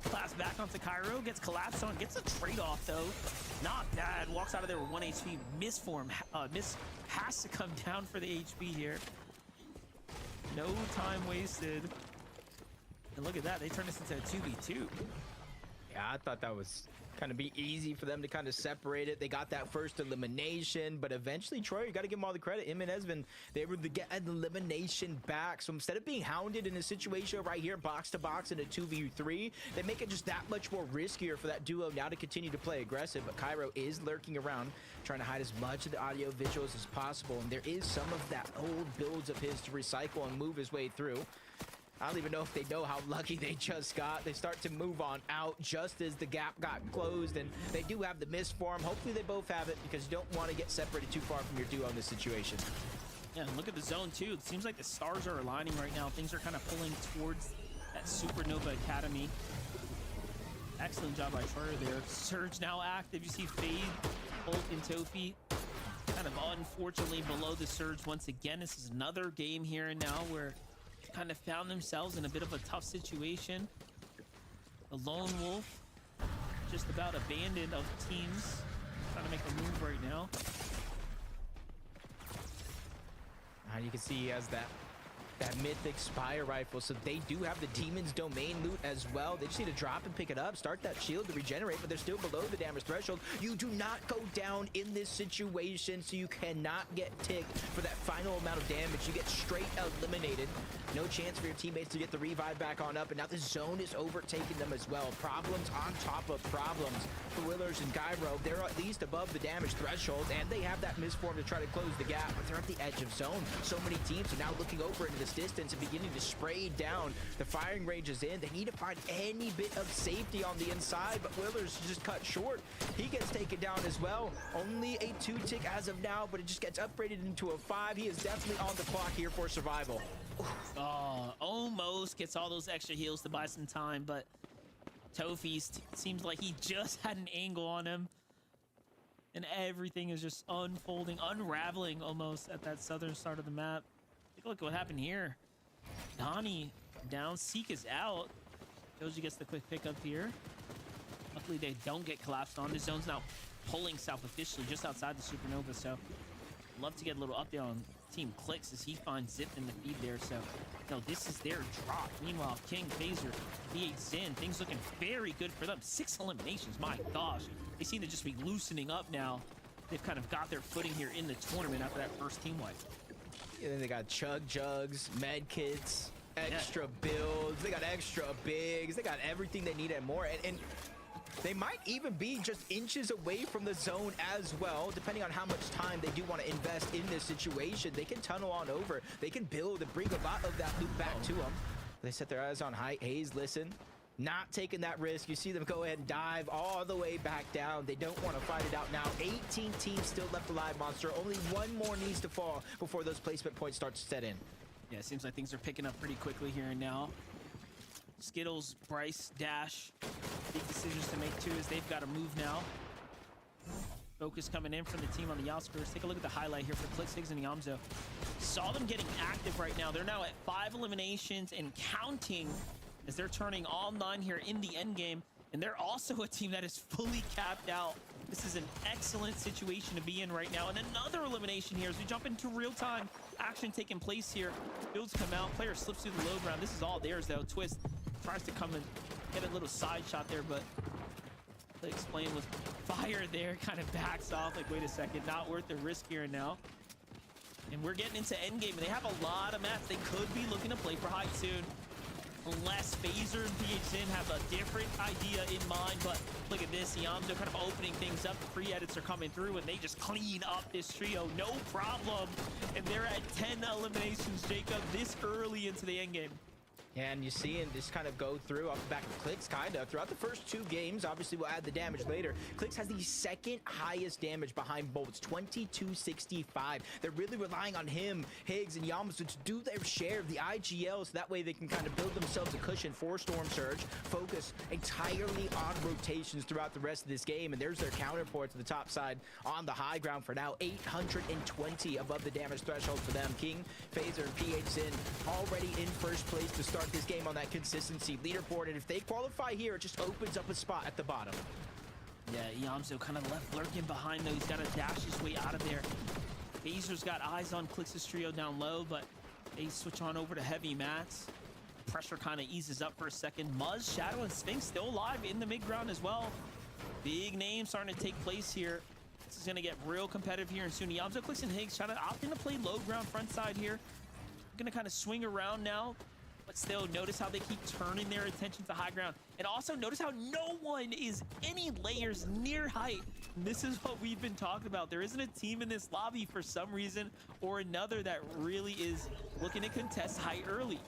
claps back onto Cairo, gets collapsed on, gets a trade-off though. Not bad. Walks out of there with 1 HP. Misform. Miss has to come down for the HP here. No time wasted. And look at that. They turned this into a 2v2. Yeah, I thought that was kind of be easy for them to kind of separate it. They got that first elimination, but eventually, Troy, you got to give them all the credit. Him and Esvin, they were able to get an elimination back. So instead of being hounded in a situation right here, box to box in a 2v3, they make it just that much more riskier for that duo now to continue to play aggressive. But Cairo is lurking around, trying to hide as much of the audio visuals as possible. And there is some of that old builds of his to recycle and move his way through. I don't even know if they know how lucky they just got. They start to move on out just as the gap got closed, and they do have the misform. Hopefully they both have it, because you don't want to get separated too far from your duo in this situation. Yeah, and look at the zone too. It seems like the stars are aligning right now. Things are kind of pulling towards that Supernova Academy. Excellent job by Troyer there. Surge now active. You see Fade, Hulk, and Tofi kind of unfortunately below the Surge once again. This is another game here and now where kind of found themselves in a bit of a tough situation. The Lone Wolf just about abandoned of teams, trying to make a move right now. And you can see he has that mythic Spire rifle, so they do have the Demon's Domain loot as well. They just need to drop and pick it up, start that shield to regenerate, but they're still below the damage threshold. You do not go down in this situation, so you cannot get ticked for that final amount of damage. You get straight eliminated. No chance for your teammates to get the revive back on up, and now the zone is overtaking them as well. Problems on top of problems for Willers and Gyro. They're at least above the damage threshold, and they have that misform to try to close the gap, but they're at the edge of zone. So many teams are now looking over into this distance and beginning to spray down. The firing range is in. They need to find any bit of safety on the inside, but Willers just cut short. He gets taken down as well. Only a 2-tick as of now, but it just gets upgraded into a 5. He is definitely on the clock here for survival. Oh, almost gets all those extra heals to buy some time, but Tofi seems like he just had an angle on him, and everything is just unfolding, unraveling almost at that southern start of the map. Take a look at what happened here. Donnie down, Seek is out. Joji gets the quick pickup here. Luckily they don't get collapsed on. The zone's now pulling south officially just outside the Supernova, so love to get a little update on Team Clicks as he finds Zip in the feed there. So, no, this is their drop. Meanwhile, King, Phaser, V8 Zin, things looking very good for them. 6 eliminations, my gosh. They seem to just be loosening up now. They've kind of got their footing here in the tournament after that first team wipe. Yeah, they got chug jugs, med kits, extra builds. They got extra bigs. They got everything they need and more. And they might even be just inches away from the zone as well, depending on how much time they do want to invest in this situation. They can tunnel on over. They can build and bring a lot of that loot back to them. They set their eyes on height. Heyy, listen, not taking that risk. You see them go ahead and dive all the way back down. They don't want to fight it out now. 18 teams still left alive, Monster. Only one more needs to fall before those placement points start to set in. Yeah, it seems like things are picking up pretty quickly here and now. Skittles, Bryce, Dash, big decisions to make too as they've got to move now. Focus coming in from the team on the outskirts. Take a look at the highlight here for Clicks, Higgs, and Yamzo. Saw them getting active right now. They're now at 5 eliminations and counting as they're turning all 9 here in the end game. And they're also a team that is fully capped out. This is an excellent situation to be in right now. And another elimination here as we jump into real-time action taking place here. Builds come out, player slips through the low ground. This is all theirs though. Twist tries to come and get a little side shot there, but they explain with fire there, kind of backs off like, wait a second, not worth the risk here and now. And we're getting into endgame, and they have a lot of maps. They could be looking to play for high soon. Unless Phaser and PHN have a different idea in mind, but look at this, Yamzo kind of opening things up. The pre-edits are coming through, and they just clean up this trio, no problem. And they're at 10 eliminations, Jacob, this early into the endgame. And you see him just kind of go through off the back of Clix, kind of throughout the first 2 games. Obviously, we'll add the damage later. Clix has the second highest damage behind both. It's 2265. They're really relying on him, Higgs, and Yamasu to do their share of the IGL, so that way they can kind of build themselves a cushion for Storm Surge, focus entirely on rotations throughout the rest of this game. And there's their counterpart to the top side on the high ground for now. 820 above the damage threshold for them. King, Phaser, and PHZin already in first place to start this game on that consistency leaderboard, and if they qualify here, it just opens up a spot at the bottom. Yeah, Yamzo kind of left lurking behind though. He's got to dash his way out of there. Phaser's got eyes on Clix's trio down low, but they switch on over to heavy mats. Pressure kind of eases up for a second. Muzz, Shadow, and Sphinx still alive in the mid ground as well. Big names starting to take place here. This is going to get real competitive here, and soon Yamzo, Clix, and Higgs trying to opt in to play low ground front side here. Going to kind of swing around now. But still, notice how they keep turning their attention to high ground. And also notice how no one is any layers near height. And this is what we've been talking about. There isn't a team in this lobby for some reason or another that really is looking to contest height early.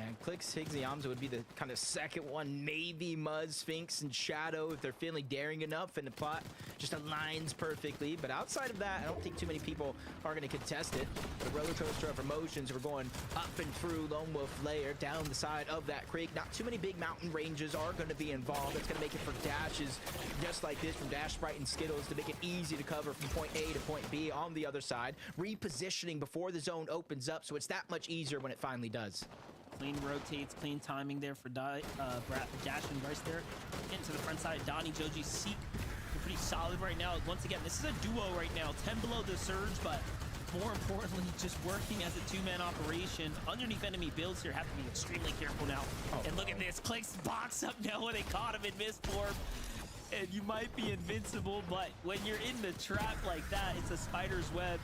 And Clix, Higgs, and Yamza would be the kind of second one. Maybe Muzz, Sphinx, and Shadow if they're feeling daring enough and the plot just aligns perfectly. But outside of that, I don't think too many people are going to contest it. The roller coaster of emotions, we're going up and through Lone Wolf Lair, down the side of that creek. Not too many big mountain ranges are going to be involved. That's going to make it for dashes just like this from Dash, Sprite, and Skittles to make it easy to cover from point A to point B on the other side. Repositioning before the zone opens up, so it's that much easier when it finally does. Clean rotates, clean timing there for Dash and Bryce there. Getting to the front side, Donnie, Joji, Seek. They're pretty solid right now. Once again, this is a duo right now. 10 below the surge, but more importantly, just working as a 2-man operation. Underneath enemy builds here, have to be extremely careful now. And look at this, Clix box up now when they caught him in misform. And you might be invincible, but when you're in the trap like that, it's a spider's web.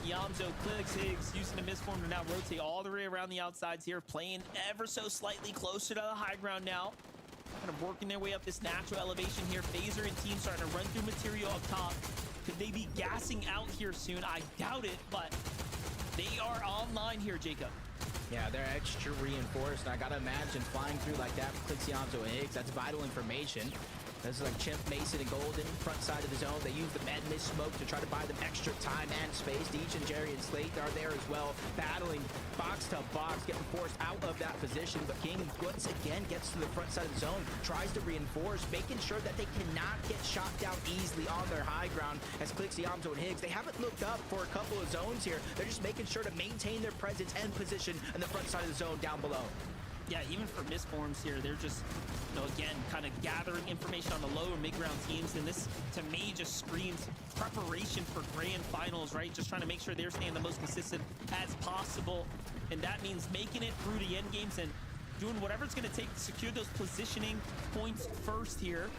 Yamzo, Clix, Higgs using the misform to now rotate all the way around the outsides here, playing ever so slightly closer to the high ground now. Kind of working their way up this natural elevation here. Phaser and team starting to run through material up top. Could they be gassing out here soon? I doubt it, but they are online here, Jacob. Yeah, they're extra reinforced, and I gotta imagine flying through like that with Clix, Yamzo, and Higgs, that's vital information. This is like Chimp, Mason, and Golden, front side of the zone. They use the Madness smoke to try to buy them extra time and space. Deej and Jerry and Slate are there as well, battling box to box, getting forced out of that position. But King once again gets to the front side of the zone, tries to reinforce, making sure that they cannot get shot down easily on their high ground. As Clix, Yamzo, and Higgs, they haven't looked up for a couple of zones here. They're just making sure to maintain their presence and position in the front side of the zone down below. Yeah, even for misforms here, they're just, you know, again, kind of gathering information on the low or mid-ground teams. And this, to me, just screams preparation for grand finals, right? Just trying to make sure they're staying the most consistent as possible. And that means making it through the end games and doing whatever it's going to take to secure those positioning points first here.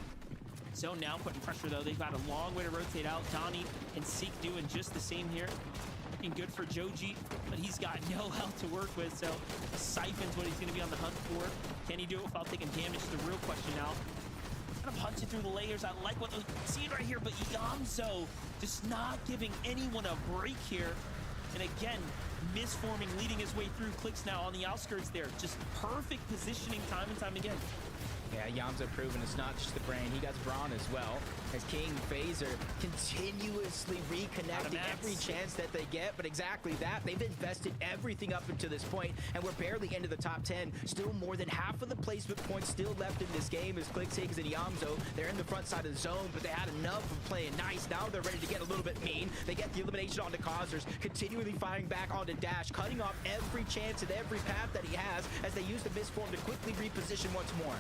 So now putting pressure, though. They've got a long way to rotate out. Donnie and Seek doing just the same here. Looking good for Joji, but he's got no health to work with, so Siphon's what he's going to be on the hunt for. Can he do it without taking damage? The real question now. Kind of punching through the layers. I like what we're seeing right here, but Yamzo just not giving anyone a break here. And again, misforming, leading his way through. Clix now on the outskirts there. Just perfect positioning time and time again. Yeah, Yamza proven it's not just the brain. He got Brawn as well. As King, Phaser continuously reconnecting every chance that they get. But exactly that, they've invested everything up until this point, and we're barely into the top 10. Still more than half of the placement points still left in this game as Clix, Higgs, and Yamzo. They're in the front side of the zone, but they had enough of playing nice. Now they're ready to get a little bit mean. They get the elimination onto Causers, continually firing back onto Dash, cutting off every chance and every path that he has as they use the misform to quickly reposition once more.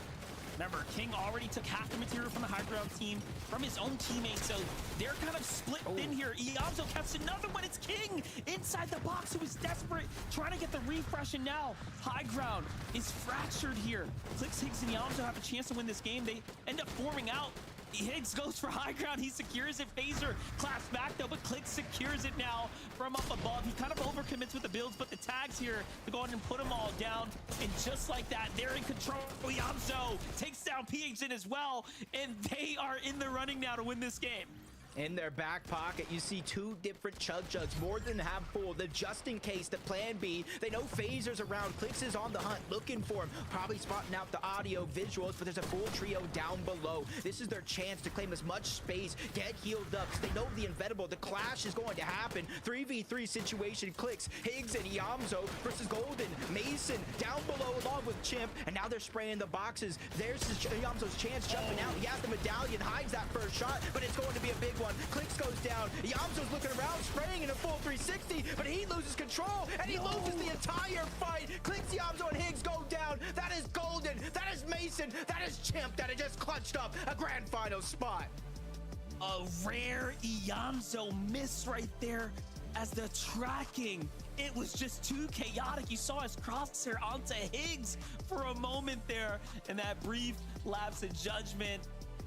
Remember, King already took half the material from the high ground team, from his own teammates, so they're kind of split in here. Yamzo catches another one. It's King inside the box, who is desperate, trying to get the refresh, and now high ground is fractured here. Clix, Higgs, and Yamzo have a chance to win this game. They end up forming out. Higgs goes for high ground. He secures it. Phaser claps back, though, but Clix secures it now from up above. He kind of overcommits with the builds, but the tags here to go ahead and put them all down. And just like that, they're in control. Yamzo takes down PHZin as well, and they are in the running now to win this game. In their back pocket, you see 2 different chug jugs, more than half full. The just in case, the plan B. They know Phaser's around. Clix is on the hunt, looking for him. Probably spotting out the audio visuals, but there's a full trio down below. This is their chance to claim as much space, get healed up, because they know the inevitable. The clash is going to happen. 3v3 situation. Clix, Higgs, and Yamzo versus Golden, Mason down below along with Chimp, and now they're spraying the boxes. There's Yamzo's chance jumping out. He has the medallion, hides that first shot, but it's going to be a big one. Clix goes down. Yamzo's looking around, spraying in a full 360, but he loses control, and he loses the entire fight. Clix, Yamzo, and Higgs go down. That is Golden. That is Mason. That is Chimp that had just clutched up a grand final spot. A rare Yamzo miss right there as the tracking. It was just too chaotic. You saw his crosshair onto Higgs for a moment there, and that brief lapse of judgment.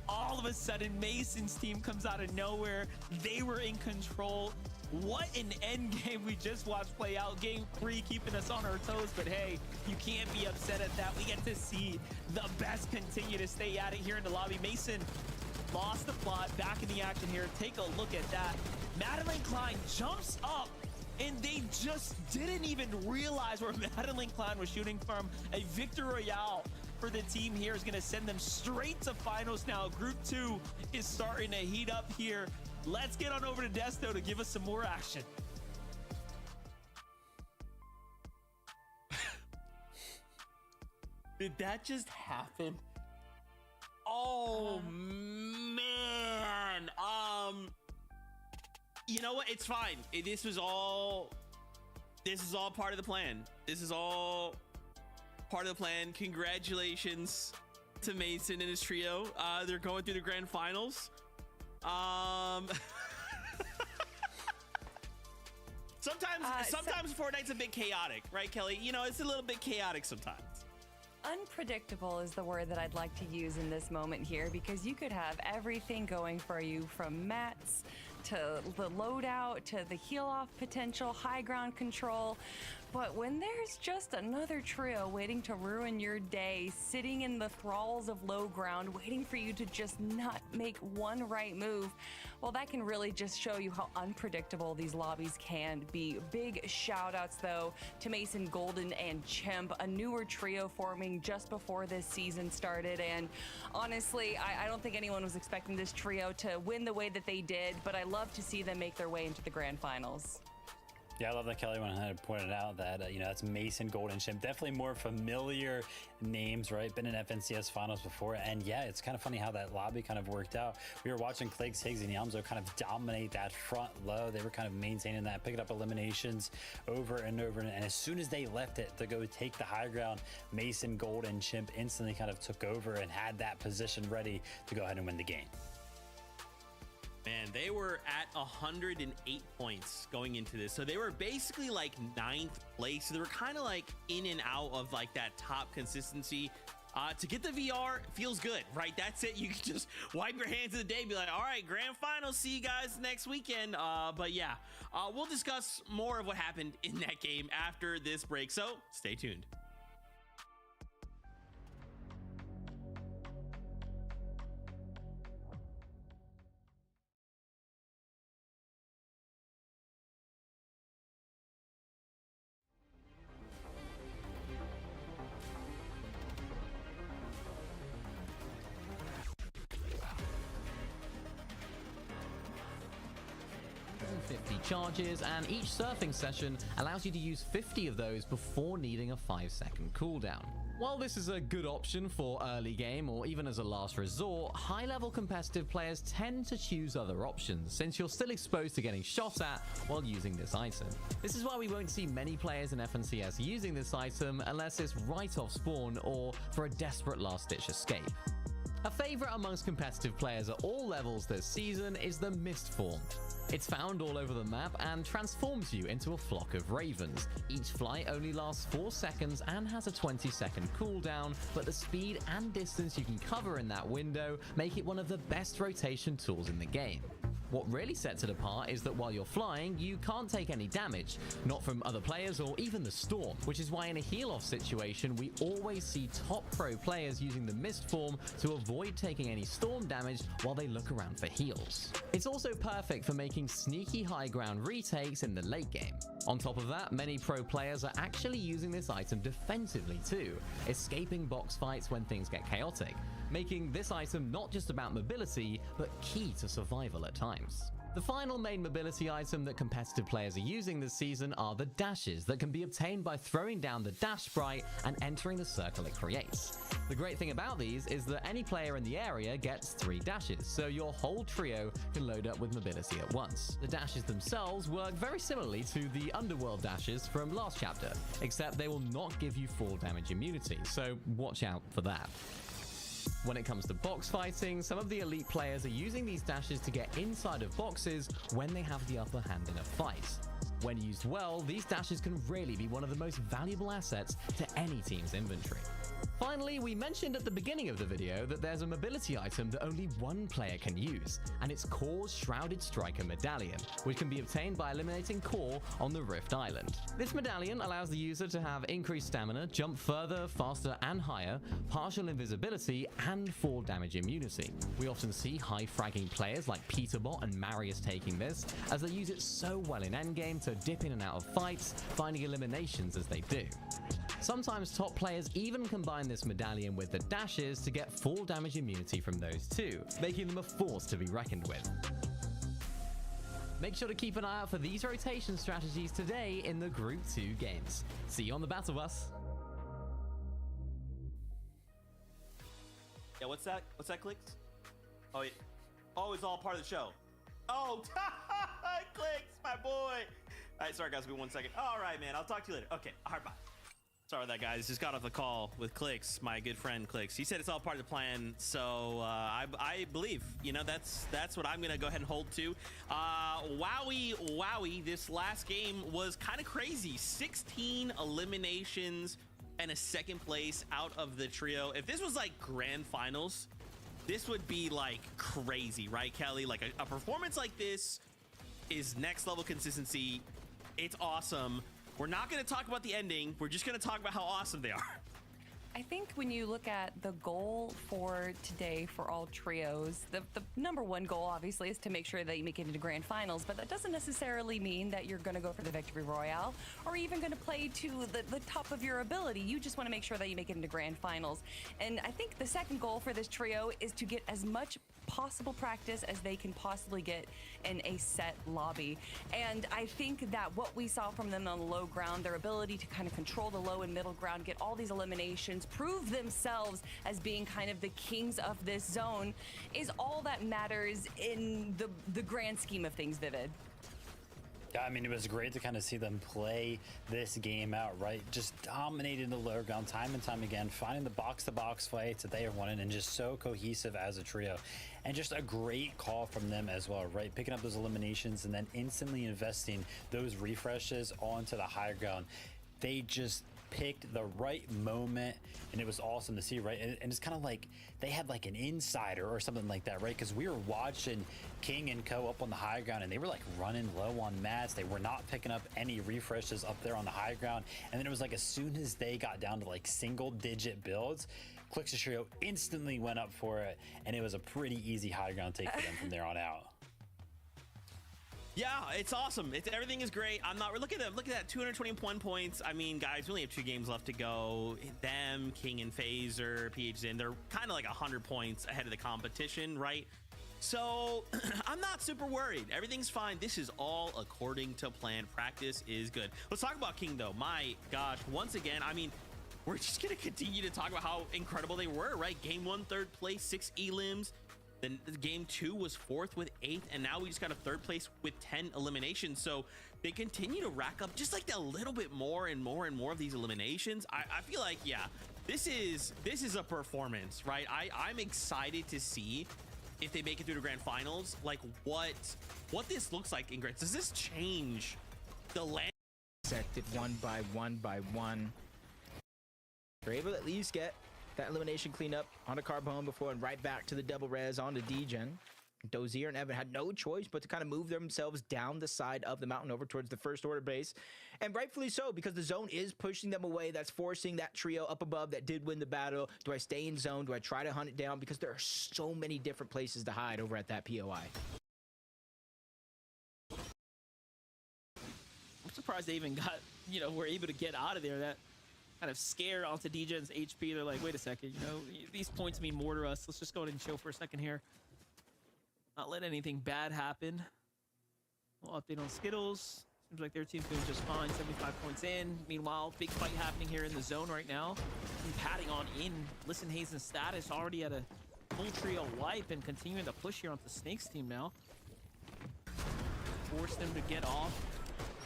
All of a sudden, Mason's team comes out of nowhere. They were in control. What an end game we just watched play out. Game 3 keeping us on our toes, but hey, you can't be upset at that. We get to see the best continue to stay at it here in the lobby. Mason lost the plot, back in the action here. Take a look at that. Madeline Klein jumps up, and they just didn't even realize where Madeline Klein was shooting from. A victory royale for the team here is going to send them straight to finals now. Group 2 is starting to heat up here. Let's get on over to Desto to give us some more action. Did that just happen? Oh man. You know what? It's fine. This is all part of the plan. This is all part of the plan. Congratulations to Mason and his trio. They're going through the grand finals. Sometimes Fortnite's a bit chaotic, right, Kelly? You know, it's a little bit chaotic sometimes. Unpredictable is the word that I'd like to use in this moment here, because you could have everything going for you, from mats to the loadout to the heal off potential, high ground control. But when there's just another trio waiting to ruin your day, sitting in the thralls of low ground, waiting for you to just not make one right move, well, that can really just show you how unpredictable these lobbies can be. Big shout outs, though, to Mason, Golden, and Chimp, a newer trio forming just before this season started. And honestly, I don't think anyone was expecting this trio to win the way that they did, but I love to see them make their way into the grand finals. Yeah, I love that Kelly went ahead and pointed out that, you know, that's Mason, Golden, Chimp. Definitely more familiar names, right? Been in FNCS finals before. And yeah, it's kind of funny how that lobby kind of worked out. We were watching Clix, Higgs, and Yamzo kind of dominate that front low. They were kind of maintaining that, picking up eliminations over and over. And as soon as they left it to go take the high ground, Mason, Golden, Chimp instantly kind of took over and had that position ready to go ahead and win the game. Man, they were at 108 points going into this. So they were basically like 9th place. So they were kind of like in and out of like that top consistency. To get the VR feels good, right? That's it. You can just wipe your hands of the day, be like, all right, grand final, see you guys next weekend. But yeah, we'll discuss more of what happened in that game after this break. So stay tuned. Charges, and each surfing session allows you to use 50 of those before needing a 5-second cooldown. While this is a good option for early game or even as a last resort, high-level competitive players tend to choose other options since you're still exposed to getting shot at while using this item. This is why we won't see many players in FNCS using this item unless it's right off spawn or for a desperate last-ditch escape. A favorite amongst competitive players at all levels this season is the Mist form. It's found all over the map and transforms you into a flock of ravens. Each flight only lasts 4 seconds and has a 20-second cooldown, but the speed and distance you can cover in that window make it one of the best rotation tools in the game. What really sets it apart is that while you're flying, you can't take any damage, not from other players or even the storm, which is why in a heal-off situation, we always see top pro players using the mist form to avoid taking any storm damage while they look around for heals. It's also perfect for making sneaky high ground retakes in the late game. On top of that, many pro players are actually using this item defensively too, escaping box fights when things get chaotic, making this item not just about mobility, but key to survival at times. The final main mobility item that competitive players are using this season are the dashes that can be obtained by throwing down the dash sprite and entering the circle it creates. The great thing about these is that any player in the area gets 3 dashes, so your whole trio can load up with mobility at once. The dashes themselves work very similarly to the underworld dashes from last chapter, except they will not give you full damage immunity, so watch out for that. When it comes to box fighting, some of the elite players are using these dashes to get inside of boxes when they have the upper hand in a fight. When used well, these dashes can really be one of the most valuable assets to any team's inventory. Finally, we mentioned at the beginning of the video that there's a mobility item that only one player can use, and it's Core's Shrouded Striker Medallion, which can be obtained by eliminating Core on the Rift Island. This medallion allows the user to have increased stamina, jump further, faster and higher, partial invisibility, and fall damage immunity. We often see high fragging players like Peterbot and Marius taking this, as they use it so well in endgame to dip in and out of fights, finding eliminations as they do. Sometimes top players even combine this medallion with the dashes to get full damage immunity from those too, making them a force to be reckoned with. Make sure to keep an eye out for these rotation strategies today in the Group 2 games. See you on the battle bus! Yeah, what's that? What's that, Clicks? Oh, yeah. Oh, it's all part of the show. Oh, Clicks, my boy. All right, sorry guys, give me 1 second. All right, man, I'll talk to you later. Okay, all right, bye. Sorry about that, guys. Just got off the call with Clicks, my good friend Clicks. He said it's all part of the plan, so I believe, you know, that's what I'm gonna go ahead and hold to. Wowie, this last game was kind of crazy. 16 eliminations and a second place out of the trio. If this was like grand finals, this would be like crazy, right, Kelly? Like a performance like this is next level consistency. It's awesome. We're not going to talk about the ending. We're just going to talk about how awesome they are. I think when you look at the goal for today for all trios, the number one goal obviously is to make sure that you make it into grand finals, but that doesn't necessarily mean that you're going to go for the victory royale or even going to play to the top of your ability. You just want to make sure that you make it into grand finals. And I think the second goal for this trio is to get as much possible practice as they can possibly get in a set lobby. And I think that what we saw from them on the low ground, their ability to kind of control the low and middle ground, get all these eliminations, prove themselves as being kind of the kings of this zone, is all that matters in the grand scheme of things, Vivid. Yeah, I mean, it was great to kind of see them play this game out, right? Just dominating the lower ground time and time again, finding the box-to-box fights that they have won and just so cohesive as a trio. And just a great call from them as well, right? Picking up those eliminations and then instantly investing those refreshes onto the higher ground. They just picked the right moment and it was awesome to see, right? And it's kind of like they had like an insider or something like that, right? Because we were watching King and Co up on the high ground and they were like running low on mats. They were not picking up any refreshes up there on the high ground. And then it was like as soon as they got down to like single digit builds, Clicks Trio instantly went up for it, and it was a pretty easy high ground take for them from there on out. Yeah, it's awesome. Everything is great. Look at them. Look at that, 221 points. I mean, guys, we only have 2 games left to go. Them, King and Phaser, PHZin, they're kind of like 100 points ahead of the competition, right? So I'm not super worried. Everything's fine. This is all according to plan. Practice is good. Let's talk about King, though. My gosh, once again, I mean, we're just going to continue to talk about how incredible they were, right? Game 1, 3rd place, 6 elims. Then game 2 was 4th with 8th, and now we just got a 3rd place with 10 eliminations. So they continue to rack up just like a little bit more and more and more of these eliminations. I feel like, yeah, this is a performance, right? I'm excited to see if they make it through to grand finals, like what this looks like in grand. Does this change the land? Sected one by one. They're able to at least get that elimination cleanup onto Carbone before and right back to the double res onto Degen. Dozier and Evan had no choice but to kind of move themselves down the side of the mountain over towards the first order base. And rightfully so, because the zone is pushing them away. That's forcing that trio up above that did win the battle. Do I stay in zone? Do I try to hunt it down? Because there are so many different places to hide over at that POI. I'm surprised they even got, you know, were able to get out of there. That kind of scare onto DGen's HP. They're like, wait a second, you know, these points mean more to us. Let's just go ahead and chill for a second here. Not let anything bad happen. We'll update on Skittles. Seems like their team's doing just fine. 75 points in. Meanwhile, big fight happening here in the zone right now. And patting on in. Listen, Hazen's status already at a full trio wipe and continuing to push here onto Snake's team now. Force them to get off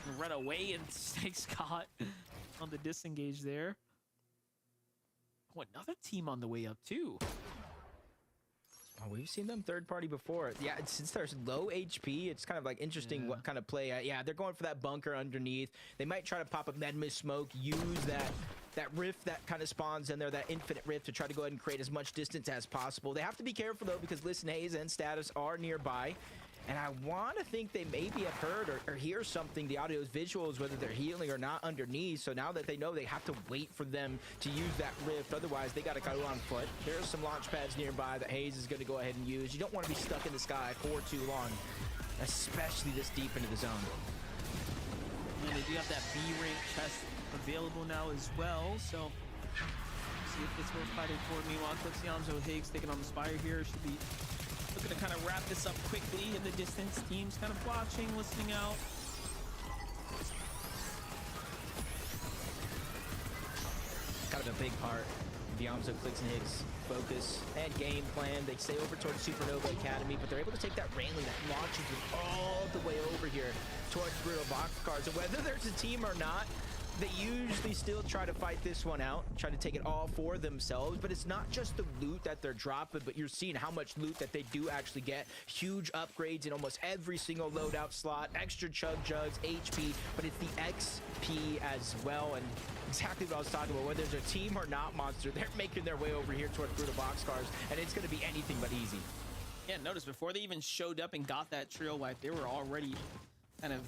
and run away, and Snake's caught on the disengage there. Oh, another team on the way up too. Oh, we've seen them third party before. Yeah, since there's low HP, it's kind of like interesting what kind of play. Yeah, they're going for that bunker underneath. They might try to pop up Medmist smoke, use that rift that kind of spawns in there, that infinite rift, to try to go ahead and create as much distance as possible. They have to be careful though, because Listen, Heyy and Status are nearby. And I want to think they maybe have heard or hear something, the audio's visuals, whether they're healing or not underneath. So now that they know, they have to wait for them to use that rift. Otherwise, they got to go on foot. There's some launch pads nearby that Heyy is going to go ahead and use. You don't want to be stuck in the sky for too long, especially this deep into the zone. And they do have that B-rank chest available now as well. So see if it's worth fighting for. Meanwhile, Clixiamzo Higgs taking on the Spire here. Should be looking to kind of wrap this up quickly in the distance. Teams kind of watching, listening out. Kind of a big part of Yamzo, Clicks, and Higgs' focus and game plan. They stay over towards Supernova Academy, but they're able to take that railing that launches them all the way over here towards Brutal Boxcars. And whether there's a team or not, they usually still try to fight this one out, try to take it all for themselves. But it's not just the loot that they're dropping, but you're seeing how much loot that they do actually get. Huge upgrades in almost every single loadout slot, extra chug jugs, HP, but it's the XP as well. And exactly what I was talking about, whether there's a team or not, Monster, they're making their way over here towards Brutal Boxcars, and it's going to be anything but easy. Yeah, notice before they even showed up and got that trail wipe, they were already kind of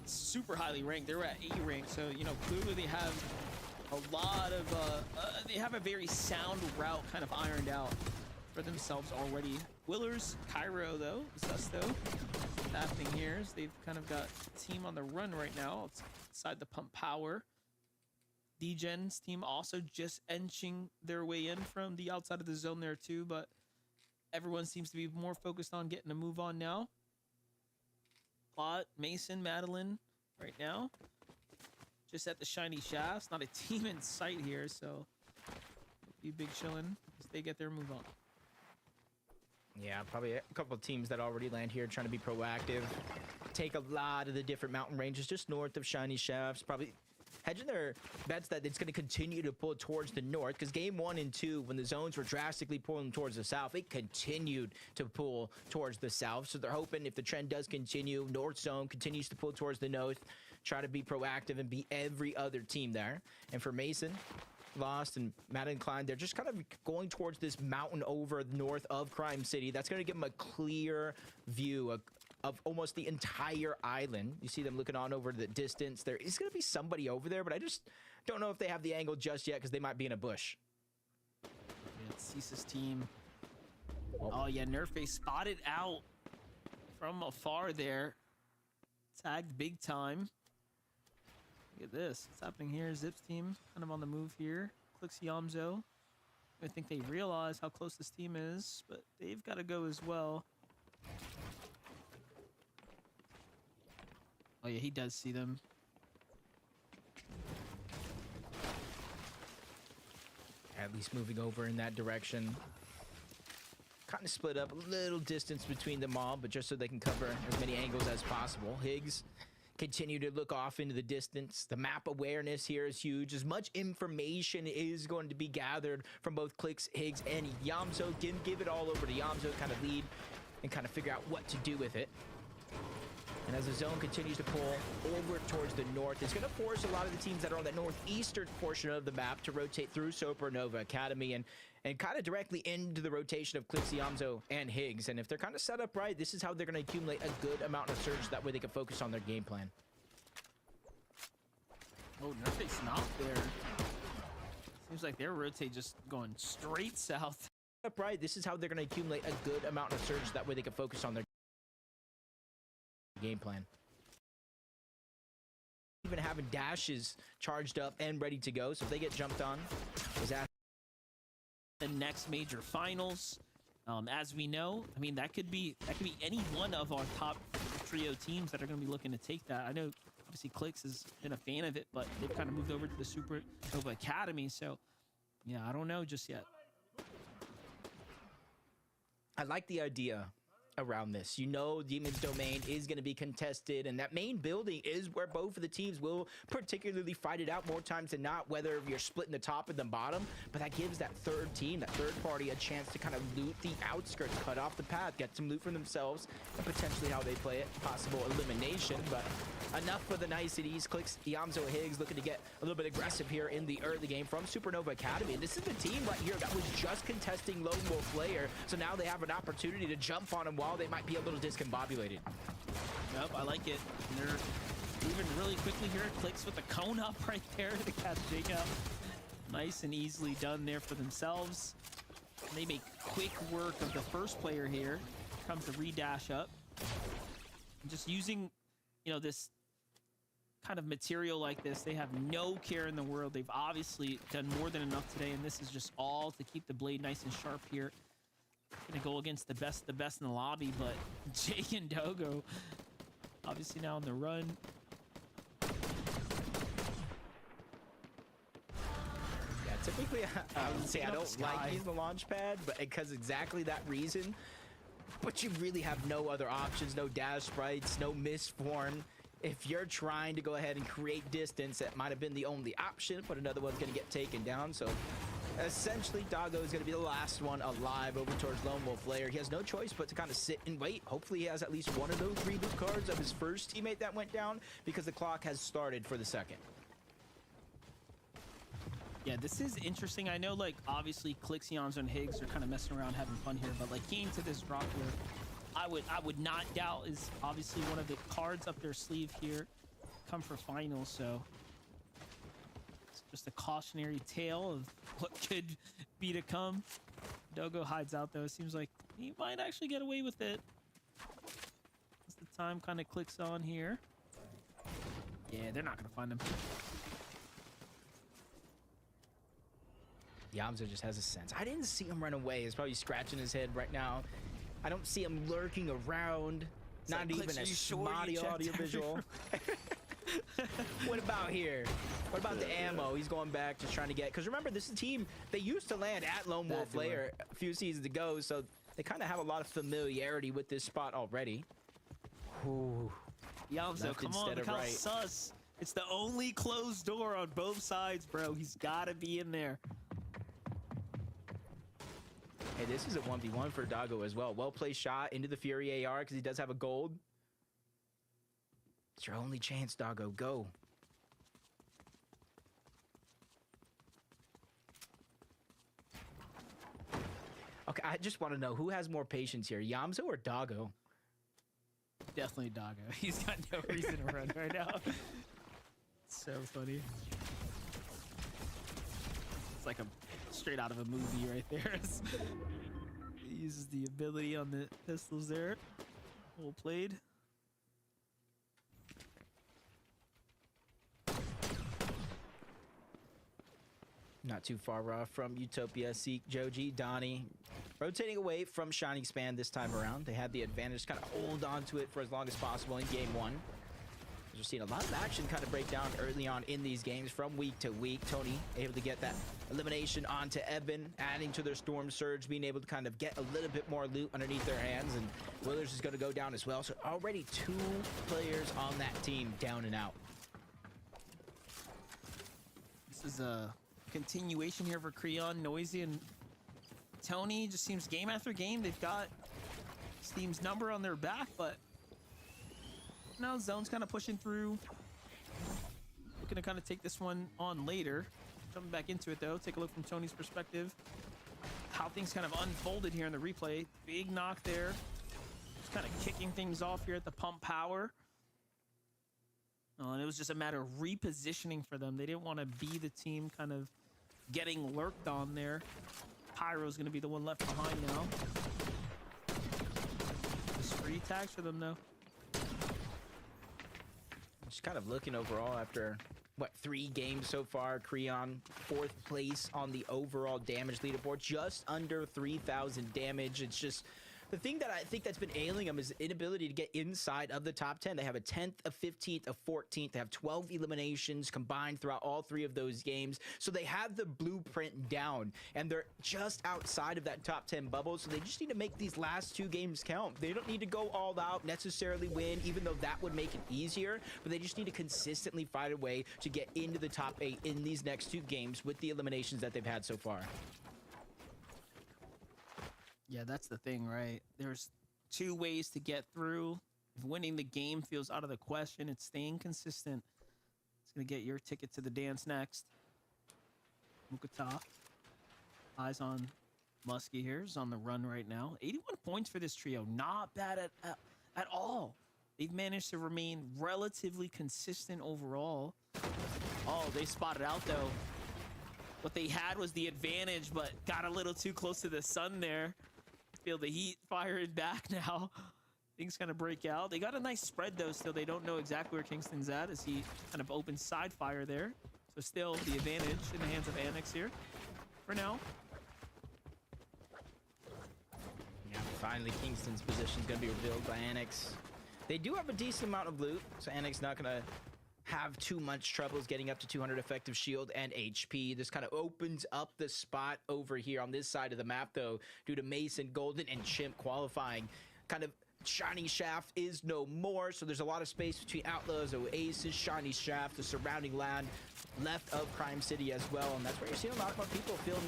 super highly ranked. They were at A rank, so you know, clearly they have a lot of they have a very sound route kind of ironed out for themselves already. Willers, Cairo though, Susto, what's happening here is they've kind of got a team on the run right now outside the pump power. DGen's team also just inching their way in from the outside of the zone there too, but everyone seems to be more focused on getting a move on now. Plot, Mason, Madeline right now just at the shiny shafts. Not a team in sight here, so be big chillin' as they get their move on. Yeah, probably a couple of teams that already land here trying to be proactive, take a lot of the different mountain ranges just north of shiny shafts, probably hedging their bets that it's going to continue to pull towards the north, because game 1 and 2, when the zones were drastically pulling towards the south, it continued to pull towards the south. So they're hoping if the trend does continue, north zone continues to pull towards the north, try to be proactive and beat every other team there. And for Mason, Lost, and Matt and Klein, they're just kind of going towards this mountain over north of Crime City. That's going to give them a clear view of almost the entire island. You see them looking on over the distance. There is going to be somebody over there, but I just don't know if they have the angle just yet, because they might be in a bush. Yeah, it's Cease's team. Oh yeah, Nerf spotted out from afar there. Tagged big time. Look at this. What's happening here? Zip's team kind of on the move here. Clixiamzo. I think they realize how close this team is, but they've got to go as well. Oh yeah, he does see them. At least moving over in that direction. Kind of split up a little distance between them all, but just so they can cover as many angles as possible. Higgs continue to look off into the distance. The map awareness here is huge. As much information is going to be gathered from both Clicks, Higgs, and Yamzo. Give it all over to Yamzo, kind of lead and kind of figure out what to do with it. And as the zone continues to pull over towards the north, it's going to force a lot of the teams that are on the northeastern portion of the map to rotate through Supernova Academy. And and kind of directly into the rotation of Clix, Yamzo, and Higgs. And if they're kind of set up right, this is how they're going to accumulate a good amount of surge. That way they can focus on their game plan. Oh, Nerx not there. Seems like their rotate just going straight south. Up right, this is how they're going to accumulate a good amount of surge. That way they can focus on their game plan. Even having dashes charged up and ready to go, so if they get jumped on, is that the next major finals? As we know, I mean that could be any one of our top trio teams that are going to be looking to take that. I know obviously Clix has been a fan of it, but they've kind of moved over to the Supernova Academy, so yeah, I don't know just yet. I like the idea around this. You know, Demon's Domain is going to be contested, and that main building is where both of the teams will particularly fight it out more times than not, whether you're splitting the top and the bottom. But that gives that third team, that third party, a chance to kind of loot the outskirts, cut off the path, get some loot for themselves, and potentially how they play it, possible elimination. But enough for the niceties. Clix, Yamzo, Higgs looking to get a little bit aggressive here in the early game from Supernova Academy. And this is the team right here that was just contesting Lone Wolf Lair, so now they have an opportunity to jump on him while they might be a little discombobulated. Yep, I like it. And they're moving really quickly here. Clix with the cone up right there to catch Jake out. Nice and easily done there for themselves. And they make quick work of the first player here. Comes the redash up. And just using, you know, this kind of material like this, they have no care in the world. They've obviously done more than enough today, and this is just all to keep the blade nice and sharp here. Gonna go against the best in the lobby, but Jake and Dogo obviously now on the run. Yeah, typically I would say I don't like using the launch pad, but because exactly that reason. But you really have no other options, no dash sprites, no misform. If you're trying to go ahead and create distance, that might have been the only option, but another one's gonna get taken down. So essentially, Doggo is going to be the last one alive over towards Lone Wolf Lair. He has no choice but to kind of sit and wait. Hopefully, he has at least one of those 3 loot cards of his first teammate that went down, because the clock has started for the second. Yeah, this is interesting. I know, like, obviously, Clix, Yamzo, and Higgs are kind of messing around, having fun here, but, like, getting to this drop here, I would not doubt is obviously one of the cards up their sleeve here. Come for finals, so just a cautionary tale of what could be to come. Dogo hides out though. It seems like he might actually get away with it. As the time kind of clicks on here. Yeah, they're not gonna find him. Yamzo just has a sense. I didn't see him run away. He's probably scratching his head right now. I don't see him lurking around. It's not like even a spotty audio visual. What about here? What about the ammo? He's going back, just trying to get, because remember, this is a team, they used to land at Lone Wolf Lair a few seasons ago, so they kind of have a lot of familiarity with this spot already. Ooh. Yamzo, come on, look how sus. It's the only closed door on both sides, bro. He's got to be in there. Hey, this is a 1v1 for Doggo as well. Well-placed shot into the Fury AR, because he does have a gold. It's your only chance, Doggo. Go. Okay, I just want to know, who has more patience here, Yamzo or Doggo? Definitely Doggo. He's got no reason to run right now. So funny. It's like a straight out of a movie right there. He uses the ability on the pistols there. Well played. Not too far from Utopia, Seek, Joji, Donnie. Rotating away from Shining Span this time around. They had the advantage to kind of hold on to it for as long as possible in game 1. We're seeing a lot of action kind of break down early on in these games from week to week. Tony able to get that elimination onto Evan, adding to their Storm Surge, being able to kind of get a little bit more loot underneath their hands, and Willers is going to go down as well. So already 2 players on that team down and out. This is a continuation here for Creon, Noisy, and Tony. Just seems game after game they've got Steam's number on their back, but now Zone's kind of pushing through. Looking to kind of take this one on later. Jumping back into it though. Take a look from Tony's perspective. how things kind of unfolded here in the replay. Big knock there. Just kind of kicking things off here at the pump power. And it was just a matter of repositioning for them. They didn't want to be the team kind of getting lurked on there. Pyro's going to be the one left behind now. Just free tags for them, though. Just kind of looking overall after, what, 3 games so far. Creon, 4th place on the overall damage leaderboard. Just under 3,000 damage. It's just... The thing that I think that's been ailing them is inability to get inside of the top 10. They have a 10th, a 15th, a 14th. They have 12 eliminations combined throughout all 3 of those games. So they have the blueprint down, and they're just outside of that top 10 bubble. So they just need to make these last 2 games count. They don't need to go all out, necessarily win, even though that would make it easier. But they just need to consistently find a way to get into the top 8 in these next 2 games with the eliminations that they've had so far. Yeah, that's the thing, right? There's 2 ways to get through. If winning the game feels out of the question, it's staying consistent. It's going to get your ticket to the dance next. Mukata. Eyes on Muskie here. He's on the run right now. 81 points for this trio. Not bad at all. They've managed to remain relatively consistent overall. Oh, they spotted out, though. What they had was the advantage, but got a little too close to the sun there. Feel the heat firing back now. Things kind of break out. They got a nice spread, though. Still, they don't know exactly where Kingston's at as he kind of opens side fire there. So still the advantage in the hands of Annex here for now. Yeah, finally Kingston's position is going to be revealed by Annex. They do have a decent amount of loot, so Annex not going to have too much troubles getting up to 200 effective shield and HP. This kind of opens up the spot over here on this side of the map, though, due to Mason, Golden, and Chimp qualifying. Kind of Shiny Shaft is no more, so there's a lot of space between Outlaws, Oasis, Shiny Shaft, the surrounding land left of Crime City as well, and that's where you're seeing a lot more people feeling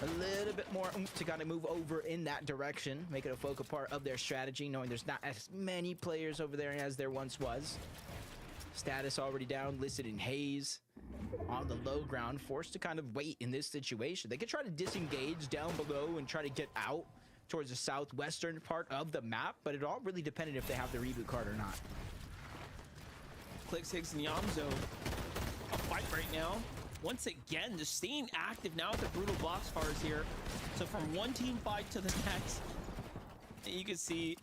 a little bit more to kind of move over in that direction, make it a focal part of their strategy, knowing there's not as many players over there as there once was. Status already down, listed in Heyy on the low ground, forced to kind of wait in this situation. They could try to disengage down below and try to get out towards the southwestern part of the map, but it all really depended if they have the reboot card or not. Clix, Higgs, and Yamzo a fight right now. Once again, just staying active now with the brutal box fires here. So from one team fight to the next, you can see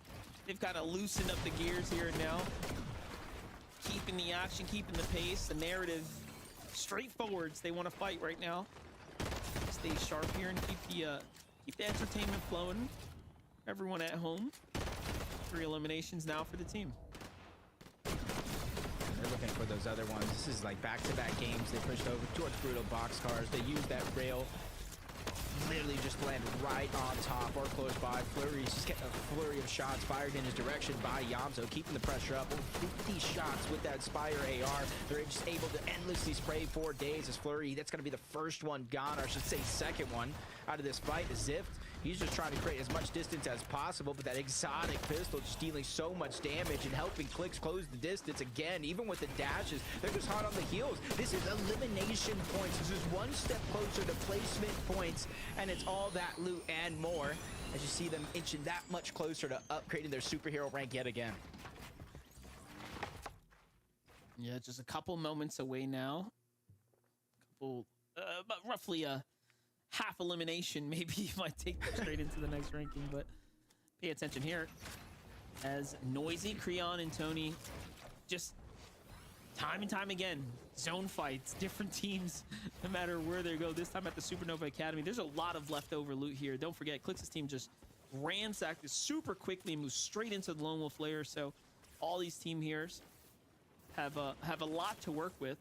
they've kind of loosened up the gears here and now. Keeping the action, keeping the pace, the narrative straightforwards. They want to fight right now. Stay sharp here and keep the entertainment flowing. Everyone at home. 3 eliminations now for the team. They're looking for those other ones. This is like back-to-back games. They pushed over towards brutal boxcars. They used that rail. Literally just landed right on top or close by. Flurry's just getting a flurry of shots fired in his direction by Yamzo, keeping the pressure up. Over 50 shots with that Spire AR. They're just able to endlessly spray for days as Flurry. That's going to be the first one gone, or I should say second one out of this fight. Zift, he's just trying to create as much distance as possible, but that exotic pistol just dealing so much damage and helping Clix close the distance again. Even with the dashes, they're just hot on the heels. This is elimination points. This is one step closer to placement points, and it's all that loot and more as you see them inching that much closer to upgrading their superhero rank yet again. Yeah, just a couple moments away now. About roughly a half elimination. Maybe you might take them straight into the next ranking, but pay attention here as Noisy, Creon, and Tony just time and time again, zone fights, different teams, no matter where they go. This time at the Supernova Academy, there's a lot of leftover loot here. Don't forget, Clix's team just ransacked this super quickly and moved straight into the Lone Wolf layer. So all these team here's have a lot to work with.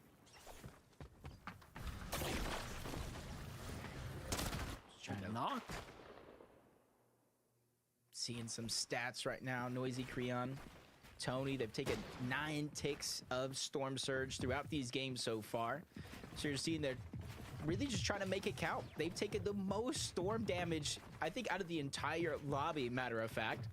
Trying to knock. Seeing some stats right now. Noisy, Creon, Tony, they've taken 9 ticks of Storm Surge throughout these games so far. So you're seeing they're really just trying to make it count. They've taken the most storm damage, I think, out of the entire lobby, matter of fact.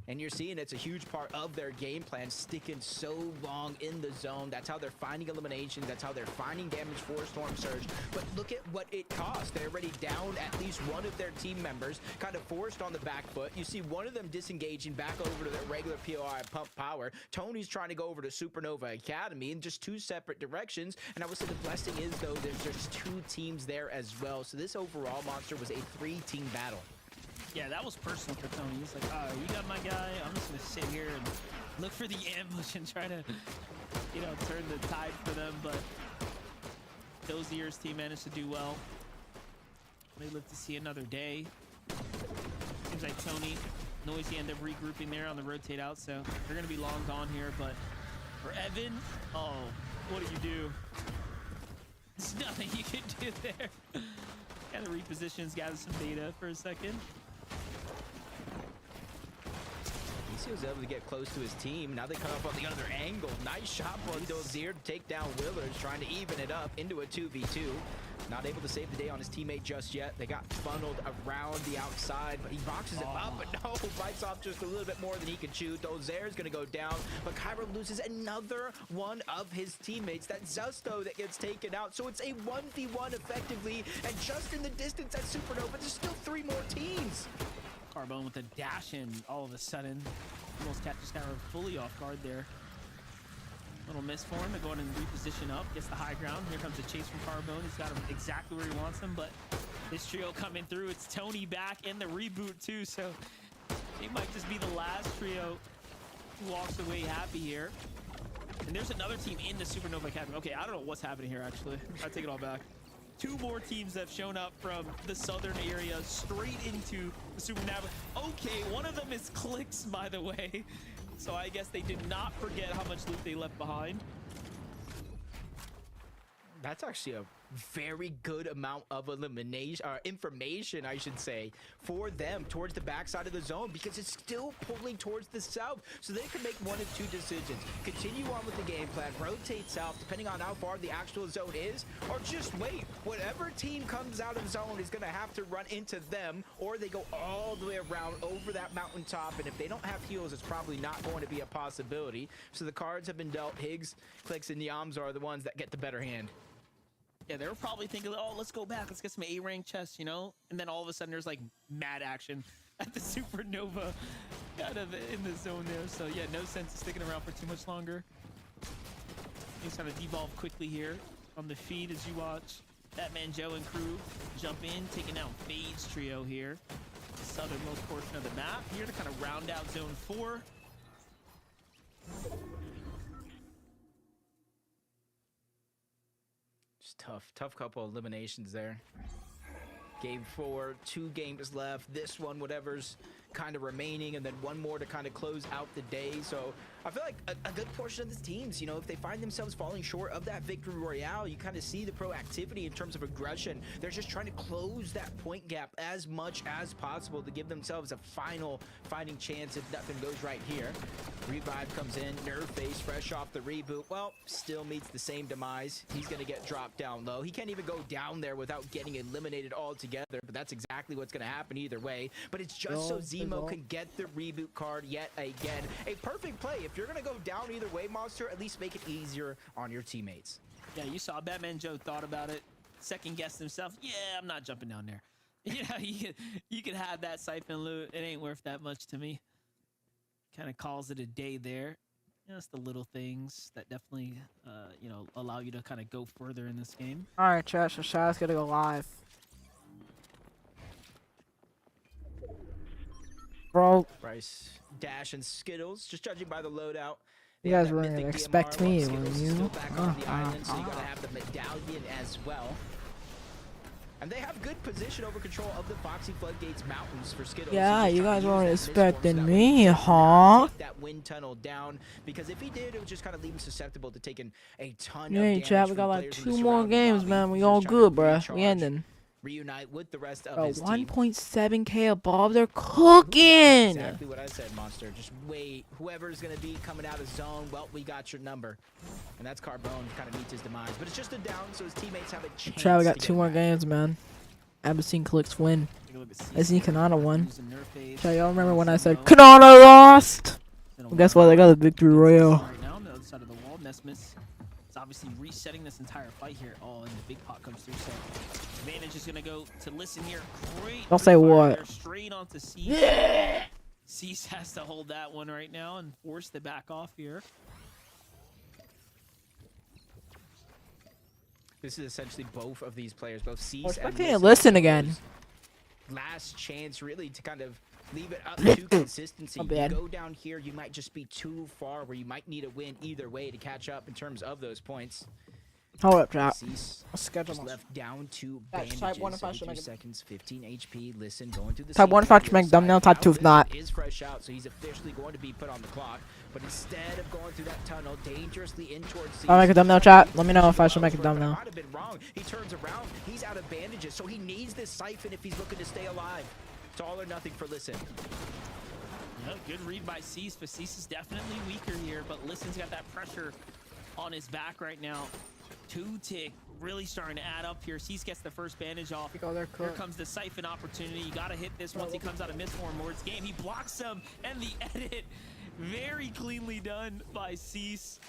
And you're seeing it's a huge part of their game plan, sticking so long in the zone. That's how they're finding eliminations. That's how they're finding damage for Storm Surge. But look at what it costs. They're already down at least one of their team members, kind of forced on the back foot. You see one of them disengaging back over to their regular POI Pump Power. Tony's trying to go over to Supernova Academy in just two separate directions. And I would say the blessing is, though, there's just two teams there as well. So this overall, Monster, was a 3-team battle. Yeah, that was personal for Tony. He's like, all right, you got my guy. I'm just going to sit here and look for the ambush and try to, you know, turn the tide for them. But Dozier's team managed to do well. They live to see another day. Seems like Tony, Noisy end up regrouping there on the rotate out. So they're going to be long gone here. But for Evan, oh, what do you do? There's nothing you can do there. Kind of repositions, gather some data for a second. He was able to get close to his team. Now they come up on the other angle. Nice shot on Dozier to take down Willers, trying to even it up into a 2v2. Not able to save the day on his teammate just yet. They got funneled around the outside, but he boxes him up, but no, bites off just a little bit more than he can chew. Dozier's gonna go down, but Cairo loses another one of his teammates. That's Zusto that gets taken out. So it's a 1v1 effectively, and just in the distance at Supernova, there's still 3 more teams. Carbone with a dash in all of a sudden. Almost catches Skyrim fully off guard there. Little miss for him to go in and reposition up. Gets the high ground. Here comes the chase from Carbone. He's got him exactly where he wants him, but this trio coming through. It's Tony back in the reboot too, so it might just be the last trio who walks away happy here. And there's another team in the Supernova Academy. Okay, I don't know what's happening here actually. I take it all back. 2 more teams have shown up from the southern area straight into the Supernova. Okay, one of them is Clicks, by the way. So I guess they did not forget how much loot they left behind. That's actually a very good amount of elimination, information, I should say, for them towards the backside of the zone, because it's still pulling towards the south. So they can make one of 2 decisions. Continue on with the game plan, rotate south, depending on how far the actual zone is, or just wait. Whatever team comes out of zone is going to have to run into them, or they go all the way around over that mountaintop. And if they don't have heals, it's probably not going to be a possibility. So the cards have been dealt. Higgs, Clicks, and Yams are the ones that get the better hand. Yeah, they were probably thinking, oh, let's go back. Let's get some A-rank chests, you know? And then all of a sudden there's like mad action at the Supernova kind of in the zone there. So yeah, no sense of sticking around for too much longer. He's trying to devolve quickly here on the feed as you watch Batman Joe and crew jump in, taking out Fade's trio here. The southernmost portion of the map here to kind of round out zone 4. Tough couple eliminations there. Game 4, 2 games left. This one, whatever's kind of remaining, and then 1 more to kind of close out the day. So I feel like a good portion of the teams, you know, if they find themselves falling short of that victory royale, you kind of see the proactivity in terms of aggression. They're just trying to close that point gap as much as possible to give themselves a final fighting chance if nothing goes right here. Revive comes in, Nerf face fresh off the reboot. Well, still meets the same demise. He's going to get dropped down low. He can't even go down there without getting eliminated altogether, but that's exactly what's going to happen either way. But it's just so Zemo can get the reboot card yet again. A perfect play. If you're going to go down either way, Monster, at least make it easier on your teammates. Yeah, you saw Batman Joe thought about it, second guessed himself. Yeah, I'm not jumping down there. You know, you can have that siphon loot. It ain't worth that much to me. Kind of calls it a day there. You know, it's the little things that definitely, you know, allow you to kind of go further in this game. All right, chat. So Shadow's gonna go live. Bro. Bryce, Dash, and Skittles, just judging by the loadout. You guys were gonna expect me, were you? Still back on the island, so you gotta have the medallion as well. And they have good position over control of the Foxy Floodgates Mountains for Skittles. Yeah, you guys weren't expecting me, huh? That wind tunnel down, because if he did, it would just kind of leave him susceptible to taking a ton of Yeah, damage. chat, we got like 2 more games, man. We all good, bruh. We ending. Reunite with the rest of his team. 1.7k above. They're cooking. Exactly what I said, Monster. Just wait. Whoever's going to be coming out of zone, well, we got your number. And that's Carbone, kind of meets his demise. But it's just a down, so his teammates have a chance. Chat, we got 2 more games, man. haven't seen Clicks win. Take a look at I seen Caesar, Kanata won. losing nerf phase. Chat, y'all remember when I said No. Kanata lost? Been a Well, guess while. what? They got the victory royale. Right now on the other side of the wall, Nesmus is obviously resetting this entire fight here. Oh, and the big pot comes through. So advantage is gonna go to listen here. Great. Don't say free fire what. there, straight onto Cease. Yeah. Cease has to hold that one right now and force the back off here. This is essentially both of these players, both Cease Why and can't you listen again? last chance really to kind of leave it up to consistency. My You bad. go down here, you might just be too far where you might need a win either way to catch up in terms of those points. Hold up, chat. Cease I'll schedule just my. left down to Chat, bandages. type one if I should 32 make it- seconds, 15 HP. Listen, going through the Type one if I should make thumbnail, type two if not. Is fresh out, so he's officially going to be put on the clock. But instead of going through that tunnel dangerously in towards Cease, I'll make a thumbnail, chat. Let me know if I should make a thumbnail. I might have been wrong. He turns around. He's out of bandages, so he needs this siphon if he's looking to stay alive. It's all or nothing for Listen. Yeah, good read by Cease, but Cease is definitely weaker here. But Listen's got that pressure on his back right now. 2-tick really starting to add up here. Cease gets the first bandage off. Here comes the siphon opportunity. You got to hit this once he comes out of misform or it's game. He blocks him, and the edit very cleanly done by Cease.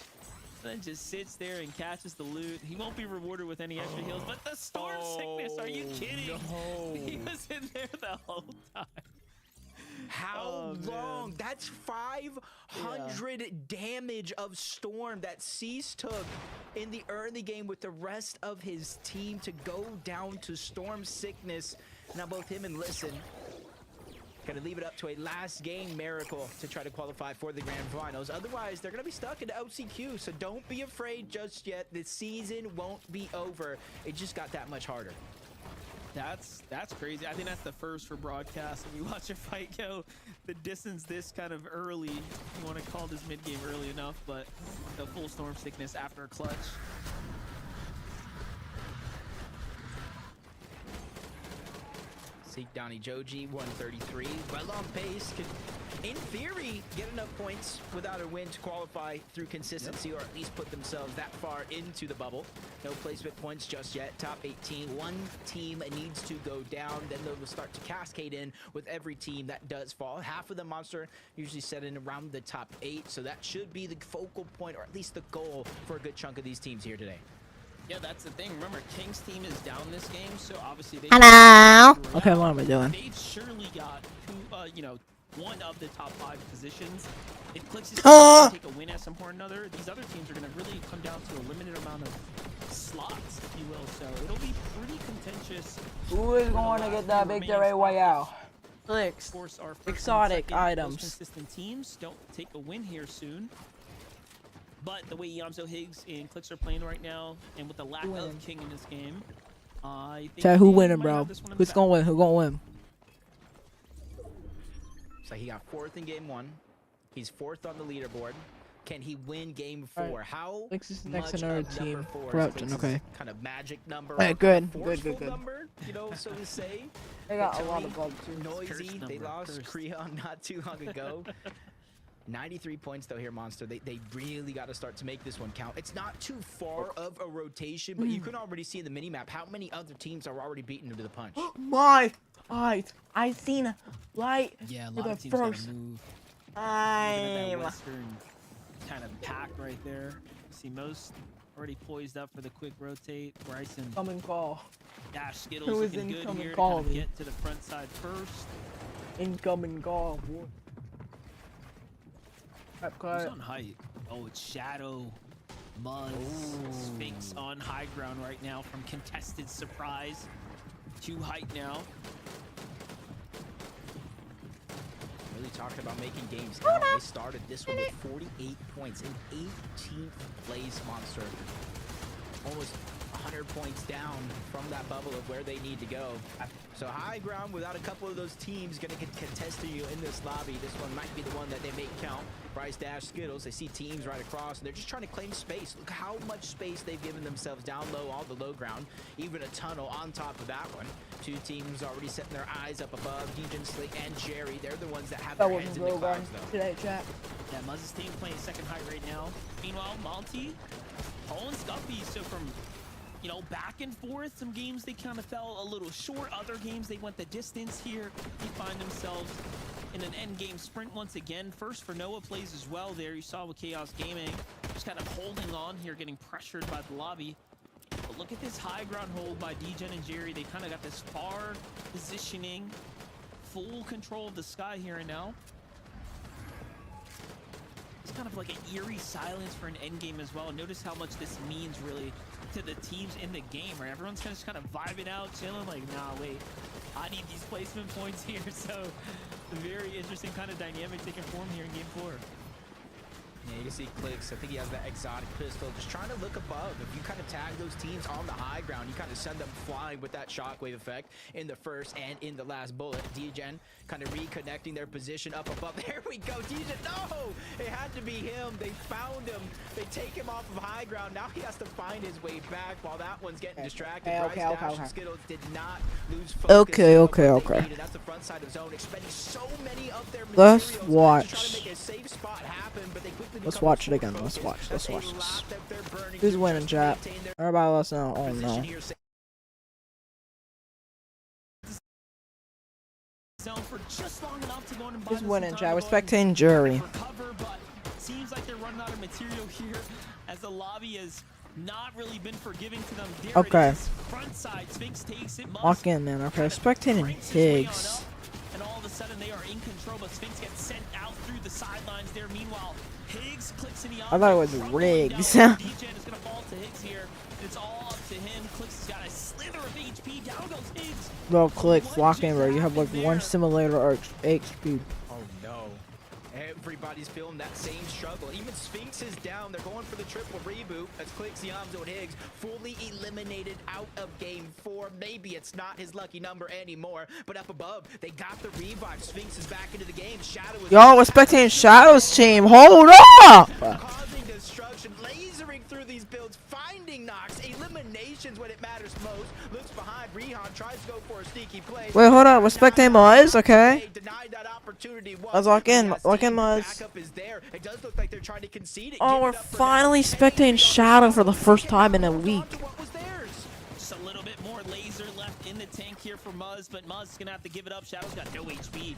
Then just sits there and catches the loot. He won't be rewarded with any extra heals, but the storm sickness, are you kidding? No. He was in there the whole time. How long? Man. That's 500 damage of storm that Cease took in the early game with the rest of his team to go down to storm sickness. Now both him and Listen gonna leave it up to a last game miracle to try to qualify for the grand finals. Otherwise, they're gonna be stuck into LCQ, so don't be afraid just yet. The season won't be over. It just got that much harder. That's crazy. I think that's the first for broadcast. When we watch a fight go the distance this kind of early, you want to call this mid game early enough, but the full storm sickness after a clutch. Seek Donnie Joji, 133. Well on pace. Could, in theory, get enough points without a win to qualify through consistency, or at least put themselves that far into the bubble. No placement points just yet. Top 18. One team needs to go down. Then they will start to cascade in with every team that does fall. Half of the monster usually set in around the top 8. So that should be the focal point, or at least the goal for a good chunk of these teams here today. Yeah, that's the thing. Remember, King's team is down this game, so obviously they. Hello. Okay, what am I doing? They've surely got one of the top 5 positions. If Clicks is going to take a win at some point or another, these other teams are going to really come down to a limited amount of slots, if you will. So it'll be pretty contentious. Who is going to get that victory royale? Clicks. Of course, our first Exotic and second items. most consistent teams don't take a win here soon. But the way Yamzo Higgs and Clicks are playing right now, and with the lack of King in this game, I think Chat, who winning, bro? Who's gonna win? Who gonna win? So he got 4th in game 1. He's 4th on the leaderboard. Can he win game 4? Right. How Clicks is much next in our of number team. 4 is Corruption, Clicks' okay. kind of magic number? Right, or good, forceful good. number, you know, so to say. They got a Tony, lot of bugs too. Noisy. They number, lost cursed. Creon not too long ago. 93 points though here, Monster. They really got to start to make this one count. It's not too far of a rotation, but you can already see in the minimap how many other teams are already beaten into the punch. My eyes. I seen light. Yeah, a for lot the of teams gotta first move. Looking at that time. Western kind of pack right there. See most already poised up for the quick rotate. Bryson Come and call. Dash Skittles Who is looking good incoming here to call kind of me? get to the front side first. Incoming call. Boy. Who's on height? Oh, it's Shadow, Muzz, Sphinx on high ground right now from contested surprise. 2 height now. Really talking about making games count. They started this one with 48 points in 18th place, Monster. Almost 100 points down from that bubble of where they need to go. So high ground without a couple of those teams going to contest you in this lobby. This one might be the one that they make count. Bryce Dash Skittles, they see teams right across, and they're just trying to claim space. Look how much space they've given themselves down low, all the low ground, even a tunnel on top of that one. 2 teams already setting their eyes up above. Dejan, Slick, and Jerry, they're the ones that have their heads in the clouds, though. Today, chat. Yeah, Muzz's team playing second height right now. Meanwhile, Monty, Paul and Scuffy, so from you know, back and forth. Some games they kind of fell a little short. Other games they went the distance here. They find themselves in an end game sprint once again. First for Noah plays as well there. You saw with Chaos Gaming just kind of holding on here, getting pressured by the lobby. But look at this high ground hold by DGen and Jerry. They kind of got this far positioning, full control of the sky here and now. It's kind of like an eerie silence for an end game as well. Notice how much this means really to the teams in the game, right? Everyone's just kind of vibing out, chilling, like, nah, wait, I need these placement points here. So very interesting kind of dynamic taking form here in game 4. Yeah, you can see Clicks. I think he has that exotic pistol. Just trying to look above. If you kind of tag those teams on the high ground, you kind of send them flying with that shockwave effect in the first and in the last bullet. DGen kind of reconnecting their position up above. There we go. DGen, no! It had to be him. They found him. They take him off of high ground. Now he has to find his way back while that one's getting distracted. Okay. Skittles did not lose focus. Okay. That's the front side of zone. Expending so many of their Let's materials watch. to try to make a safe spot happen, but they quickly Let's watch it again. Let's watch this. Who's winning, chat? Everybody let's know. Oh no. Who's winning, chat? We're spectating Jury. Seems like they're running out of material here as the lobby has not really been forgiving to them. Okay. Front side, Sphinx takes it. Walk in, man. Okay, spectating Higgs. And all of a sudden they are in control, but Sphinx gets sent out through the sidelines there. Meanwhile, Higgs clicks in the I thought it was Riggs. DGen is gonna fall to Higgs here. It's all up to him. Clicks has got a slither of HP. Down goes Higgs. Bro, Clicks, walk in, bro. You have like one simulator or HP. Oh no. Everybody's feeling that same struggle. Even Sphinx is down. They're going for the triple reboot as Clicks, Yamzo, and Higgs fully eliminated out of game 4. Maybe it's not his lucky number anymore, but up above, they got the revive. Sphinx is back into the game. Shadow is Yo, we're spectating Shadow's team. Hold up! causing destruction, lasering through these builds, finding Nox, eliminations when it matters most. Looks behind, Rehan tries to go for a sneaky play. Wait, hold up. We're spectating Muzz, okay? Denied that opportunity. Let's walk in. Walk in, Muzz. Backup is there. It does look like they're trying to concede it. Oh, we're finally spectating Shadow for the first time in a week. What was theirs? Just a little bit more laser left in the tank here for Muzz, but Muzz is gonna have to give it up. Shadow's got no HP.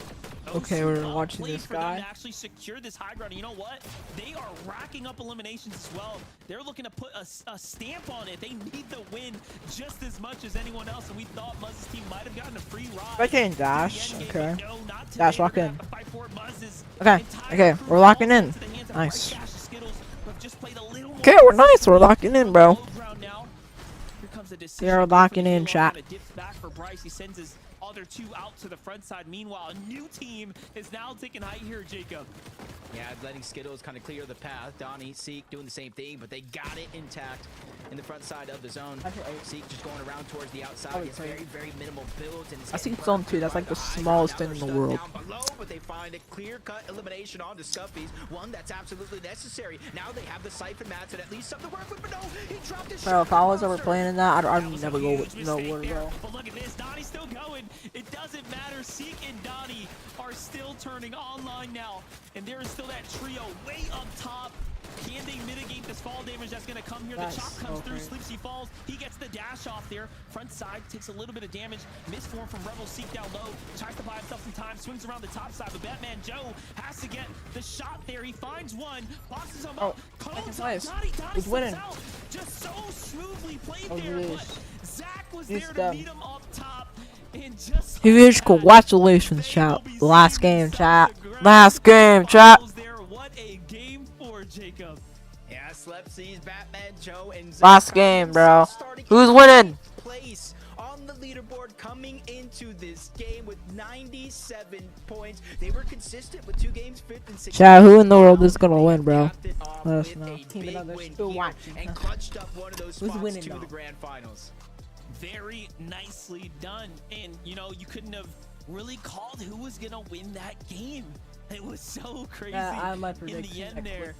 Okay, we're watching this For them guy. to actually secure this high ground. And you know what? They are racking up eliminations as well. They're looking to put a stamp on it. They need the win just as much as anyone else. And we thought Muzz's team might have gotten a free ride. Spectating Dash. Okay. No, not today. Dash, lock We're gonna in. have to fight for it. Muzz's Okay, entire okay, crew we're locking falls in. into the hands of Nice. Dash and Skittles, who have just played a little more Okay, we're nice. We're locking in, bro. low ground now. Here comes a decision. They're locking in, He chat. dips back for Bryce. He sends his other two out to the front side. Meanwhile, a new team is now taking height here, Jacob. Yeah, letting Skittles kind of clear the path. Donnie, Seek doing the same thing, but they got it intact in the front side of the zone. Seek just going around towards the outside. It's very minimal builds. And I think Zone 2, that's like the smallest thing in the world. Down below, but they find a clear-cut elimination onto Scuffy's. One that's absolutely necessary. Now they have the Siphon Mats and at least something to work with, but no, he dropped his Bro, if I was ever monster. playing in that, I'd never go with nowhere, There. bro. But look at this, Donnie's still going. It doesn't matter. Seek and Donnie are still turning online now, and there is still that trio way up top. Can they mitigate this fall damage that's going to come here? Nice. The chop comes through, Okay. Sleeps, he falls. He gets the dash off there. Front side takes a little bit of damage. Misform from Rebel. Seek down low. Tries to buy himself some time. Swings around the top side. But Batman Joe has to get the shot there. He finds one. Boxes him up. Cones up. nice. Donnie Who's slips winning? out. Just so smoothly played Oh, there. he But is. Zach was He's there to done. meet him up top. And just Huge congratulations, chat. Last game, chat. Last game, chat. What a game for Jacob. Yeah, Slep sees Batman Joe and Zach Last game, bro. starting Who's in winning? place on the leaderboard coming into this game with 97 points. They were consistent with 2 games, 5th and 6th. Chat, who in the world is gonna win, bro? Capped it off Let us with know. a Team big another win still here watching. and clutched up one of those Who's spots winning, to though? the grand finals. Very nicely done. And, you know, you couldn't have really called who was going to win that game. It was so crazy my in the end there.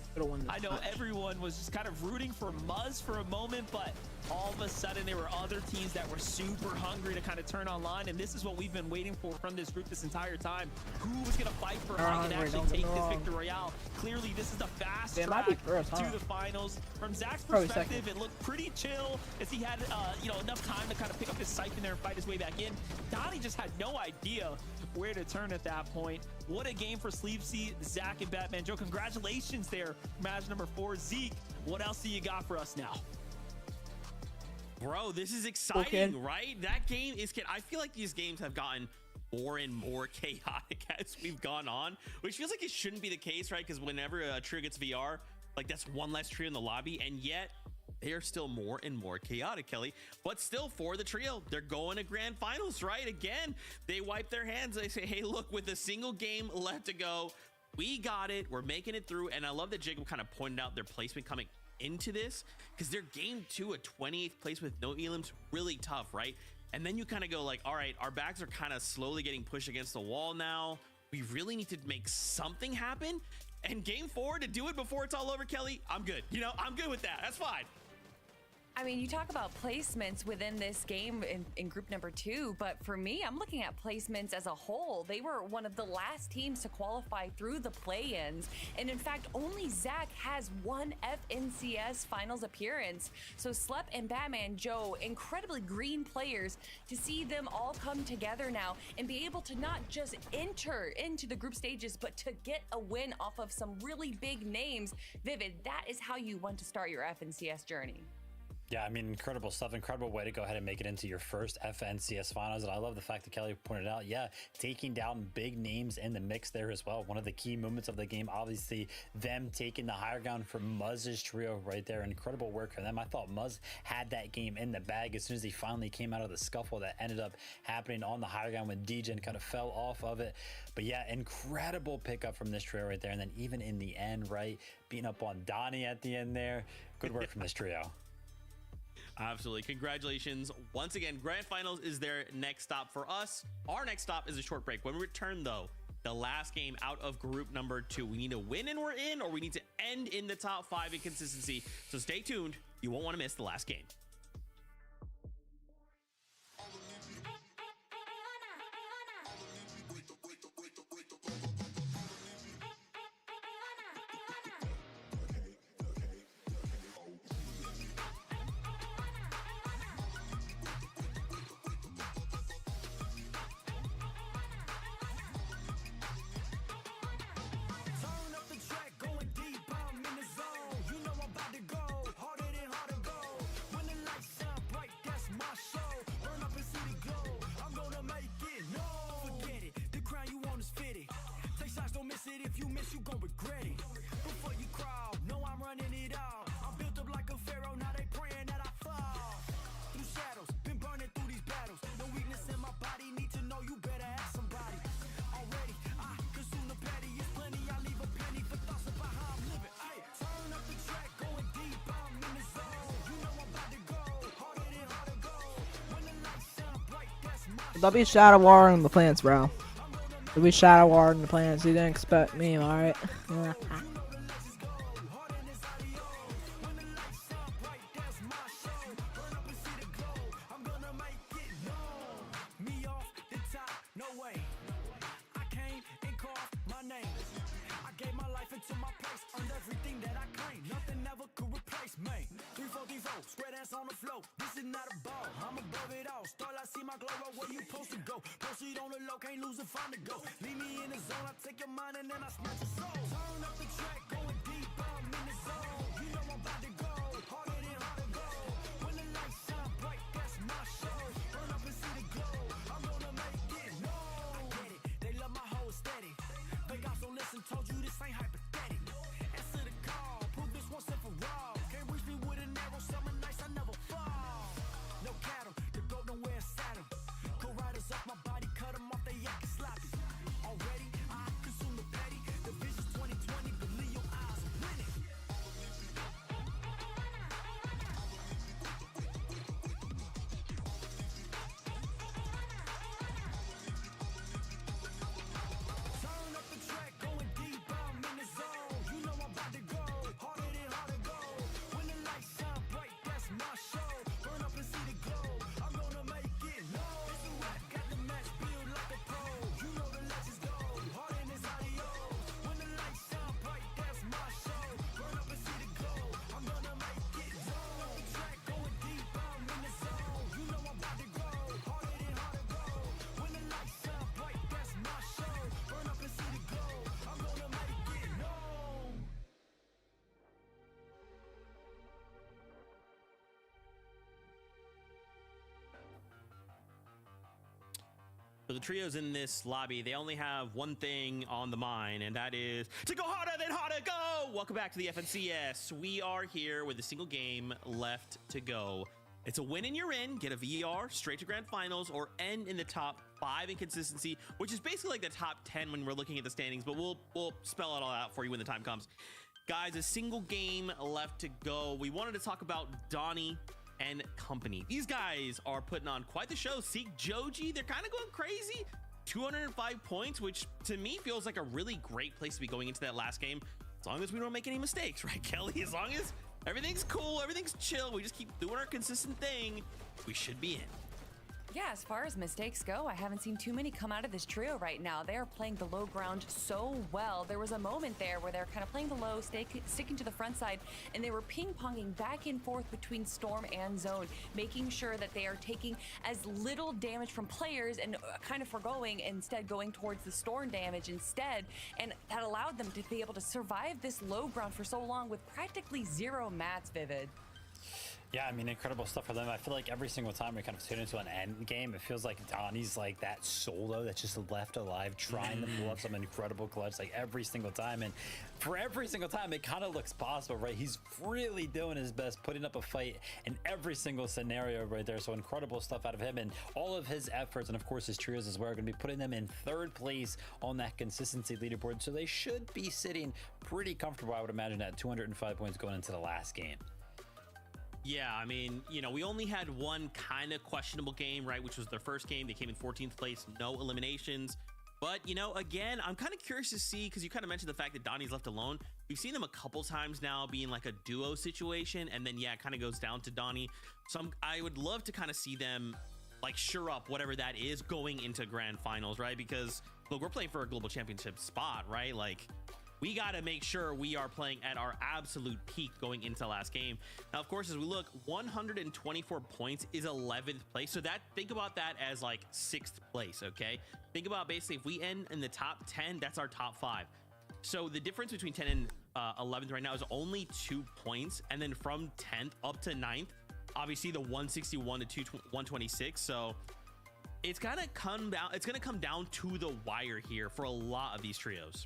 I know match. everyone was just kind of rooting for Muzz for a moment, but all of a sudden there were other teams that were super hungry to kind of turn online, and this is what we've been waiting for from this group this entire time. Who was going to fight for Heyy and actually take this victory royale? Clearly, this is the fast track to the finals. From Zach's perspective, it looked pretty chill as he had enough time to kind of pick up his siphon there and fight his way back in. Donnie just had no idea where to turn at that point. What a game for Sleepsy, Zach, and Batman Joe. Congratulations there, match number 4. Zeke, what else do you got for us now? Bro, this is exciting, right? That game is... I feel like these games have gotten more and more chaotic as we've gone on, which feels like it shouldn't be the case, right? Because whenever a trio gets VR, like that's one less trio in the lobby, and yet they are still more and more chaotic, Kelly. But still, for the trio, they're going to grand finals, right? Again, they wipe their hands. They say, hey, look, with a single game left to go, we got it. We're making it through. And I love that Jacob kind of pointed out their placement coming into this, because their game 2, a 28th place with no elims, really tough, right? And then you kind of go like, all right, our backs are kind of slowly getting pushed against the wall now. We really need to make something happen. And game 4, to do it before it's all over, Kelly, I'm good. I'm good with that. That's fine. I mean, you talk about placements within this game in group number 2, but for me, I'm looking at placements as a whole. They were one of the last teams to qualify through the play-ins. And in fact, only Zach has one FNCS finals appearance. So Slep and Batman Joe, incredibly green players, to see them all come together now and be able to not just enter into the group stages, but to get a win off of some really big names. Vivid, that is how you want to start your FNCS journey. Yeah, I mean, incredible stuff. Incredible way to go ahead and make it into your first FNCS finals. And I love the fact that Kelly pointed out, yeah, taking down big names in the mix there as well. One of the key moments of the game, obviously, them taking the higher ground for Muzz's trio right there. Incredible work for them. I thought Muzz had that game in the bag as soon as he finally came out of the scuffle that ended up happening on the higher ground when DJen kind of fell off of it. But yeah, incredible pickup from this trio right there. And then even in the end, right, beating up on Donnie at the end there. Good work from this trio. Absolutely. Congratulations. Once again, grand finals is their next stop for us. Our next stop is a short break. When we return, though, the last game out of group number 2. We need to win and we're in, or we need to end in the top 5 in consistency. So stay tuned. You won't want to miss the last game. If you miss, you gon' regret it. Before you crawl, know I'm running it all. I'm built up like a pharaoh, now they praying that I fall. Through shadows, been burning through these battles. No weakness in my body, need to know you better ask somebody. Already, I consume the patty, it's plenty. I leave a penny for thoughts about how I'm living. Ay, turn up the track, going deep, I'm in the zone. You know I'm about to go, harder than hard to go. When the lights shine bright, that's my There'll be Shadow War in the plants, bro. We Shadow War in the plans. You didn't expect me, alright? Spread ass on the floor, this is not a ball. I'm above it all. Start, I see my glow up where you supposed to go. Proceed on the low, can't lose and find a go. Leave me in the zone, I take your mind and then I snatch your soul. Turn up the track, going deep, I'm in the zone. You know I'm about to go, harder than hard to go. When the lights shine bright, that's my show. Burn up and see the glow, I'm gonna make it known. I get it, they love my whole aesthetic. They got so listen, told you this ain't hypothetical. Answer the call, prove this once and for all. Can't reach me with an arrow, summer nights I never fall. No cattle, the goat don't wear a saddle. Cool riders off my body, cut them off, they acting sloppy. Already, I consume the petty. The vision's 2020, believe your eyes are winning. So the trios in this lobby, they only have one thing on the mind, and that is to go harder than harder, go! Welcome back to the FNCS. We are here with a single game left to go. It's a win and you're in, get a VR straight to grand finals, or end in the top 5 in consistency, which is basically like the top 10 when we're looking at the standings, but we'll spell it all out for you when the time comes. Guys, a single game left to go. We wanted to talk about Donnie and company. These guys are putting on quite the show. Seek Joji, they're kind of going crazy. 205 points, which to me feels like a really great place to be going into that last game, as long as we don't make any mistakes, right, Kelly? As long as everything's cool, everything's chill, we just keep doing our consistent thing, we should be in. Yeah, as far as mistakes go, I haven't seen too many come out of this trio right now. They are playing the low ground so well. There was a moment there where they're kind of playing the low, sticking to the front side, and they were ping-ponging back and forth between storm and zone, making sure that they are taking as little damage from players and kind of foregoing, instead going towards the storm damage instead, and that allowed them to be able to survive this low ground for so long with practically 0 mats, Vivid. Yeah, I mean, incredible stuff for them. I feel like every single time we kind of tune into an end game, it feels like Donnie's like that solo that's just left alive, trying to pull up some incredible clutch like every single time. And for every single time, it kind of looks possible, right? He's really doing his best, putting up a fight in every single scenario right there. So incredible stuff out of him, and all of his efforts, and of course his trios as well, are going to be putting them in 3rd place on that consistency leaderboard. So they should be sitting pretty comfortable, I would imagine, at 205 points going into the last game. Yeah, I mean, you know, we only had one kind of questionable game, right, which was their first game. They came in 14th place, no eliminations. But, you know, again, I'm kind of curious to see, because you kind of mentioned the fact that Donnie's left alone. We've seen them a couple times now being like a duo situation, and then, yeah, it kind of goes down to Donnie. So I would love to kind of see them, like, sure up whatever that is going into grand finals, right? Because, look, we're playing for a global championship spot, right? Like, we got to make sure we are playing at our absolute peak going into the last game. Now, of course, as we look, 124 points is 11th place. So that, think about that as like 6th place, okay? Think about basically if we end in the top 10, that's our top 5. So the difference between 10 and 11th right now is only 2 points. And then from 10th up to 9th, obviously the 161 to 126. So it's gonna come down. It's gonna come down to the wire here for a lot of these trios.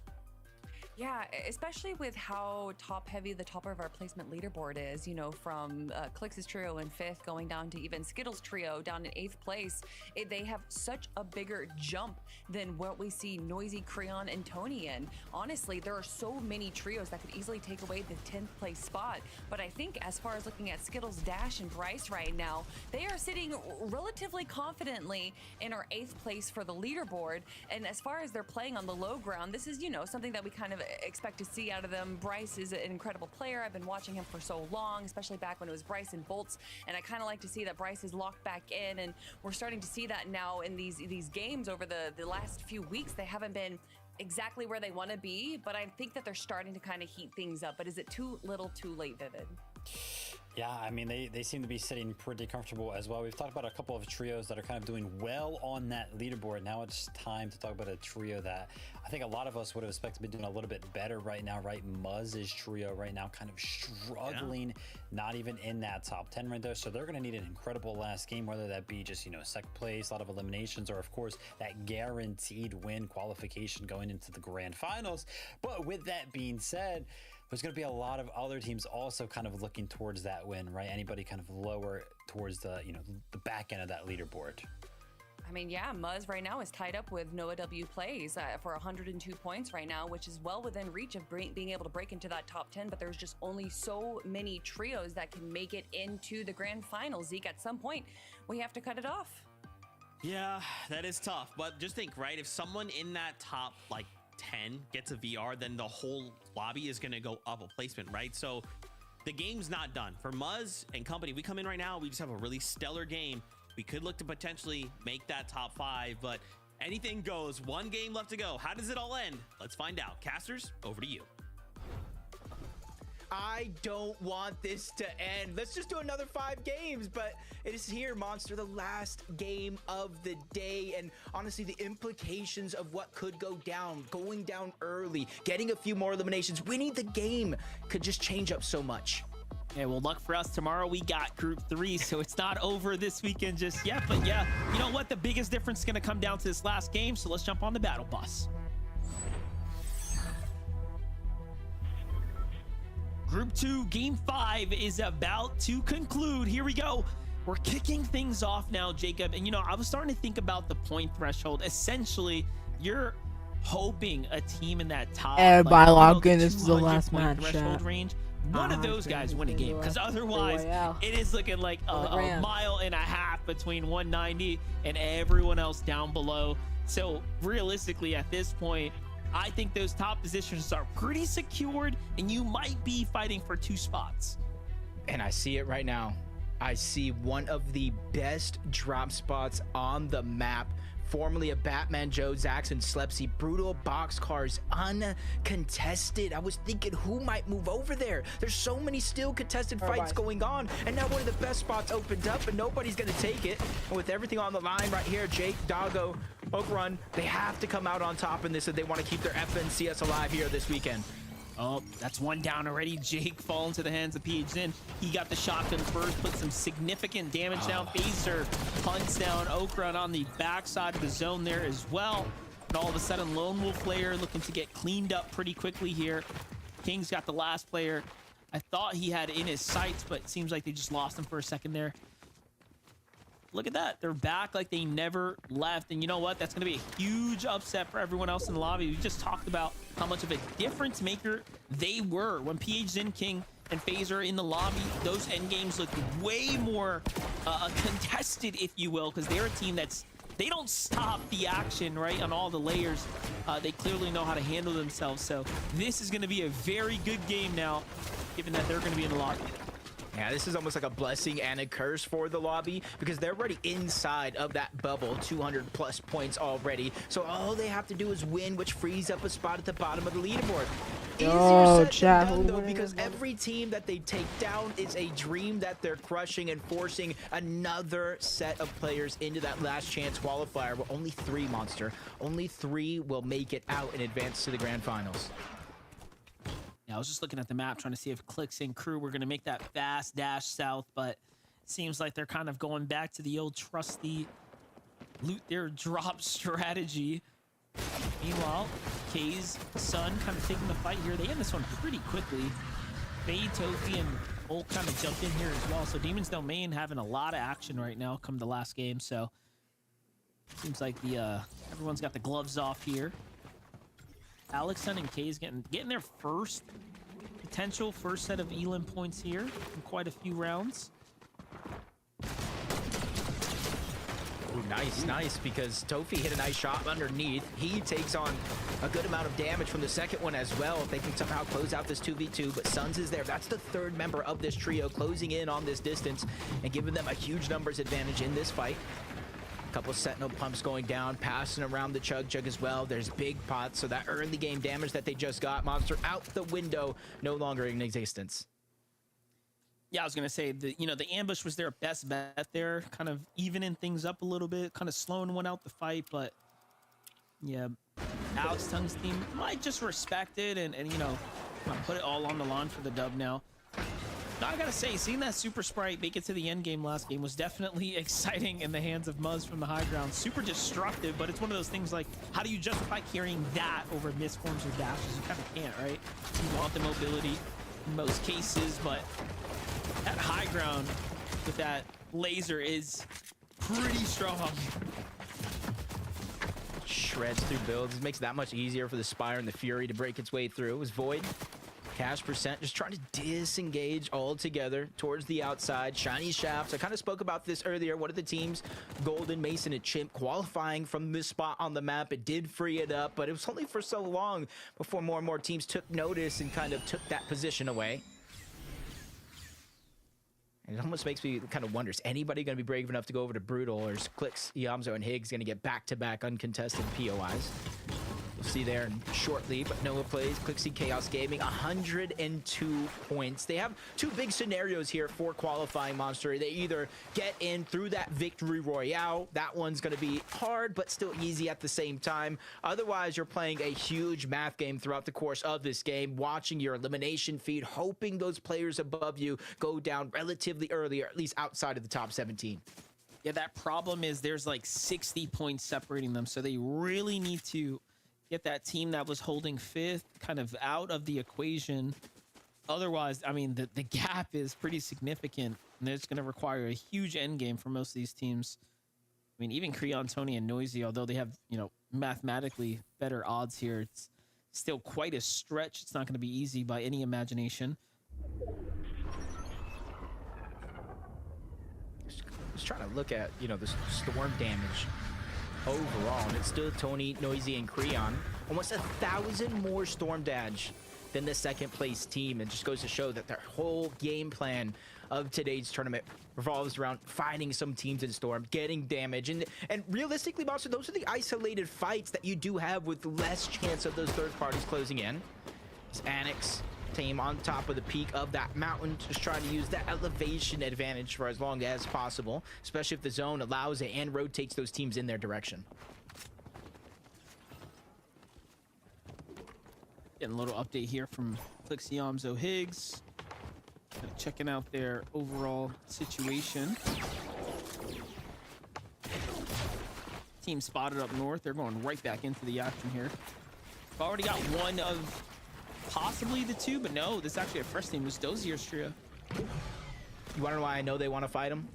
Yeah, especially with how top heavy the top of our placement leaderboard is, you know, from Clix's trio in 5th going down to even Skittles trio down in 8th place. They have such a bigger jump than what we see Noisy, Creon, and Tony in. Honestly, there are so many trios that could easily take away the 10th place spot. But I think as far as looking at Skittles, Dash, and Bryce right now, they are sitting relatively confidently in our 8th place for the leaderboard. And as far as they're playing on the low ground, this is, you know, something that we kind of expect to see out of them. Bryce is an incredible player. I've been watching him for so long, especially back when it was Bryce and Bolts, and I kind of like to see that Bryce is locked back in, and we're starting to see that now in these games over the last few weeks. They haven't been exactly where they want to be, but I think that they're starting to kind of heat things up. But is it too little too late, Vivid? Yeah, I mean, they seem to be sitting pretty comfortable as well. We've talked about a couple of trios that are kind of doing well on that leaderboard. Now it's time to talk about a trio that I think a lot of us would have expected to be doing a little bit better right now, right? Muzz's trio right now kind of struggling, not even in that top 10 right there. So they're going to need an incredible last game, whether that be just, you know, 2nd place, a lot of eliminations, or of course that guaranteed win qualification going into the grand finals. But with that being said, there's going to be a lot of other teams also kind of looking towards that win, right? Anybody kind of lower towards the, you know, the back end of that leaderboard. I mean, yeah, Muzz right now is tied up with Noah W Plays for 102 points right now, which is well within reach of being able to break into that top 10, but there's just only so many trios that can make it into the grand final. Zeke, at some point, we have to cut it off. Yeah, that is tough, but just think, right? If someone in that top, like, 10 gets a VR, then the whole lobby is going to go up a placement, right? So the game's not done. For Muzz and company, we come in right now, we just have a really stellar game. We could look to potentially make that top 5, but anything goes. One game left to go. How does it all end? Let's find out. Casters, over to you. I don't want this to end. Let's just do another 5 games, but it is here, Monster, the last game of the day. And honestly, the implications of what could go down, going down early, getting a few more eliminations, winning the game could just change up so much. Yeah, well, luck for us. Tomorrow we got Group 3, so it's not over this weekend just yet. But yeah, you know what? The biggest difference is going to come down to this last game, so let's jump on the battle bus. Group 2, Game 5 is about to conclude. Here we go. We're kicking things off now, Jacob. And, you know, I was starting to think about the point threshold. Essentially, you're hoping a team in that top, everybody log in. This is the last match. Threshold range. One of those guys win a game, because otherwise it is looking like a mile and a half between 190 and everyone else down below. So realistically, at this point, I think those top positions are pretty secured, and you might be fighting for 2 spots. And I see it right now. I see one of the best drop spots on the map. Formerly a Batman Joe, Zax, and Slepsy. Brutal boxcars, uncontested. I was thinking, who might move over there? There's so many still contested fights going on, and now one of the best spots opened up, and nobody's gonna take it. And with everything on the line right here, Jake, Doggo, Oakrun, they have to come out on top in this if they want to keep their FNCS alive here this weekend. Oh, that's one down already. Jake falling into the hands of PHN. He got the shotgun first, put some significant damage down. Phaser hunts down Oakrun on the backside of the zone there as well. And all of a sudden, Lone Wolf player looking to get cleaned up pretty quickly here. King's got the last player. I thought he had in his sights, but it seems like they just lost him for a second there. Look at that. They're back like they never left. And you know what? That's going to be a huge upset for everyone else in the lobby. We just talked about how much of a difference maker they were when PHN, King, and Phaser in the lobby. Those end games looked way more contested, if you will, because they're a team they don't stop the action, right, on all the layers. They clearly know how to handle themselves. So this is going to be a very good game now, given that they're going to be in the lobby. Yeah, this is almost like a blessing and a curse for the lobby, because they're already inside of that bubble, 200 plus points already. So all they have to do is win, which frees up a spot at the bottom of the leaderboard. Easier said than done, though, because every team that they take down is a dream that they're crushing and forcing another set of players into that last chance qualifier. Well, only 3, Monster. Only 3 will make it out and advance to the grand finals. I was just looking at the map trying to see if Clicks and crew were going to make that fast dash south, but it seems like they're kind of going back to the old trusty loot their drop strategy. Meanwhile, Kay's son kind of taking the fight here. They end this one pretty quickly. Fade, Tofi, and Ult kind of jumped in here as well. So Demon's Domain having a lot of action right now come the last game. So seems like everyone's got the gloves off here. Alexson and Kay's getting their potential first set of Elim points here in quite a few rounds. Ooh, nice, because Tofi hit a nice shot underneath. He takes on a good amount of damage from the second one as well, if they can somehow close out this 2v2. But Suns is there. That's the 3rd member of this trio, closing in on this distance and giving them a huge numbers advantage in this fight. Couple Sentinel pumps going down, passing around the Chug as well. There's big pots, so that early game damage that they just got, Monster out the window, no longer in existence. Yeah, I was gonna say the ambush was their best bet there, kind of evening things up a little bit, kind of slowing one out the fight. But yeah, Alex Tung's team might just respect it and put it all on the line for the dub now. I gotta say, seeing that Super Sprite make it to the end game last game was definitely exciting in the hands of Muzz from the high ground. Super destructive, but it's one of those things like, how do you justify carrying that over misforms or dashes? You kind of can't, right? You want the mobility in most cases, but that high ground with that laser is pretty strong. Shreds through builds. It makes it that much easier for the Spire and the Fury to break its way through. It was Void. Cash percent just trying to disengage altogether towards the outside. Shiny Shafts. I kind of spoke about this earlier. One of the teams, Golden, Mason, and Chimp, qualifying from this spot on the map. It did free it up, but it was only for so long before more and more teams took notice and kind of took that position away. And it almost makes me kind of wonder, is anybody going to be brave enough to go over to Brutal, or is Clicks, Yamzo, and Higgs going to get back-to-back uncontested POIs? See there shortly, but Noah plays. Clixy Chaos Gaming, 102 points. They have two big scenarios here for qualifying Monster. They either get in through that victory royale. That one's going to be hard, but still easy at the same time. Otherwise, you're playing a huge math game throughout the course of this game, watching your elimination feed, hoping those players above you go down relatively early, or at least outside of the top 17. Yeah, that problem is there's like 60 points separating them, so they really need to get that team that was holding 5th kind of out of the equation. Otherwise, I mean, the gap is pretty significant, and it's going to require a huge end game for most of these teams. I mean, even Creon, Tony, and Noisy, although they have, you know, mathematically better odds here, it's still quite a stretch. It's not going to be easy by any imagination. Just trying to look at, you know, the storm damage overall, and it's still Tony, Noisy, and Creon. Almost 1,000 more storm damage than the second place team. It just goes to show that their whole game plan of today's tournament revolves around finding some teams in storm, getting damage, and realistically, Monster, those are the isolated fights that you do have with less chance of those third parties closing in. It's Annex team on top of the peak of that mountain, just trying to use that elevation advantage for as long as possible, especially if the zone allows it and rotates those teams in their direction. Getting a little update here from Clixiamzo Higgs. Checking out their overall situation. Team spotted up north. They're going right back into the action here. We've already got one of possibly the two, but no, this is actually a fresh team. This Dozier's trio. You want to know why I know they want to fight him?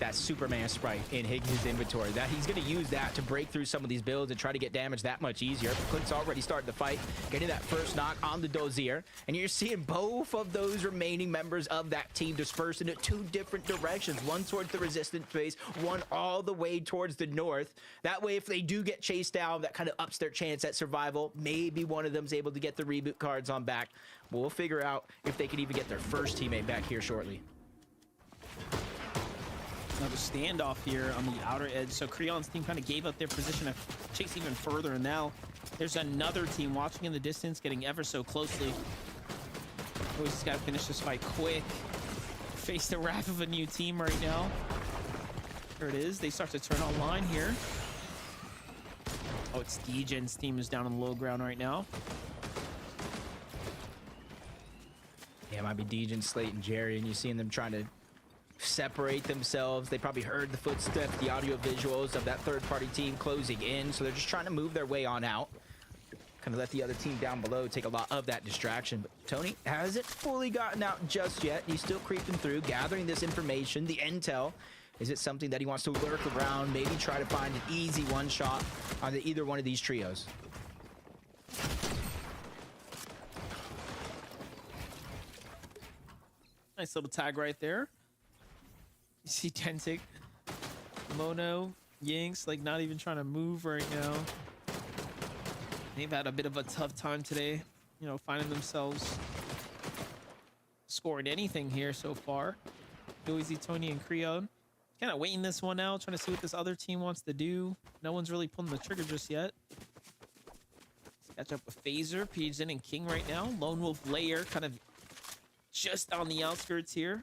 That Superman sprite in Higgs' inventory. That he's going to use that to break through some of these builds and try to get damage that much easier. Click's already started the fight, getting that first knock on the Dozier. And you're seeing both of those remaining members of that team disperse into two different directions. One towards the resistance base, one all the way towards the north. That way, if they do get chased down, that kind of ups their chance at survival. Maybe one of them's able to get the reboot cards on back. We'll figure out if they can even get their first teammate back here shortly. Another standoff here on the outer edge. So Creon's team kind of gave up their position to chase even further, and now there's another team watching in the distance, getting ever so closely. Always just got to finish this fight quick. Face the wrath of a new team right now. There it is. They start to turn online here. Oh, it's Degen's team is down on the low ground right now. Yeah, it might be Degen, Slate, and Jerry, and you're seeing them trying to separate themselves. They probably heard the footsteps, the audio visuals of that third-party team closing in, so they're just trying to move their way on out. Kind of let the other team down below take a lot of that distraction. But Tony hasn't fully gotten out just yet. He's still creeping through, gathering this information, the intel. Is it something that he wants to lurk around, maybe try to find an easy one-shot on either one of these trios? Nice little tag right there. You see Tentic, Mono, Yinks, like not even trying to move right now. They've had a bit of a tough time today, you know, finding themselves scoring anything here so far. Noisy, Tony, and Creon kind of waiting this one out, trying to see what this other team wants to do. No one's really pulling the trigger just yet. Let's catch up with Phaser, Pigeon, and King right now. Lone Wolf Lair kind of just on the outskirts here.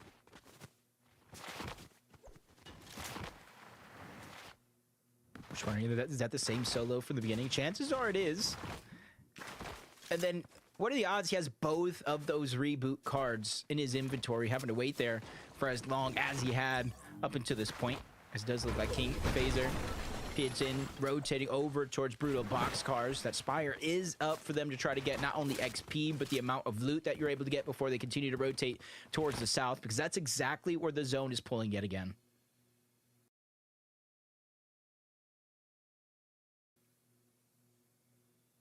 Which one are you? Is that the same solo from the beginning? Chances are it is. And then what are the odds he has both of those reboot cards in his inventory, having to wait there for as long as he had up until this point? As it does look like King, Phaser, Pigeon rotating over towards Brutal Boxcars. That Spire is up for them to try to get not only XP, but the amount of loot that you're able to get before they continue to rotate towards the south, because that's exactly where the zone is pulling yet again.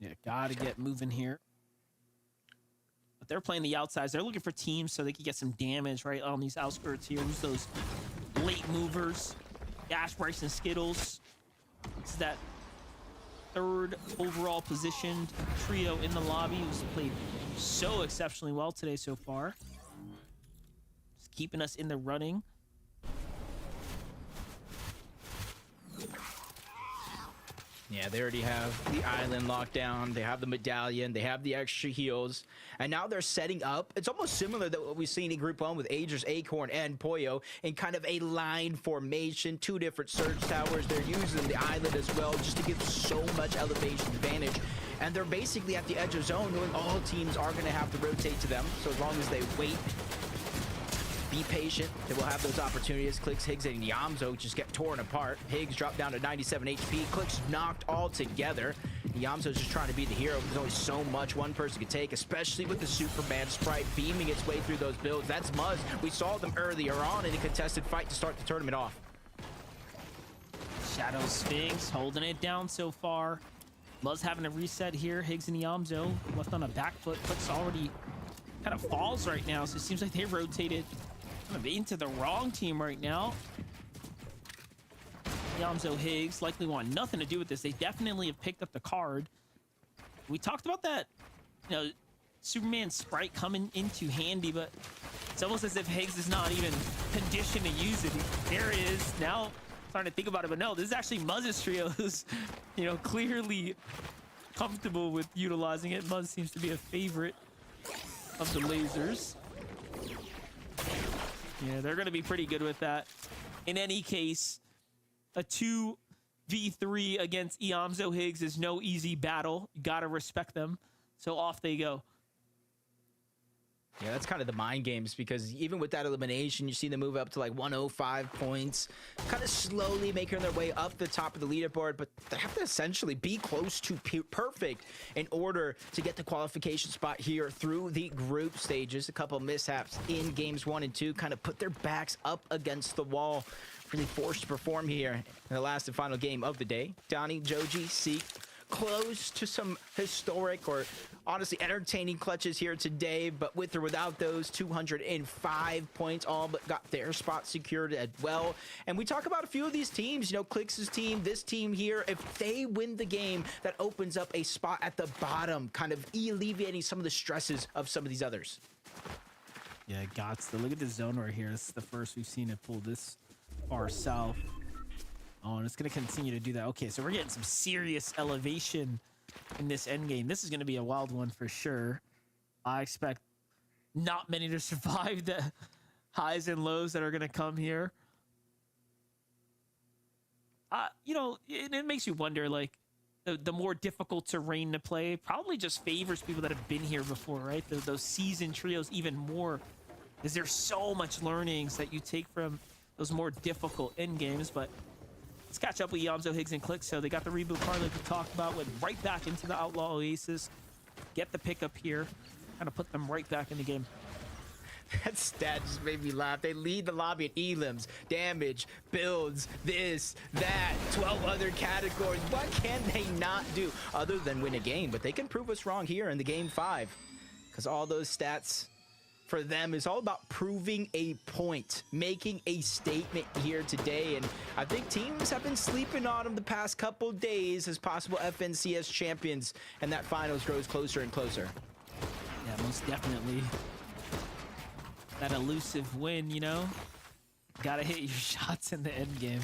Yeah, gotta get moving here. But they're playing the outsides. They're looking for teams so they can get some damage right on these outskirts here. Use those late movers. Ash, Bryce, and Skittles. This is that third overall positioned trio in the lobby who's played so exceptionally well today so far. Just keeping us in the running. Yeah, they already have the island locked down. They have the medallion. They have the extra heals. And now they're setting up. It's almost similar to what we've seen in Group 1 with Agers, Acorn, and Pollo in kind of a line formation. 2 different surge towers. They're using the island as well just to give so much elevation advantage. And they're basically at the edge of zone, knowing all teams are going to have to rotate to them. So as long as they wait, be patient, they will have those opportunities. Clix, Higgs, and Yamzo just get torn apart. Higgs dropped down to 97 HP. Clix knocked all together. Yamzo's just trying to be the hero. There's only so much one person can take, especially with the Superman Sprite beaming its way through those builds. That's Muzz. We saw them earlier on in a contested fight to start the tournament off. Shadow Sphinx holding it down so far. Muzz having a reset here. Higgs and Yamzo left on a back foot. Clix already kind of falls right now, so it seems like they rotated kind of into the wrong team right now. Yamzo, Higgs likely want nothing to do with this. They definitely have picked up the card. We talked about that, you know, Superman Sprite coming into handy, but it's almost as if Higgs is not even conditioned to use it. There it is. Now, starting to think about it, but no, this is actually Muzz's trio who's, you know, clearly comfortable with utilizing it. Muzz seems to be a favorite of the lasers. Yeah, they're going to be pretty good with that. In any case, a 2v3 against Yamzo Higgs is no easy battle. You got to respect them. So off they go. Yeah, that's kind of the mind games, because even with that elimination, you see them move up to like 105 points, kind of slowly making their way up the top of the leaderboard, but they have to essentially be close to perfect in order to get the qualification spot here through the group stages. A couple of mishaps in games 1 and 2 kind of put their backs up against the wall, really forced to perform here in the last and final game of the day. Donnie, Joji, Seek, close to some historic or honestly entertaining clutches here today, but with or without those 205 points, all but got their spot secured as well. And we talk about a few of these teams, you know, Clix's team, this team here, if they win the game, that opens up a spot at the bottom, kind of alleviating some of the stresses of some of these others. Yeah, gots to look at the zone right here. This is the first we've seen it pull this far south. Oh, and it's going to continue to do that. Okay, so we're getting some serious elevation in this end game. This is going to be a wild one for sure. I expect not many to survive the highs and lows that are going to come here. You know, it makes you wonder, like, the more difficult terrain to play probably just favors people that have been here before, right? Those seasoned trios even more, because there's so much learnings that you take from those more difficult end games. But let's catch up with Yamzo, Higgs, and Clix. So they got the reboot card like we talked about, went right back into the Outlaw Oasis. Get the pickup here, kind of put them right back in the game. That stat just made me laugh. They lead the lobby at elims, damage, builds, this, that, 12 other categories. What can they not do other than win a game? But they can prove us wrong here in the game 5, because all those stats for them is all about proving a point, making a statement here today. And I think teams have been sleeping on them the past couple days as possible FNCS champions, and that finals grows closer and closer. Yeah, most definitely. That elusive win, you know? Gotta hit your shots in the end game.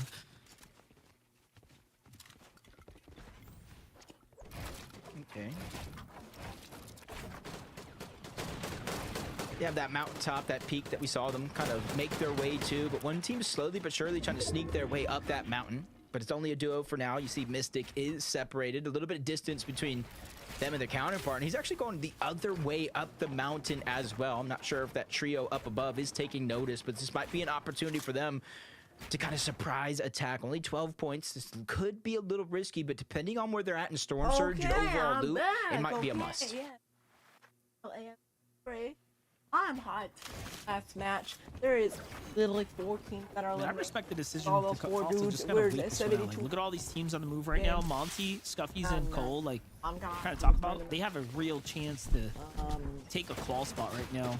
Okay. They have that mountaintop, that peak that we saw them kind of make their way to, but one team is slowly but surely trying to sneak their way up that mountain. But it's only a duo for now. You see Mystic is separated, a little bit of distance between them and their counterpart, and he's actually going the other way up the mountain as well. I'm not sure if that trio up above is taking notice, but this might be an opportunity for them to kind of surprise attack. Only 12 points. This could be a little risky, but depending on where they're at in Storm Surge and overall loot, it might be a must. I'm hyped. Last match, there is literally 4 teams that are. I respect the decision all to those 4 also dudes. just kind of leak this around. Like, look at all these teams on the move right now. Monty, Scuffies, and Cole. Like, I'm trying to talk about, they have a real chance to take a qual spot right now.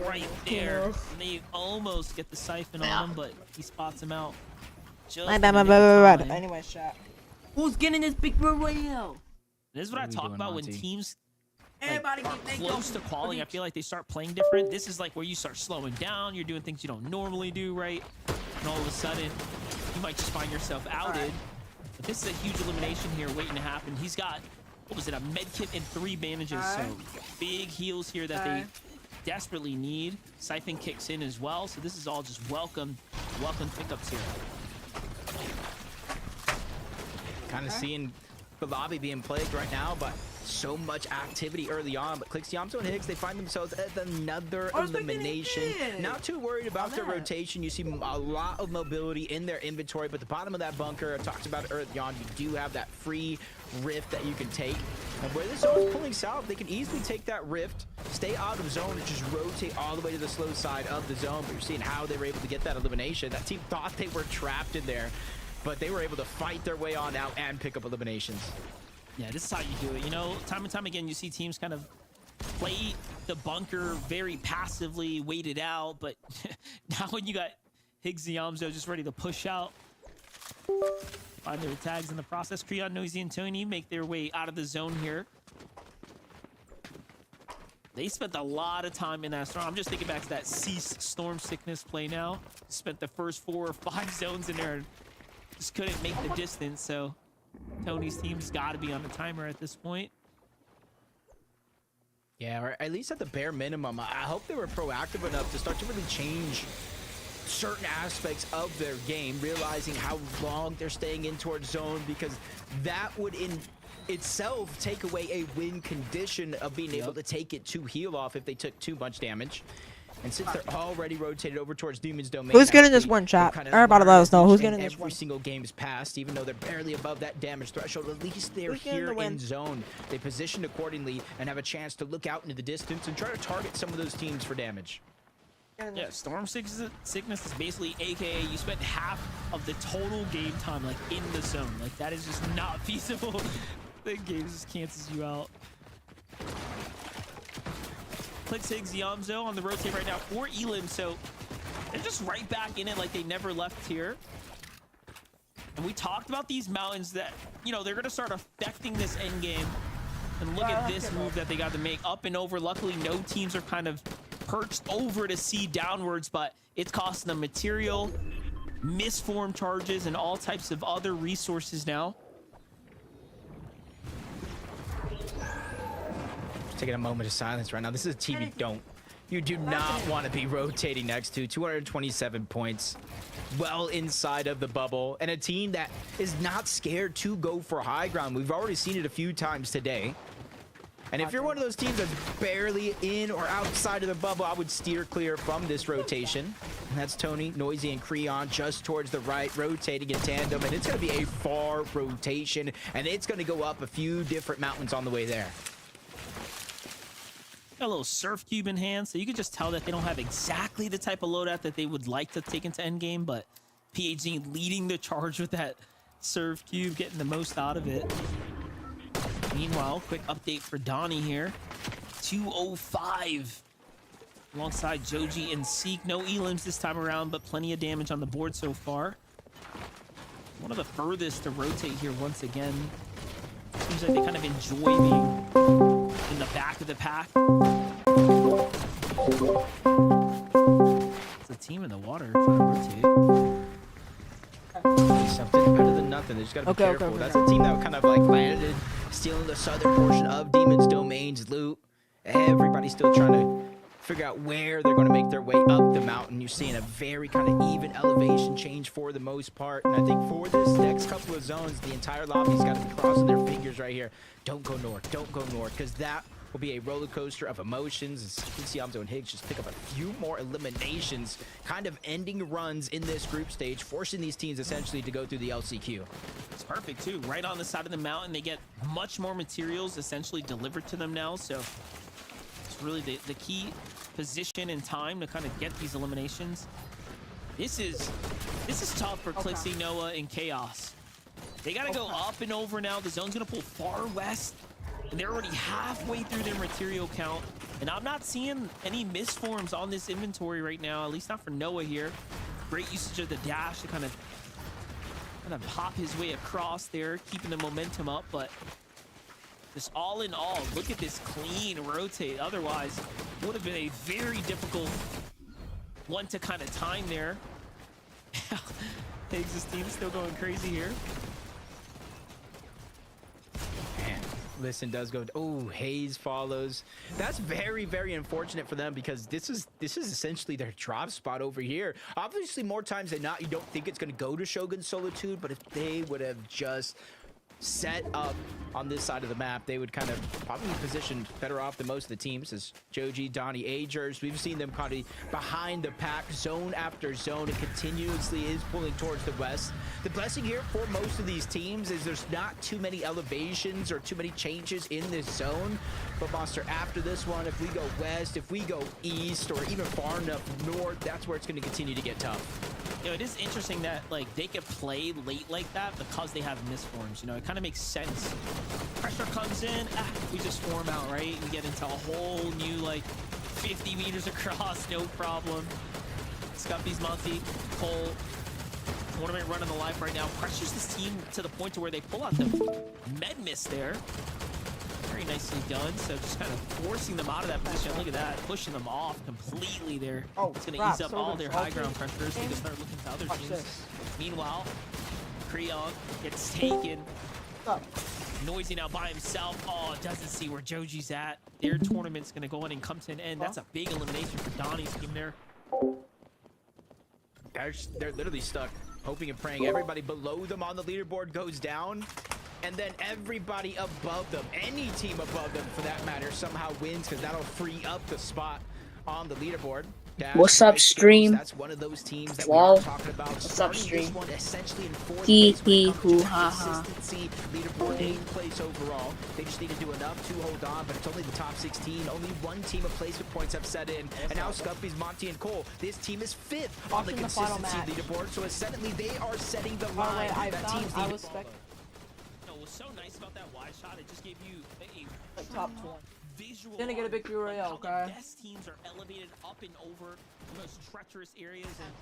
Right there. And they almost get the siphon on him, but he spots him out. Anyway, chat. Who's getting this big royale? This is what I talk about when teams Everybody like, close to quality. I feel like they start playing different. This is like where you start slowing down. You're doing things you don't normally do, right? And all of a sudden, you might just find yourself outed. This is a huge elimination here waiting to happen. He's got, what was it, a med kit and 3 bandages. So big heals here that they desperately need. Siphon kicks in as well. So this is all just welcome pickups here. Kind of seeing the lobby being plagued right now, but so much activity early on. But Clix, Yamso, and Higgs, they find themselves at another elimination. Not too worried about their rotation. You see a lot of mobility in their inventory, but the bottom of that bunker, I talked about it early on, you do have that free rift that you can take. And where the zone is pulling south, they can easily take that rift, stay out of zone, and just rotate all the way to the slow side of the zone. But you're seeing how they were able to get that elimination. That team thought they were trapped in there, but they were able to fight their way on out and pick up eliminations. Yeah, this is how you do it. You know, time and time again, you see teams kind of play the bunker very passively, wait it out. But now when you got Higgs and Yamso just ready to push out, find their tags in the process. Creon, Noisy, and Tony make their way out of the zone here. They spent a lot of time in that storm. I'm just thinking back to that Cease Storm Sickness play now. Spent the first 4 or 5 zones in there and just couldn't make the distance, so Tony's team's got to be on the timer at this point. Yeah, or at least at the bare minimum, I hope they were proactive enough to start to really change certain aspects of their game, realizing how long they're staying in towards zone, because that would in itself take away a win condition of being able to take it to heal off if they took too much damage. And since they're already rotated over towards Demon's Domain, who's getting this one, chat? Everybody let us know who's getting this one. Every single game's passed, even though they're barely above that damage threshold. At least they're here in zone. They positioned accordingly and have a chance to look out into the distance and try to target some of those teams for damage. Yeah, Storm Sickness is basically AKA you spent half of the total game time like in the zone. Like that is just not feasible. The game just cancels you out. Clix, Higgs, Yamso on the rotate right now for Elim, so they're just right back in it like they never left here. And we talked about these mountains that, you know, they're going to start affecting this end game. And look at this move that they got to make up and over. Luckily, no teams are kind of perched over to see downwards, but it's costing them material, misformed charges, and all types of other resources now. Taking a moment of silence right now. This is a team you do not want to be rotating next to. 227 points, well inside of the bubble, and a team that is not scared to go for high ground. We've already seen it a few times today. And if you're one of those teams that's barely in or outside of the bubble, I would steer clear from this rotation. And that's Tony, Noisy, and Creon just towards the right, rotating in tandem. And it's going to be a far rotation, and it's going to go up a few different mountains on the way there. Got a little surf cube in hand, so you can just tell that they don't have exactly the type of loadout that they would like to take into endgame, but PhD leading the charge with that surf cube, getting the most out of it. Meanwhile, quick update for Donnie here. 205 alongside Joji and Seek. No elims this time around, but plenty of damage on the board so far. One of the furthest to rotate here once again. Seems like they kind of enjoy being in the back of the pack. It's a team in the water trying to rotate. Something better than nothing. They just gotta be careful. That's a team that kind of like landed, stealing the southern portion of Demon's Domain's loot. Everybody's still trying to figure out where they're going to make their way up the mountain. You're seeing a very kind of even elevation change for the most part. And I think for this next couple of zones, the entire lobby's got to be crossing their fingers right here. Don't go north. Don't go north, because that will be a roller coaster of emotions. As Yamso and Higgs just pick up a few more eliminations, kind of ending runs in this group stage, forcing these teams essentially to go through the LCQ. It's perfect too. Right on the side of the mountain, they get much more materials essentially delivered to them now. So it's really the key position and time to kind of get these eliminations. This is tough for Clixie, Noah, and Chaos. They got to go up and over now. The zone's going to pull far west. And they're already halfway through their material count. And I'm not seeing any misforms on this inventory right now, at least not for Noah here. Great usage of the dash to kind of pop his way across there, keeping the momentum up. But just all in all, look at this clean rotate. Otherwise, it would have been a very difficult one to kind of time there. Higgs' team still going crazy here. Listen does go. Oh, Heyy follows. That's very, very unfortunate for them because this is essentially their drop spot over here. Obviously, more times than not, you don't think it's going to go to Shogun Solitude, but if they would have just set up on this side of the map, they would kind of probably be positioned better off than most of the teams. As Joji, Donnie, Agers, we've seen them kind of behind the pack, zone after zone, and continuously is pulling towards the west. The blessing here for most of these teams is there's not too many elevations or too many changes in this zone. But Monster, after this one, if we go west, if we go east, or even far enough north, that's where it's going to continue to get tough. You know, it is interesting that like they could play late like that because they have misforms. You know, it kind of makes sense. Pressure comes in, we just form out, right? We get into a whole new like 50 meters across, no problem. Scuffy's Monty, Cole, tournament running the life right now. Pressures this team to the point to where they pull out the med miss there. Very nicely done. So just kind of forcing them out of that position. Look at that, pushing them off completely there. Oh, it's going to ease up all their high ground pressures. They can start looking to other teams. Meanwhile, Creon gets taken. Noisy now by himself. Oh, doesn't see where Joji's at. Their tournament's going to go in and come to an end. That's a big elimination for Donnie's team there. They're literally stuck, hoping and praying. Everybody below them on the leaderboard goes down. And then everybody above them, any team above them for that matter, somehow wins because that'll free up the spot on the leaderboard. Dash, what's up, stream? That's one of those teams that Wow. we were talking about. What's up, stream? This one essentially in fourth Hee place hee when it comes hoo to ha ha. consistency. Leaderboard 8th place overall. They just need to do enough to hold on, but it's only the top 16. Only one team of placement points have set in. And now Scuffy's, Monty, and Cole. This team is 5th on the consistency leaderboard. So essentially they are setting the line. That team's I was spec What's so nice about that wide shot, it just gave you a top 20. visual. Gonna get a victory royale, okay? The best teams are elevated up and over the most treacherous areas, and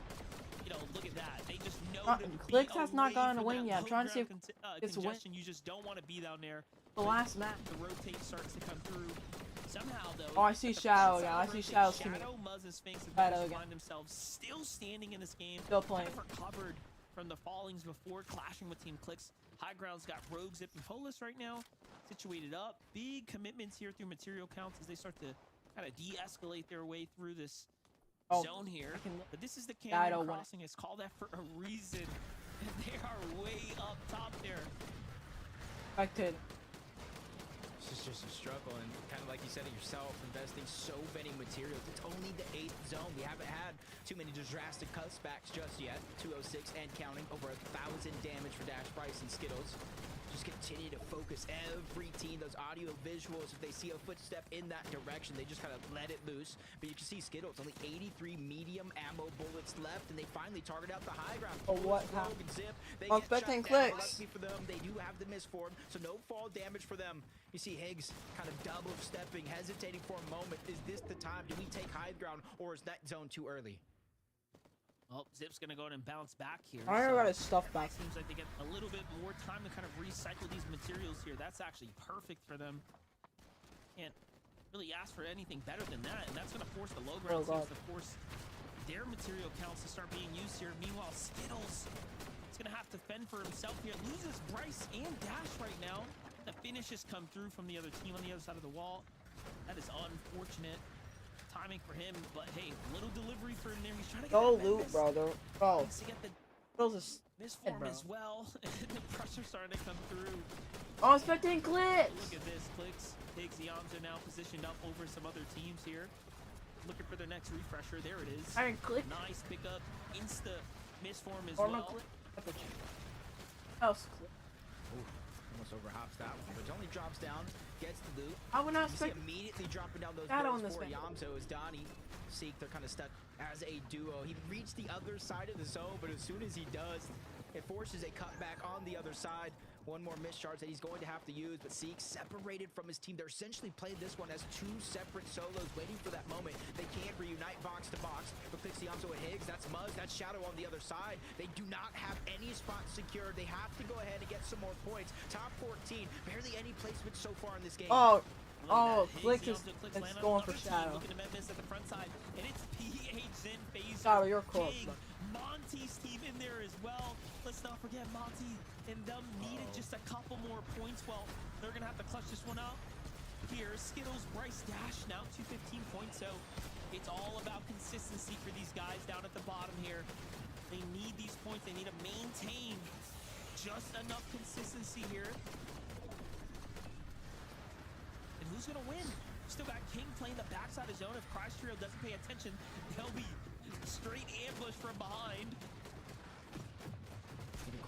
you know, look at that. They just know to Clicks be has not away gotten a from win that yet. I'm low trying to see if ground it's a win. congestion. You just don't want to be down there. The last match. The rotate starts to come through. Somehow though. Oh, I see Shadow again. I see Shadow's team. Shadow, Muzz, and Sphinx have Shadow managed to again. find themselves still standing in this game. Still playing. Kind of recovered from the fallings before clashing with Team Clicks. High ground's got Rogue, Zip, and Polis right now situated up. Big commitments here through material counts as they start to kind of de-escalate their way through this zone here. But this is the Canyon Crossing. It's called that for a reason. And they are way up top there. Expected. It's just a struggle, and kind of like you said it yourself, investing so many materials. It's only the 8th zone. We haven't had too many drastic cutbacks just yet. 206 and counting, over 1,000 damage for Dash, Price, and Skittles. Just continue to focus every team, those audio visuals. If they see a footstep in that direction, they just kind of let it loose. But you can see Skittles, only 83 medium ammo bullets left, and they finally target out the high ground. Oh, what happened? Zip. They Oh, get shot expecting down. Clicks. Luckily for them, they do have the misform, so no fall damage for them. You see Higgs kind of double stepping, hesitating for a moment. Is this the time? Do we take high ground, or is that zone too early? Well, Zip's gonna go ahead and bounce back here. I already got his stuff back. Seems like they get a little bit more time to kind of recycle these materials here. That's actually perfect for them. Can't really ask for anything better than that, and that's gonna force the low ground teams to force their material counts to start being used here. Meanwhile, Skittles is gonna have to fend for himself here. Loses Bryce and Dash right now. The finishes come through from the other team on the other side of the wall. That is unfortunate timing for him, but hey, little delivery for him there. He's trying to get Go that loot, brother. Bro. to get the Those is misform bro. as well. The pressure's starting to come through. Oh, expecting Clicks. Look at this, Clicks. Higgs, the arms are now positioned up over some other teams here. Looking for their next refresher. There it is. Iron Click. Nice pickup. Insta misform as Or no well. Click. Else Click. Almost overhops that one, but it only drops down, gets the loot. I would not You see expect. immediately dropping down those Shadow barrels in this for thing. Yamzo as Donnie, Seek, they're kind of stuck as a duo. He reached the other side of the zone, but as soon as he does, it forces a cutback on the other side. One more mischarge that he's going to have to use, but Seek separated from his team. They're essentially playing this one as two separate solos, waiting for that moment. They can't reunite box to box, but Pixie Yamzo and Higgs, that's Muzz, that's Shadow on the other side. They do not have any spots secured. They have to go ahead and get some more points. Top 14, barely any placement so far in this game. Oh, Higgs, Click is Clicks land on going for another team, Shadow. Looking to met this at the front side, and it's PH in phase. Shadow, you're close, King, bro. Monty's team in there as well. Let's not forget Monty and them needed just a couple more points. Well, they're gonna have to clutch this one out. Here, Skittles, Bryce Dash now 215 points. So it's all about consistency for these guys down at the bottom here. They need these points. They need to maintain just enough consistency here. And who's gonna win? Still got King playing the backside of zone. If Christ Trio doesn't pay attention, they'll be straight ambush from behind.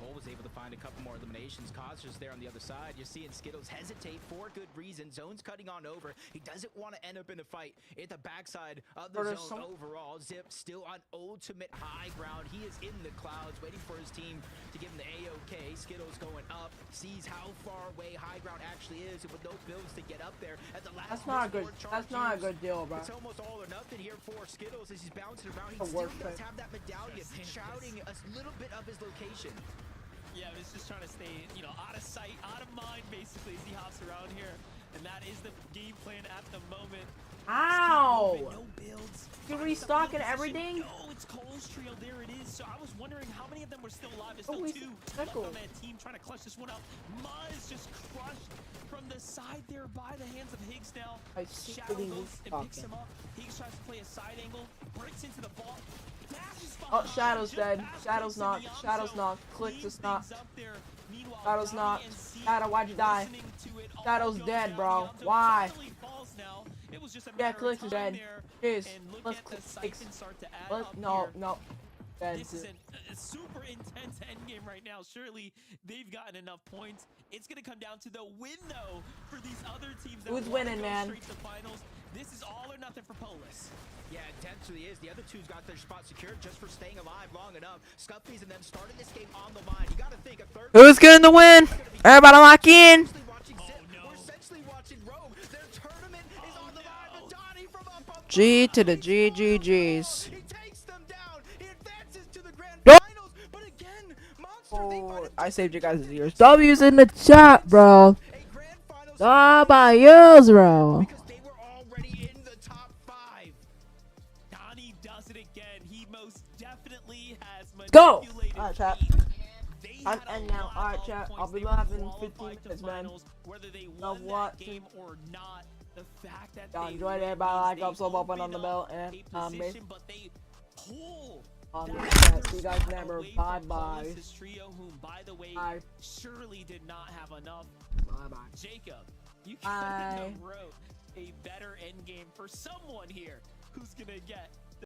Cole was able to find a couple more eliminations. Cautious there on the other side. You're seeing Skittles hesitate for good reason. Zone's cutting on over. He doesn't want to end up in a fight at the backside of the zone overall. Zip still on ultimate high ground. He is in the clouds waiting for his team to give him the A-OK. Skittles going up, sees how far away high ground actually is, and with no builds to get up there at the last. That's not a good deal, bro. It's almost all or nothing here for Skittles as he's bouncing around. He still does have that medallion, shouting a little bit of his location. Yeah, he's just trying to stay, you know, out of sight, out of mind, basically, as he hops around here. And that is the game plan at the moment. Ow! No builds. You restocking everything? No, it's Cole's trio. There it is. So I was wondering how many of them were still alive. There's still two left on that team trying to clutch this one out. Muzz just crushed from the side there by the hands of Higgs now. Shadow goes and picks him up. Higgs tries to play a side angle, breaks into the ball. Oh, Shadow's dead. Shadow's not. Shadow's not. Clix is not. Shadow's not. Shadow, why'd you die? Shadow's dead, bro. Why? Yeah, Clix is dead. Jeez. Let's Clix. No. Dead. This is a super intense endgame right now. Surely they've gotten enough points. It's going to come down to the win, though, for these other teams. Who's winning, man? Straight to finals. This is all or nothing for Polis. Yeah, it potentially is. The other two's got their spot secured just for staying alive long enough. Scuffy's and them starting this game on the line. You got to think a third. Who's getting the win? Everybody lock in. We're essentially watching Rogue. Their tournament is on the line. Donnie from up. G to the GGGs. He takes them down. He advances to the grand finals. But again, Monster. I saved you guys' ears. W's in the chat, bro. W's, bro. Because they were already in the top 5. Donnie does it again. He most definitely has Go! manipulated. Alright, chat. I'm ending now. Alright, chat. I'll be live in 15 minutes, man. Whether they won that game or not, the fact that y'all they enjoyed win everybody. means Like up, sub up, and on the bell. a And position, but they pull see you guys never. Bye bye. This trio, whom, by the way, surely did not have enough. Bye bye. Jacob, you couldn't have wrote a better end game for someone here who's gonna get